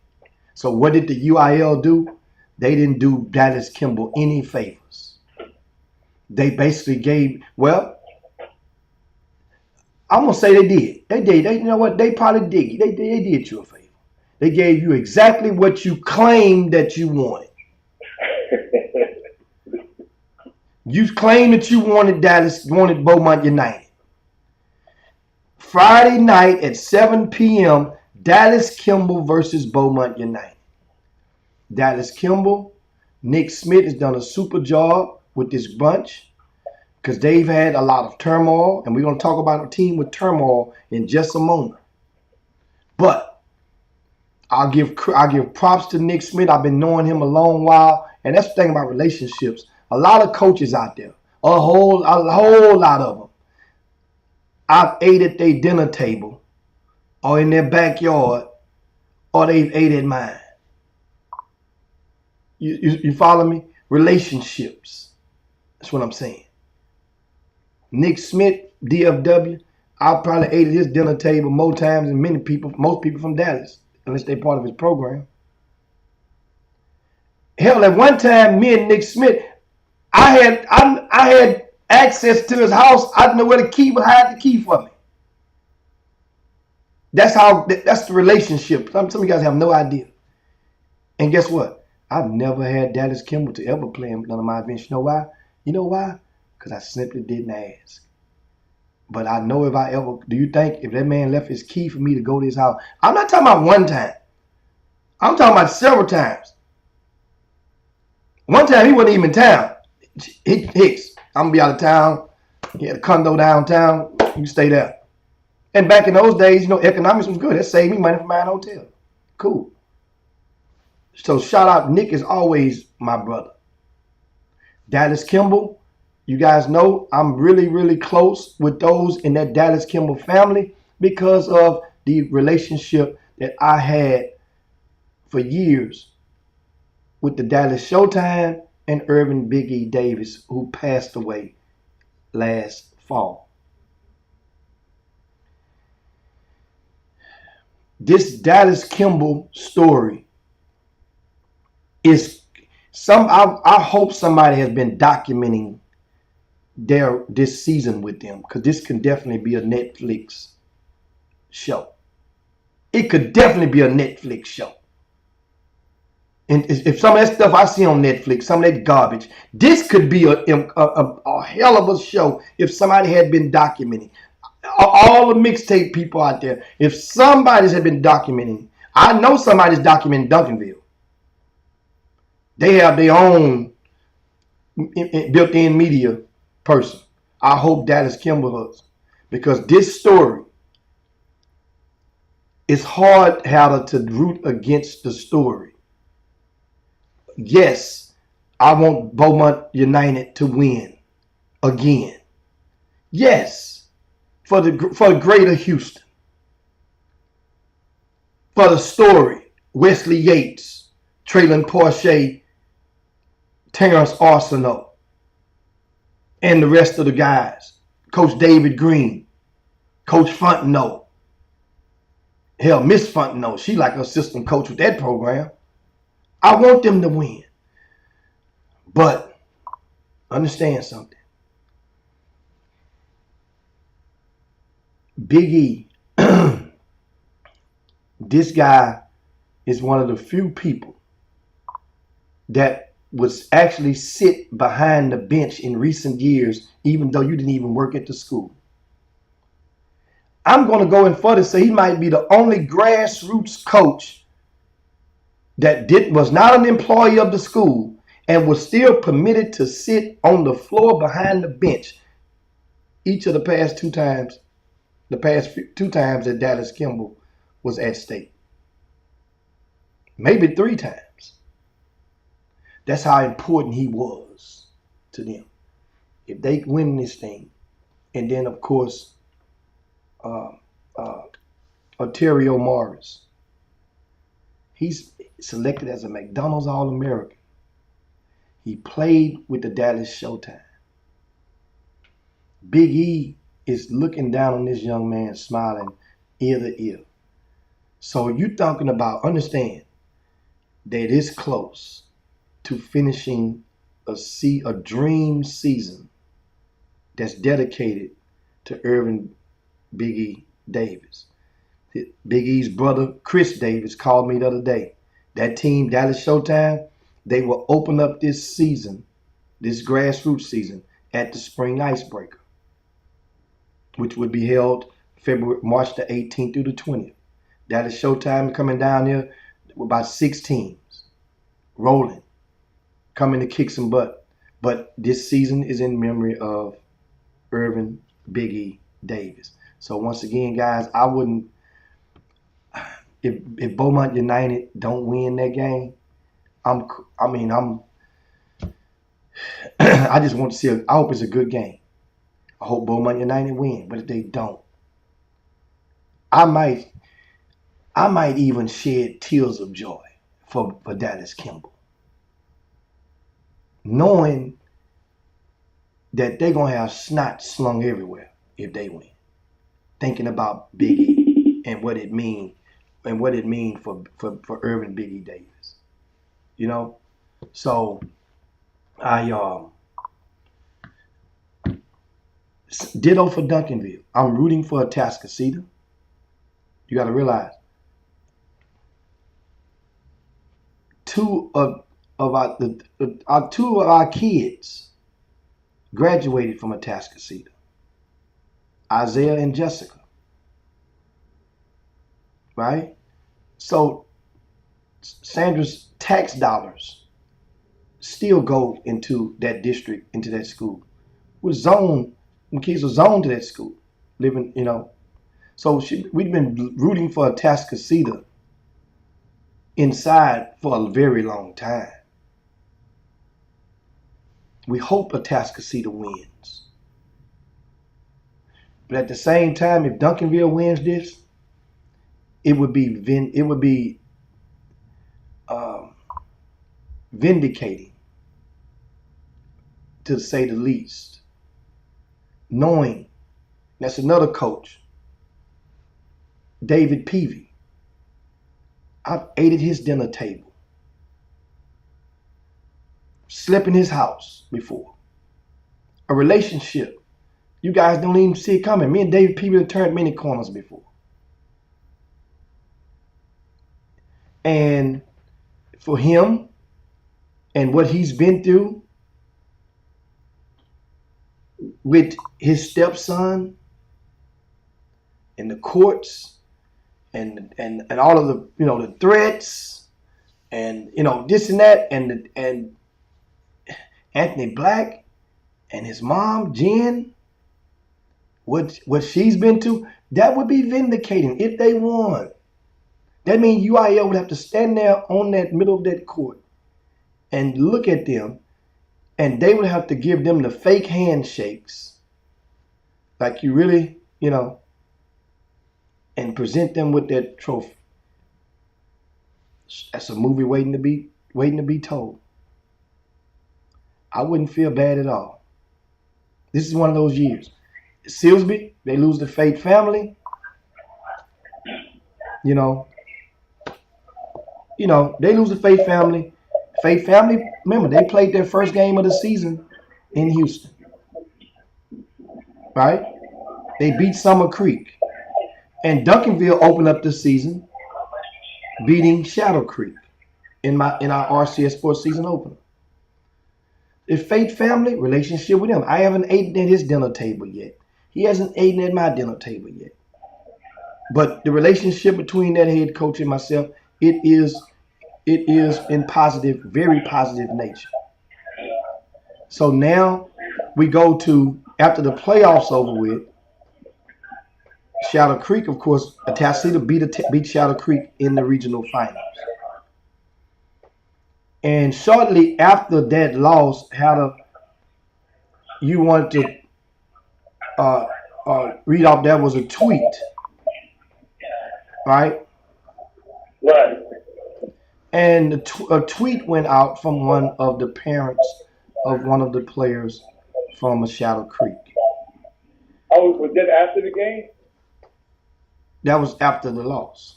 So what did the UIL do? They didn't do Dallas Kimball any favors. They basically gave, well, I'm going to say they did. They did. You know what? They probably did. They did you a favor. They gave you exactly what you claimed that you wanted. You claimed that you wanted Beaumont United. Friday night at 7 p.m., Dallas Kimball versus Beaumont United. Dallas Kimball, Nick Smith has done a super job with this bunch because they've had a lot of turmoil, and we're going to talk about a team with turmoil in just a moment. But I'll give props to Nick Smith. I've been knowing him a long while, and that's the thing about relationships. A lot of coaches out there, a whole lot of them, I've ate at their dinner table or in their backyard, or they've ate at mine. You follow me? Relationships. That's what I'm saying. Nick Smith, DFW, I probably ate at his dinner table more times than most people from Dallas, unless they're part of his program. Hell, at one time, me and Nick Smith, I had access to his house. I didn't know where the key was. Hide the key for me. That's the relationship. Some of you guys have no idea. And guess what? I've never had Dallas Kimball to ever play in none of my events. You know why? You know why? Because I simply didn't ask. But I know do you think if that man left his key for me to go to his house? I'm not talking about one time. I'm talking about several times. One time he wasn't even in town. Hicks, I'm going to be out of town. He had a condo downtown. You can stay there. And back in those days, economics was good. That saved me money for my hotel. Cool. So shout out, Nick is always my brother. Dallas Kimball, you guys know I'm really, really close with those in that Dallas Kimball family because of the relationship that I had for years with the Dallas Showtime and Irvin Big E Davis, who passed away last fall. This Dallas Kimball story is I hope somebody has been documenting this season with them, because this can definitely be a Netflix show. It could definitely be a Netflix show. And if some of that stuff I see on Netflix, some of that garbage, this could be a hell of a show if somebody had been documenting. All the mixtape people out there, if somebody's had been documenting, I know somebody's documenting Duncanville. They have their own built-in media person. I hope Dallas Kimball does, because this story, it's hard how to root against the story. Yes, I want Beaumont United to win again. Yes, for the greater Houston, for the story, Wesley Yates, Traylon Porsche, Terrence Arsenault, and the rest of the guys, Coach David Green, Coach Fontenot. Hell, Miss Fontenot, she like assistant coach with that program. I want them to win. But understand something. Big E, this guy is one of the few people that would actually sit behind the bench in recent years, even though you didn't even work at the school. I'm going to go in further, say he might be the only grassroots coach that was not an employee of the school and was still permitted to sit on the floor behind the bench each of the past two times that Dallas Kimball was at state. Maybe 3 times. That's how important he was to them. If they win this thing, and then of course, Ontario Morris, he's selected as a McDonald's All-American. He played with the Dallas Showtime. Big E is looking down on this young man, smiling ear to ear. So you talking about, understand that it's close to finishing a dream season that's dedicated to Irvin Big E Davis. Big E's brother, Chris Davis, called me the other day. That team, Dallas Showtime, they will open up this season, this grassroots season, at the Spring Icebreaker, which would be held March the 18th through the 20th. Dallas Showtime coming down there with about 6 teams, rolling, coming to kick some butt. But this season is in memory of Irvin Big E Davis. So once again, guys, I wouldn't, if Beaumont United don't win that game, I just want to see, I hope it's a good game. I hope Beaumont United win, but if they don't, I might even shed tears of joy for Dallas Kimball, knowing that they're going to have snot slung everywhere if they win, thinking about Big E and what it means for Irvin Big E Davis. You know? So ditto for Duncanville. I'm rooting for Atascocita. You got to realize, two of our kids graduated from Atascocita. Isaiah and Jessica. Right? So Sandra's tax dollars still go into that district, into that school. When kids were zoned to that school, living, you know. So we've been rooting for Atascocita inside for a very long time. We hope Atascocita wins. But at the same time, if Duncanville wins this, it would be vindicating, to say the least. Knowing that's another coach, David Peavy. I've ate at his dinner table, slept in his house before. A relationship, you guys don't even see it coming. Me and David Peavy have turned many corners before. And for him and what he's been through with his stepson and the courts and all of the, you know, the threats and, you know, this and that, and Anthony Black and his mom, Jen, what she's been to, that would be vindicating if they won. That means UIL would have to stand there on that middle of that court and look at them, and they would have to give them the fake handshakes. Like, you really you know, and present them with that trophy. That's a movie waiting to be told. I wouldn't feel bad at all. This is one of those years. Silsby, they lose the Fate family. You know, they lose the Fate family. Fate family, remember, they played their first game of the season in Houston. Right? They beat Summer Creek. And Duncanville opened up the season beating Shadow Creek in our RCS Sports season opener. The Fate family relationship with him. I haven't eaten at his dinner table yet. He hasn't eaten at my dinner table yet. But the relationship between that head coach and myself, it is in positive, very positive nature. So now we go to, after the playoffs over with, Shadow Creek, of course, Atascocita beat Shadow Creek in the regional finals. And shortly after that loss, you wanted to read off, there was a tweet, right? Right. And a tweet went out from one of the parents of one of the players from Shadow Creek. Oh, was that after the game? That was after the loss.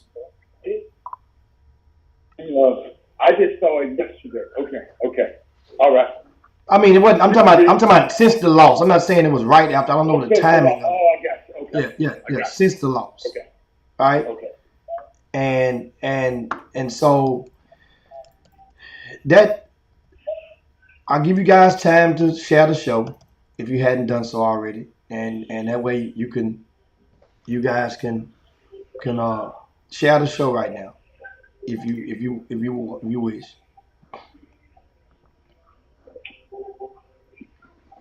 I just saw it yesterday. Okay. All right. I mean, it wasn't. I'm talking about since the loss. I'm not saying it was right after. I don't know the timing of it. Oh, I got you. Okay. Yeah. Since the loss. Okay. All right. Okay. And so that, I'll give you guys time to share the show if you hadn't done so already, and that way you guys can share the show right now if you wish.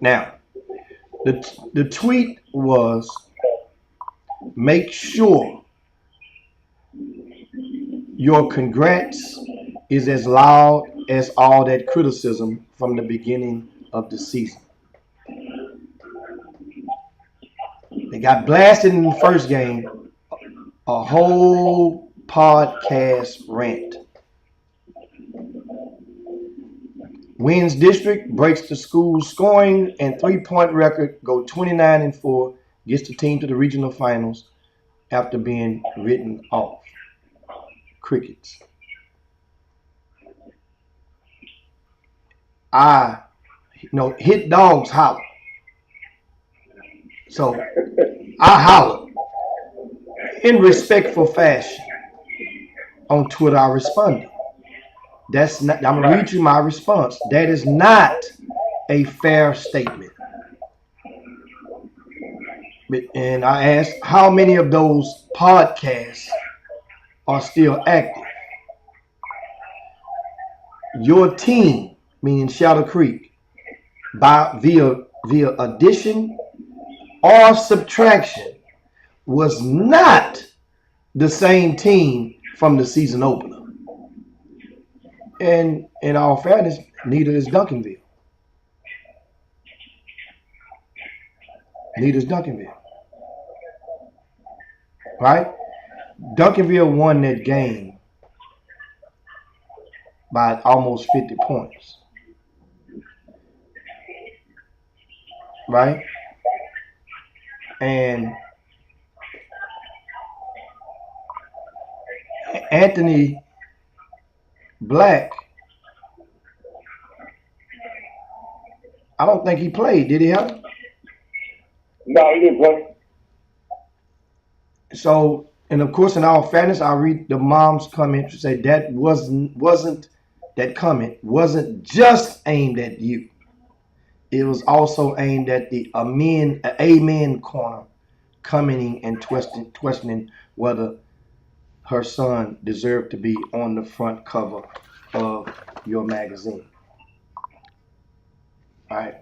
Now, the tweet was, make sure your congrats is as loud as all that criticism from the beginning of the season. They got blasted in the first game, a whole podcast rant. Wins district, breaks the school's scoring and 3-point record, go 29-4, gets the team to the regional finals after being written off. Crickets. Hit dogs holler. So I holler in respectful fashion. On Twitter, I responded. That's not. I'm gonna read you my response. That is not a fair statement. And I asked, how many of those podcasts are still active? Your team, meaning Shadow Creek, via addition or subtraction, was not the same team from the season opener. And in all fairness, neither is Duncanville. Right? Duncanville won that game by almost 50 points. Right? And Anthony Black, I don't think he played. Did he have? No, he didn't play. So, and of course, in all fairness, I'll read the mom's comment to say that that comment wasn't just aimed at you. It was also aimed at the amen corner, commenting and questioning whether her son deserved to be on the front cover of your magazine. All right.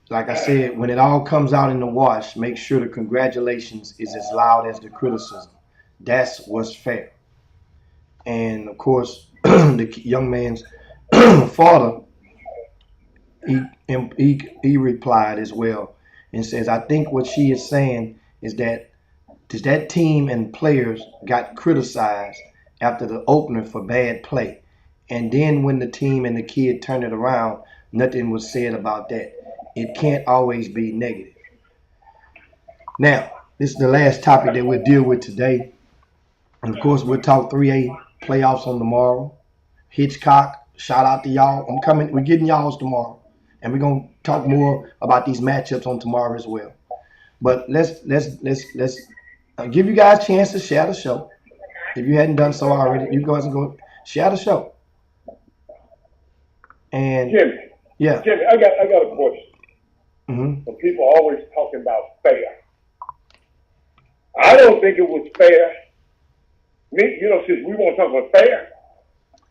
Like I said, when it all comes out in the wash, make sure the congratulations is as loud as the criticism. That's what's fair. And of course, the young man's father, he replied as well and says, I think what she is saying is that team and players got criticized after the opener for bad play. And then when the team and the kid turned it around, nothing was said about that. It can't always be negative. Now, this is the last topic that we'll deal with today. And of course, we'll talk 3A playoffs on tomorrow. Hitchcock, shout out to y'all. I'm coming. We're getting y'all's tomorrow. And we're going to talk more about these matchups on tomorrow as well. But let's give you guys a chance to share the show. If you hadn't done so already, you guys can go share the show. And Jimmy, I got a question. Mm-hmm. When people are always talking about fair, I don't think it was fair. Since we want to talk about fair,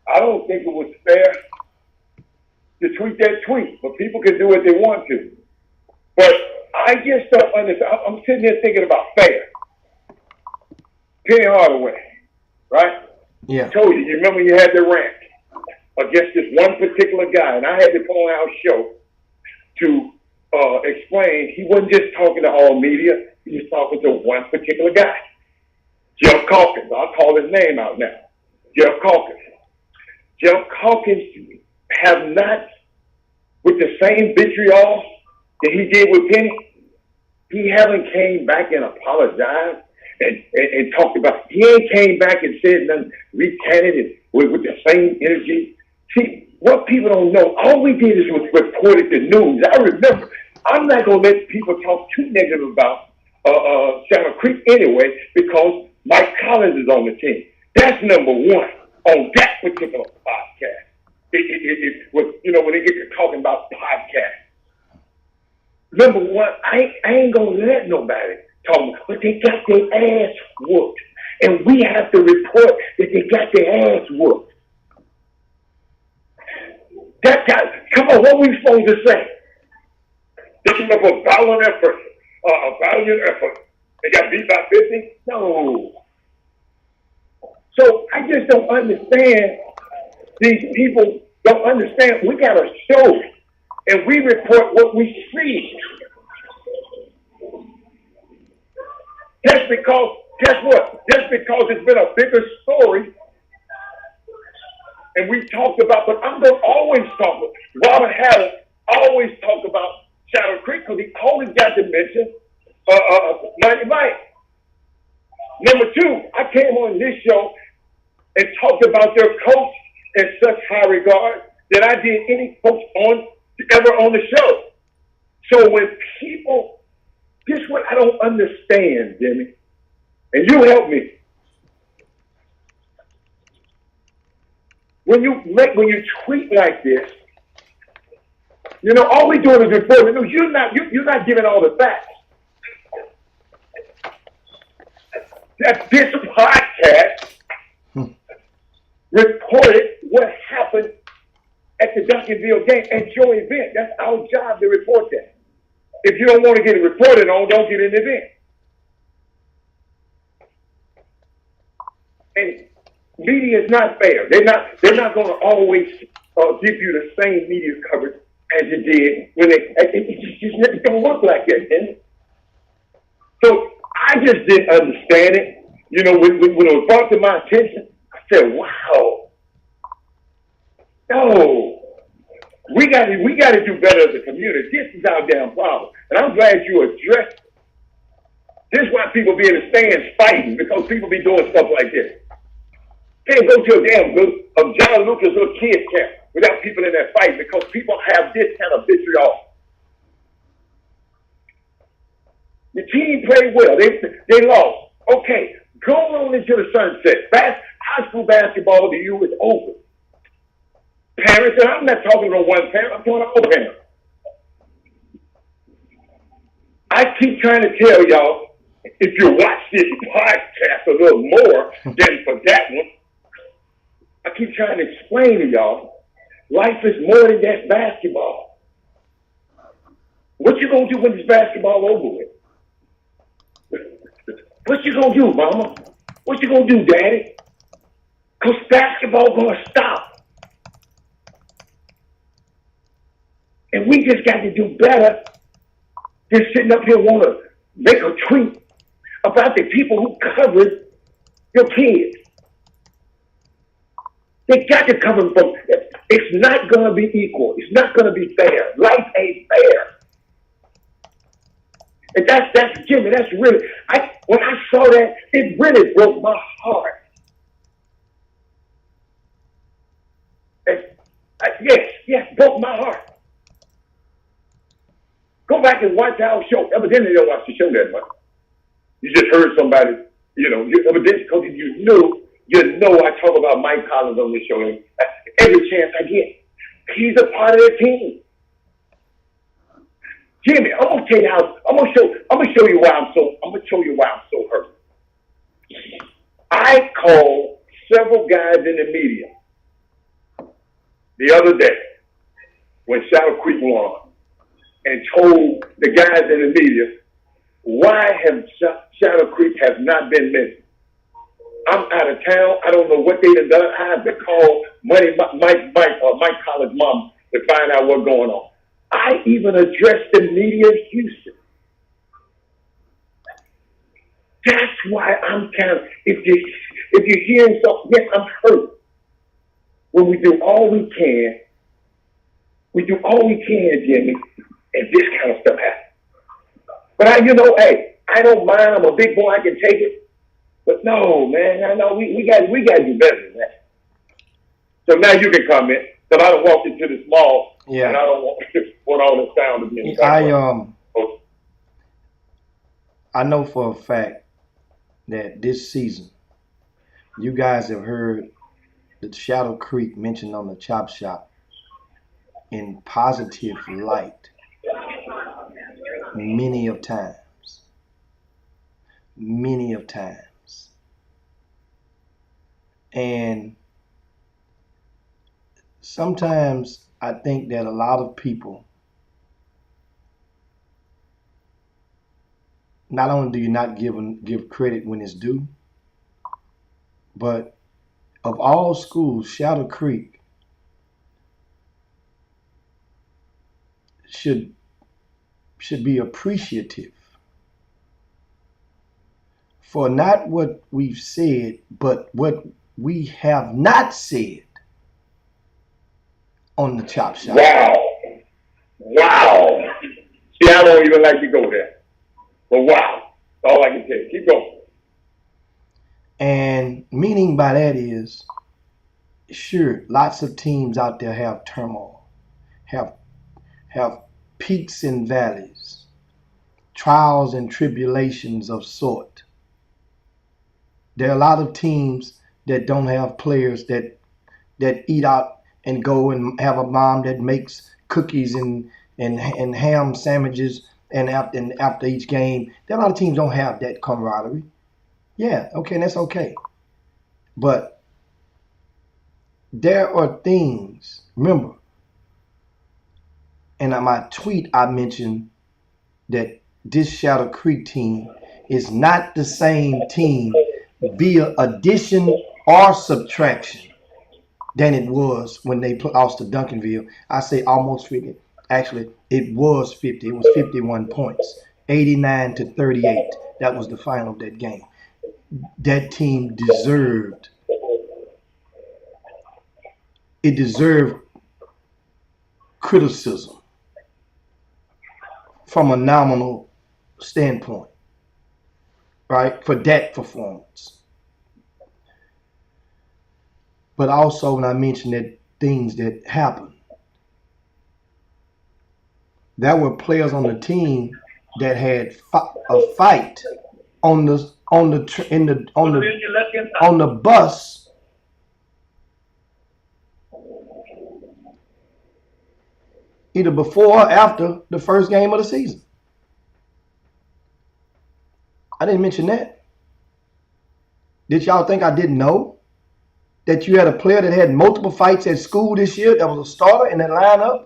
I don't think it was fair to tweet that tweet, but people can do what they want to. But I just don't understand. I'm sitting here thinking about fair. Penny Hardaway, right? Yeah. I told you remember you had the rant against this one particular guy, and I had to come on our show to explain he wasn't just talking to all media, he was talking to one particular guy. Jeff Calkins. I'll call his name out now. Jeff Calkins. Jeff Calkins have not, with the same vitriol that he did with Penny, he haven't came back and apologized and talked about, he ain't came back and said nothing, recanted it with the same energy. See, what people don't know, all we did is reported the news. I remember, I'm not going to let people talk too negative about Shadow Creek anyway, because Mike Collins is on the team. That's number one on that particular podcast. It was, when they get to talking about podcasts. Number one, I ain't going to let nobody talk, but they got their ass whooped. And we have to report that they got their ass whooped. Come on, what are we supposed to say? They came up a valiant effort. They got beat by 50? No. So I just don't understand. These people don't understand. We got a show, and we report what we see. Just because, guess what? Just because it's been a bigger story, and we talked about, but I'm going to always talk about, Robert Harris always talk about Shadow Creek because he always got to mention Mighty Mike. Number two, I came on this show and talked about their coach in such high regard that I did any coach ever on the show. So when people, this is what I don't understand, Jimmy, and you help me. When you tweet like this, all we doing is reporting the news. You're not giving all the facts. That this podcast reported what happened at the Duncanville game at your event. That's our job to report that. If you don't want to get it reported on, don't get in the event. And media is not fair. They're not going to always give you the same media coverage as it did when it don't work like that, didn't it? So I just didn't understand it. When it was brought to my attention, I said, "Wow, no, we got to do better as a community. This is our damn problem." And I'm glad you addressed it. This is why people be in the stands fighting, because people be doing stuff like this. Can't go to a damn John Lucas little kid camp without people in there fighting, because people have this kind of vitriol. The team played well. They lost. Okay, go on into the sunset. High school basketball to you is over. Parents, and I'm not talking to one parent, I'm talking to all parents. I keep trying to tell y'all, if you watch this podcast a little more than for that one, I keep trying to explain to y'all, life is more than just basketball. What you gonna do when this basketball over with? What you gonna do, mama? What you gonna do, daddy? Because basketball gonna stop. And we just got to do better than sitting up here want to make a tweet about the people who covered your kids. They got to cover them from. It's not going to be equal. It's not going to be fair. Life ain't fair. And that's Jimmy. That's really. When I saw that, it really broke my heart. Yes, broke my heart. Go back and watch our show. Evidently, you don't watch the show that much. You just heard somebody, evidently, because you know I talk about Mike Collins on this show every chance I get. He's a part of the team. Jimmy, I'm gonna tell you how. I'm gonna show you why I'm so hurt. I called several guys in the media the other day when Shadow Creek won and told the guys in the media why have Shadow Creek has not been missing. I'm out of town. I don't know what they done. I have to call Mike Collins' mom to find out what's going on. I even addressed the media in Houston. That's why I'm kind of, if you're hearing something, yes, I'm hurt. When we do all we can, Jimmy, and this kind of stuff happens. But I don't mind. I'm a big boy. I can take it. But no, man, I know we got to do better than that. So now you can comment. Because I don't walk into this mall, and I don't want all the sound to be in the background. I know for a fact that this season, you guys have heard the Shadow Creek mentioned on the Chop Shop in positive light many of times. And sometimes I think that a lot of people, not only do you not give credit when it's due, but of all schools, Shadow Creek should be appreciative for not what we've said, but what we have not said on the Chop Shop. Wow. See, I don't even like to go there. But wow. That's all I can say. Keep going. And meaning by that is, sure, lots of teams out there have turmoil, have peaks and valleys, trials and tribulations of sort. There are a lot of teams that don't have players that eat out and go and have a mom that makes cookies and ham sandwiches and after each game. There are a lot of teams don't have that camaraderie. Yeah, okay, that's okay. But there are things, remember, and in my tweet I mentioned that this Shadow Creek team is not the same team via addition or subtraction than it was when they lost to Duncanville. I say almost 50. Actually, it was 50. It was 51 points, 89-38. That was the final of that game. That team deserved criticism from a nominal standpoint, right, for that performance. But also when I mentioned that things that happened, there were players on the team that had a fight on the bus either before or after the first game of the season. I didn't mention that. Did y'all think I didn't know that you had a player that had multiple fights at school this year that was a starter in that lineup?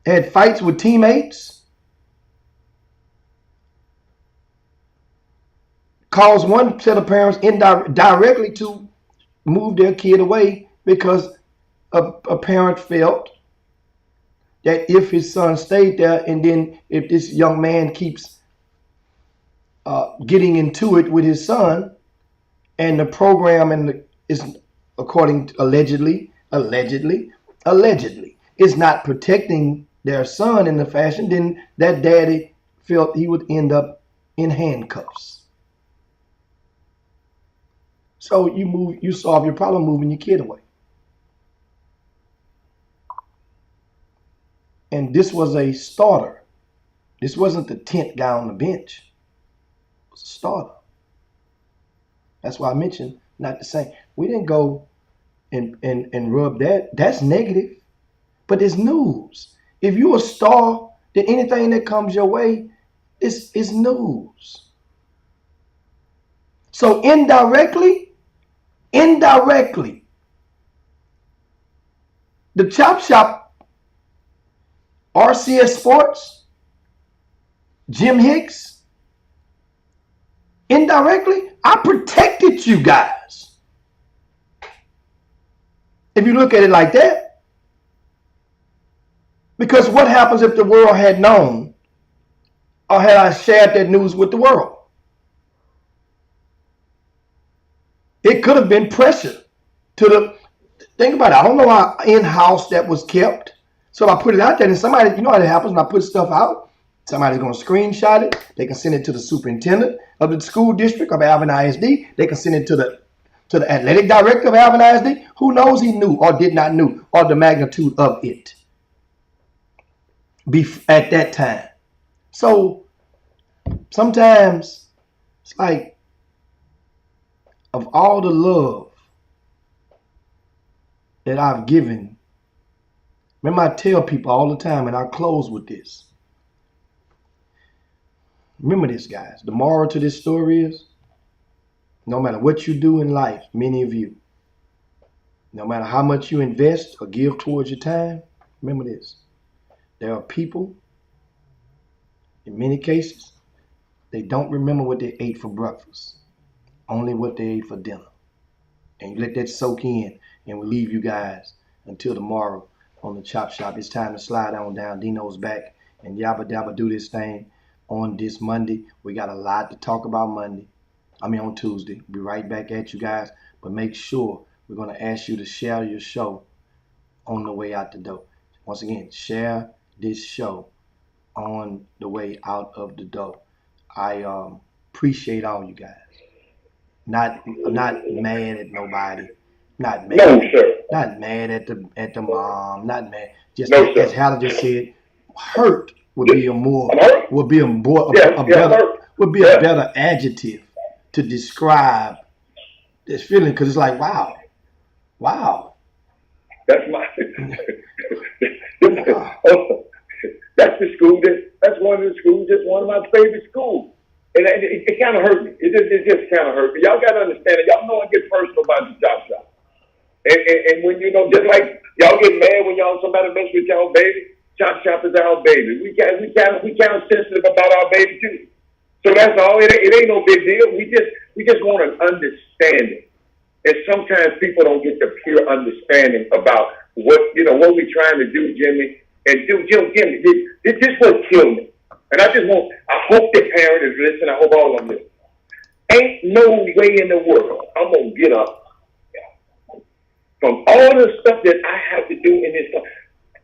Had fights with teammates? Caused one set of parents directly to move their kid away because a parent felt that if his son stayed there and then if this young man keeps getting into it with his son, and the program is according to allegedly is not protecting their son in the fashion, then that daddy felt he would end up in handcuffs. So you solve your problem moving your kid away. And this was a starter. This wasn't the 10th guy on the bench. It was a starter. That's why I mentioned not the same. We didn't go and rub that. That's negative. But it's news. If you're a star, then anything that comes your way is news. So indirectly, the Chop Shop, RCS Sports, Jim Hicks, indirectly, I protected you guys. If you look at it like that. Because what happens if the world had known, or had I shared that news with the world? It could have been pressure think about it. I don't know how in-house that was kept. So if I put it out there, and somebody, you know how it happens when I put stuff out, somebody's going to screenshot it. They can send it to the superintendent of the school district of Alvin ISD. They can send it to the athletic director of Alvin ISD. Who knows he knew or did not know, or the magnitude of it at that time. So sometimes it's like, of all the love that I've given, remember I tell people all the time, and I'll close with this. Remember this, guys. The moral to this story is, no matter what you do in life, many of you, no matter how much you invest or give towards your time, remember this. There are people, in many cases, they don't remember what they ate for breakfast, only what they ate for dinner. And you let that soak in, and we'll leave you guys until tomorrow on the Chop Shop. It's time to slide on down. Dino's back, and Yabba Dabba do this thing on this Monday. We got a lot to talk about on Tuesday. Be right back at you guys, but make sure we're going to ask you to share your show on the way out the door. Once again, share this show on the way out of the door. I appreciate all you guys. I'm not mad at nobody. Not mad. No, sir. Not mad at the mom. Not mad. Just No, as sir. Hannah just said, hurt would be a better adjective to describe this feeling, because it's like, wow. That's my. That's the school. That's one of the schools. That's one of my favorite schools. And it kind of hurt me. It just kind of hurt me. Y'all got to understand it. Y'all know I get personal about the Chop Shop. And when, just like y'all get mad when somebody mess with y'all baby, Chop Shop is our baby. We kind of sensitive about our baby too. So that's all. It ain't no big deal. We just want an understanding. And sometimes people don't get the pure understanding about what we're trying to do, Jimmy. And Jimmy, this is what killed me. And I hope the parent is listening. I hope all of them listen. Ain't no way in the world I'm going to get up from all the stuff that I have to do in this stuff.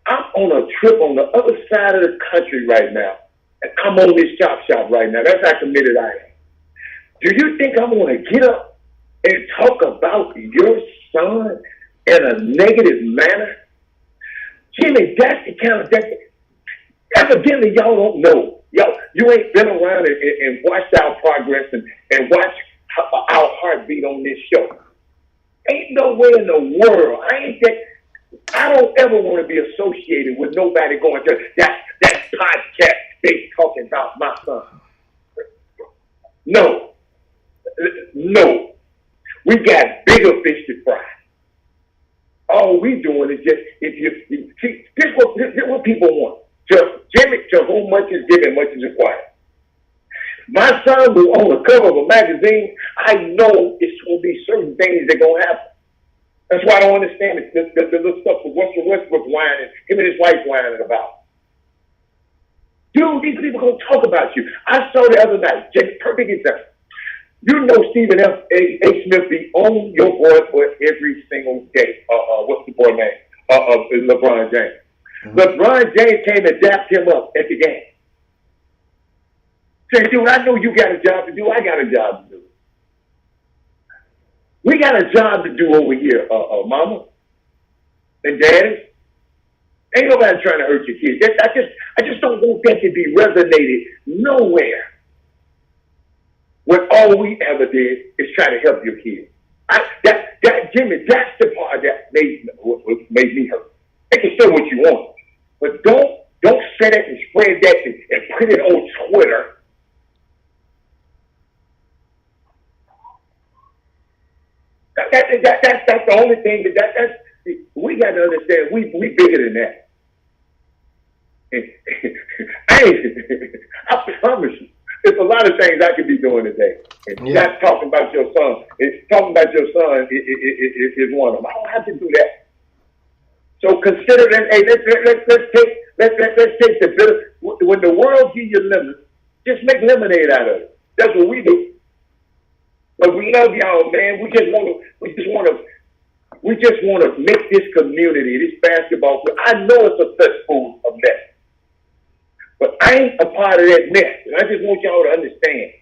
I'm on a trip on the other side of the country right now. And I'm on this Chop Shop right now. That's how committed I am. Do you think I'm going to get up and talk about your son in a negative manner? Jimmy, that's the kind of thing. Evidently, y'all don't know. You ain't been around and watched our progress and watched our heartbeat on this show. Ain't no way in the world. I don't ever want to be associated with nobody going to that podcast space talking about my son. No. We got bigger fish to fry. All we doing is just, this what people want. Jimmy, to whom much is given, much is required. My son was on the cover of a magazine. I know it's going to be certain things that are going to happen. That's why I don't understand it. The little stuff that Westbrook whining, him and his wife whining about. Dude, these people gonna talk about you. I saw the other night, just perfect example. You know Stephen A. Smith be on your boy for every single game. What's the boy name? LeBron James. Mm-hmm. LeBron James came and dapped him up at the game. Say, dude, I know you got a job to do. I got a job to do. We got a job to do over here, mama and daddy. Ain't nobody trying to hurt your kids. I just don't want that to be resonated nowhere. When all we ever did is try to help your kids. Jimmy, that's the part that made me hurt. They can say what you want, but don't set it and spread that and put it on Twitter. That's the only thing that's we got to understand. We bigger than that. I promise you, there's a lot of things I could be doing today. And not talking about your son. It's talking about your son is one of them. I don't have to do that. So consider that. Hey, let's take the bitter. When the world gives you lemons, just make lemonade out of it. That's what we do. But we love y'all, man. We just want to make this community, this basketball. I know it's a cesspool of mess. But I ain't a part of that mess. And I just want y'all to understand.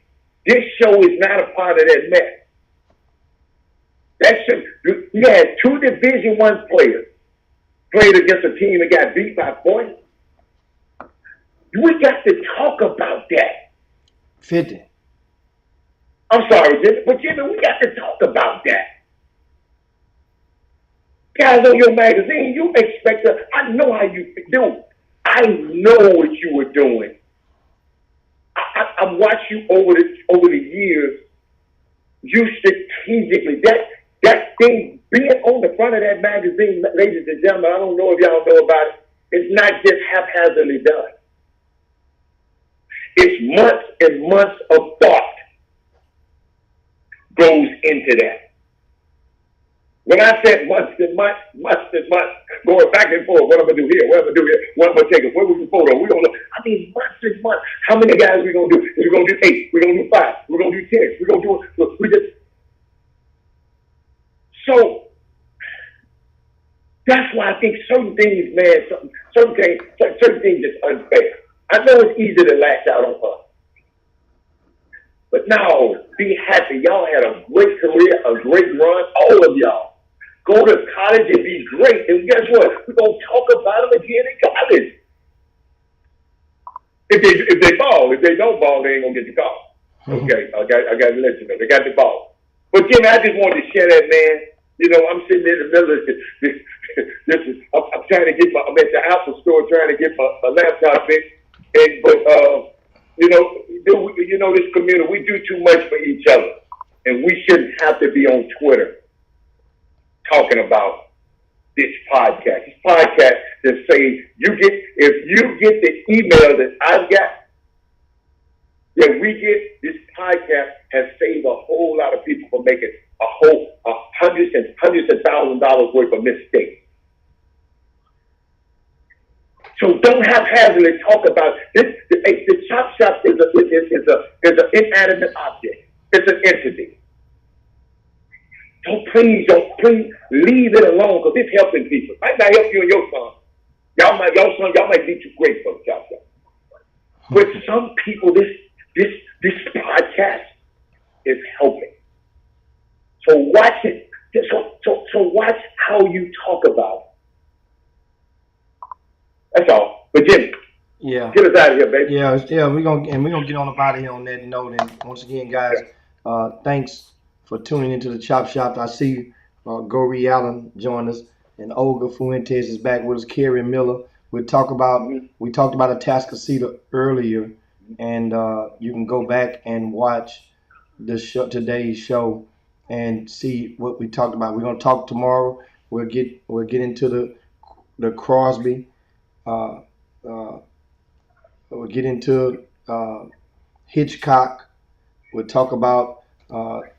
This show is not a part of that mess. You had 2 Division I players played against a team that got beat by 40. We got to talk about that. 50. I'm sorry, Jimmy, but Jimmy, we got to talk about that. Guys on your magazine, you expect us. I know how you do. I know what you were doing. I've watched you over the years. You strategically that thing being on the front of that magazine, ladies and gentlemen. I don't know if y'all know about it. It's not just haphazardly done. It's months and months of thought goes into that. When I said months and months, going back and forth, what I'm going to do here, what I'm going to do here, what I'm going to take it, where we can photo, we're going to, months and months. How many guys we going to do? We're going to do 8, we're going to do 5, we're going to do 10, we're going to do, so, that's why I think certain things, man, certain things is unfair. I know it's easy to lash out on us. But now, be happy. Y'all had a great career, a great run, all of y'all. Go to college and be great. And guess what? We're going to talk about them again in college. If they ball. If they don't ball, they ain't going to get the call. Okay, I got to let you know. They got the ball. But, Jimmy, I just wanted to share that, man. You know, I'm sitting in the middle of this. I'm trying to get I'm at the Apple store trying to get my laptop fixed. You know, this community, we do too much for each other. And we shouldn't have to be on Twitter talking about this podcast. This podcast that say if you get the email that I've got, that we get, this podcast has saved a whole lot of people from making hundreds of $1,000s worth of mistakes. So don't haphazardly talk about this. The chop shop is an inanimate object. It's an entity. Please leave it alone because it's helping people. Might not help you and your son. Y'all might be too great for the chop shop. But some people, this podcast is helping. So watch it. So watch how you talk about it. That's all. But Jimmy, get us out of here, baby. Yeah. We're gonna get on up out of here on that note. And once again, guys, thanks for tuning into the Chop Shop. I see Goree Allen joined us, and Olga Fuentes is back with us. Kerry Miller. We talked about Atascocita earlier, and you can go back and watch today's show and see what we talked about. We're gonna talk tomorrow. We'll get into the Crosby. We'll get into Hitchcock. We'll talk about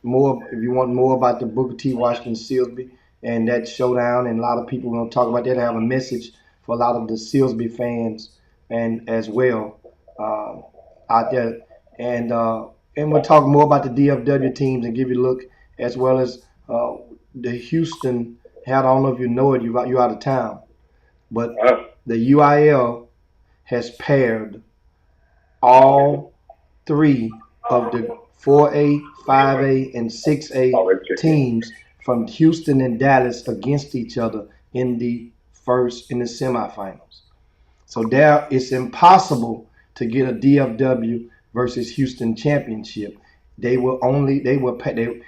more, if you want more about the Booker T. Washington Silsby and that showdown, and a lot of people are going to talk about that. I have a message for a lot of the Silsby fans and as well. out there, and we'll talk more about the DFW teams and give you a look as well as the Houston. I don't know if you know it, you're out of town, but the UIL has paired all three of the 4A, 5A, and 6A teams from Houston and Dallas against each other in the semifinals. So there, it's impossible to get a DFW versus Houston championship. Duncanville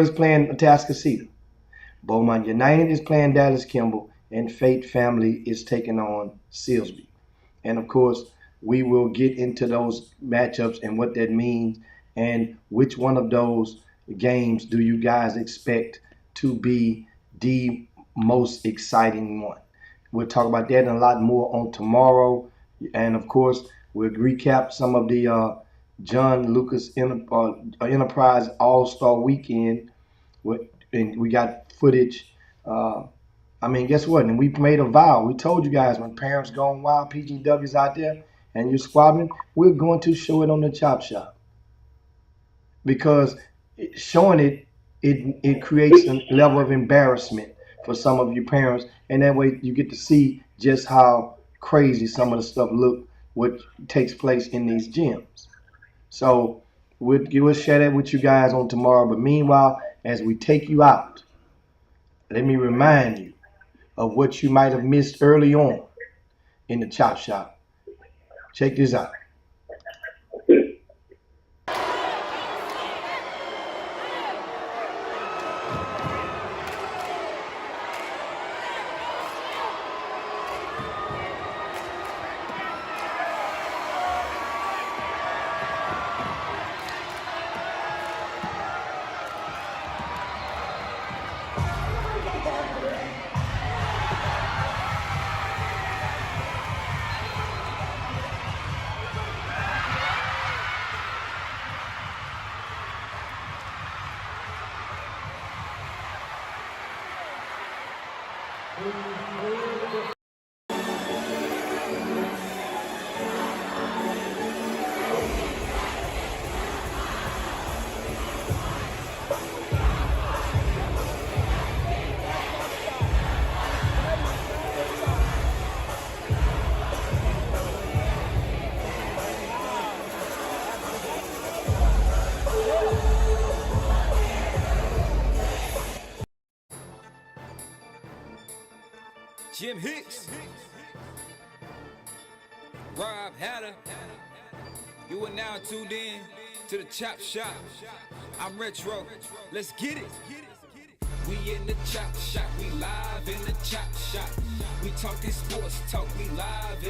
is playing Atascocita. Beaumont United is playing Dallas Kimball, and Fate Family is taking on Silsbee. And of course, we will get into those matchups and what that means and which one of those games do you guys expect to be the most exciting one. We'll talk about that and a lot more on tomorrow. And of course, we'll recap some of the John Lucas Enterprise All-Star Weekend. And we got footage. Guess what? And we made a vow. We told you guys when parents going wild, PGW's out there, and you're squabbling, we're going to show it on the Chop Shop. Because showing it creates a level of embarrassment for some of you parents, and that way you get to see just how crazy some of the stuff what takes place in these gyms. So we'll share that with you guys on tomorrow. But meanwhile, as we take you out, let me remind you of what you might have missed early on in the Chop Shop. Check this out. Jim Hicks, Rob Hatter, you are now tuned in to the Chop Shop. I'm Retro, let's get it. We in the Chop Shop, we live in the Chop Shop. We talking sports talk, we live in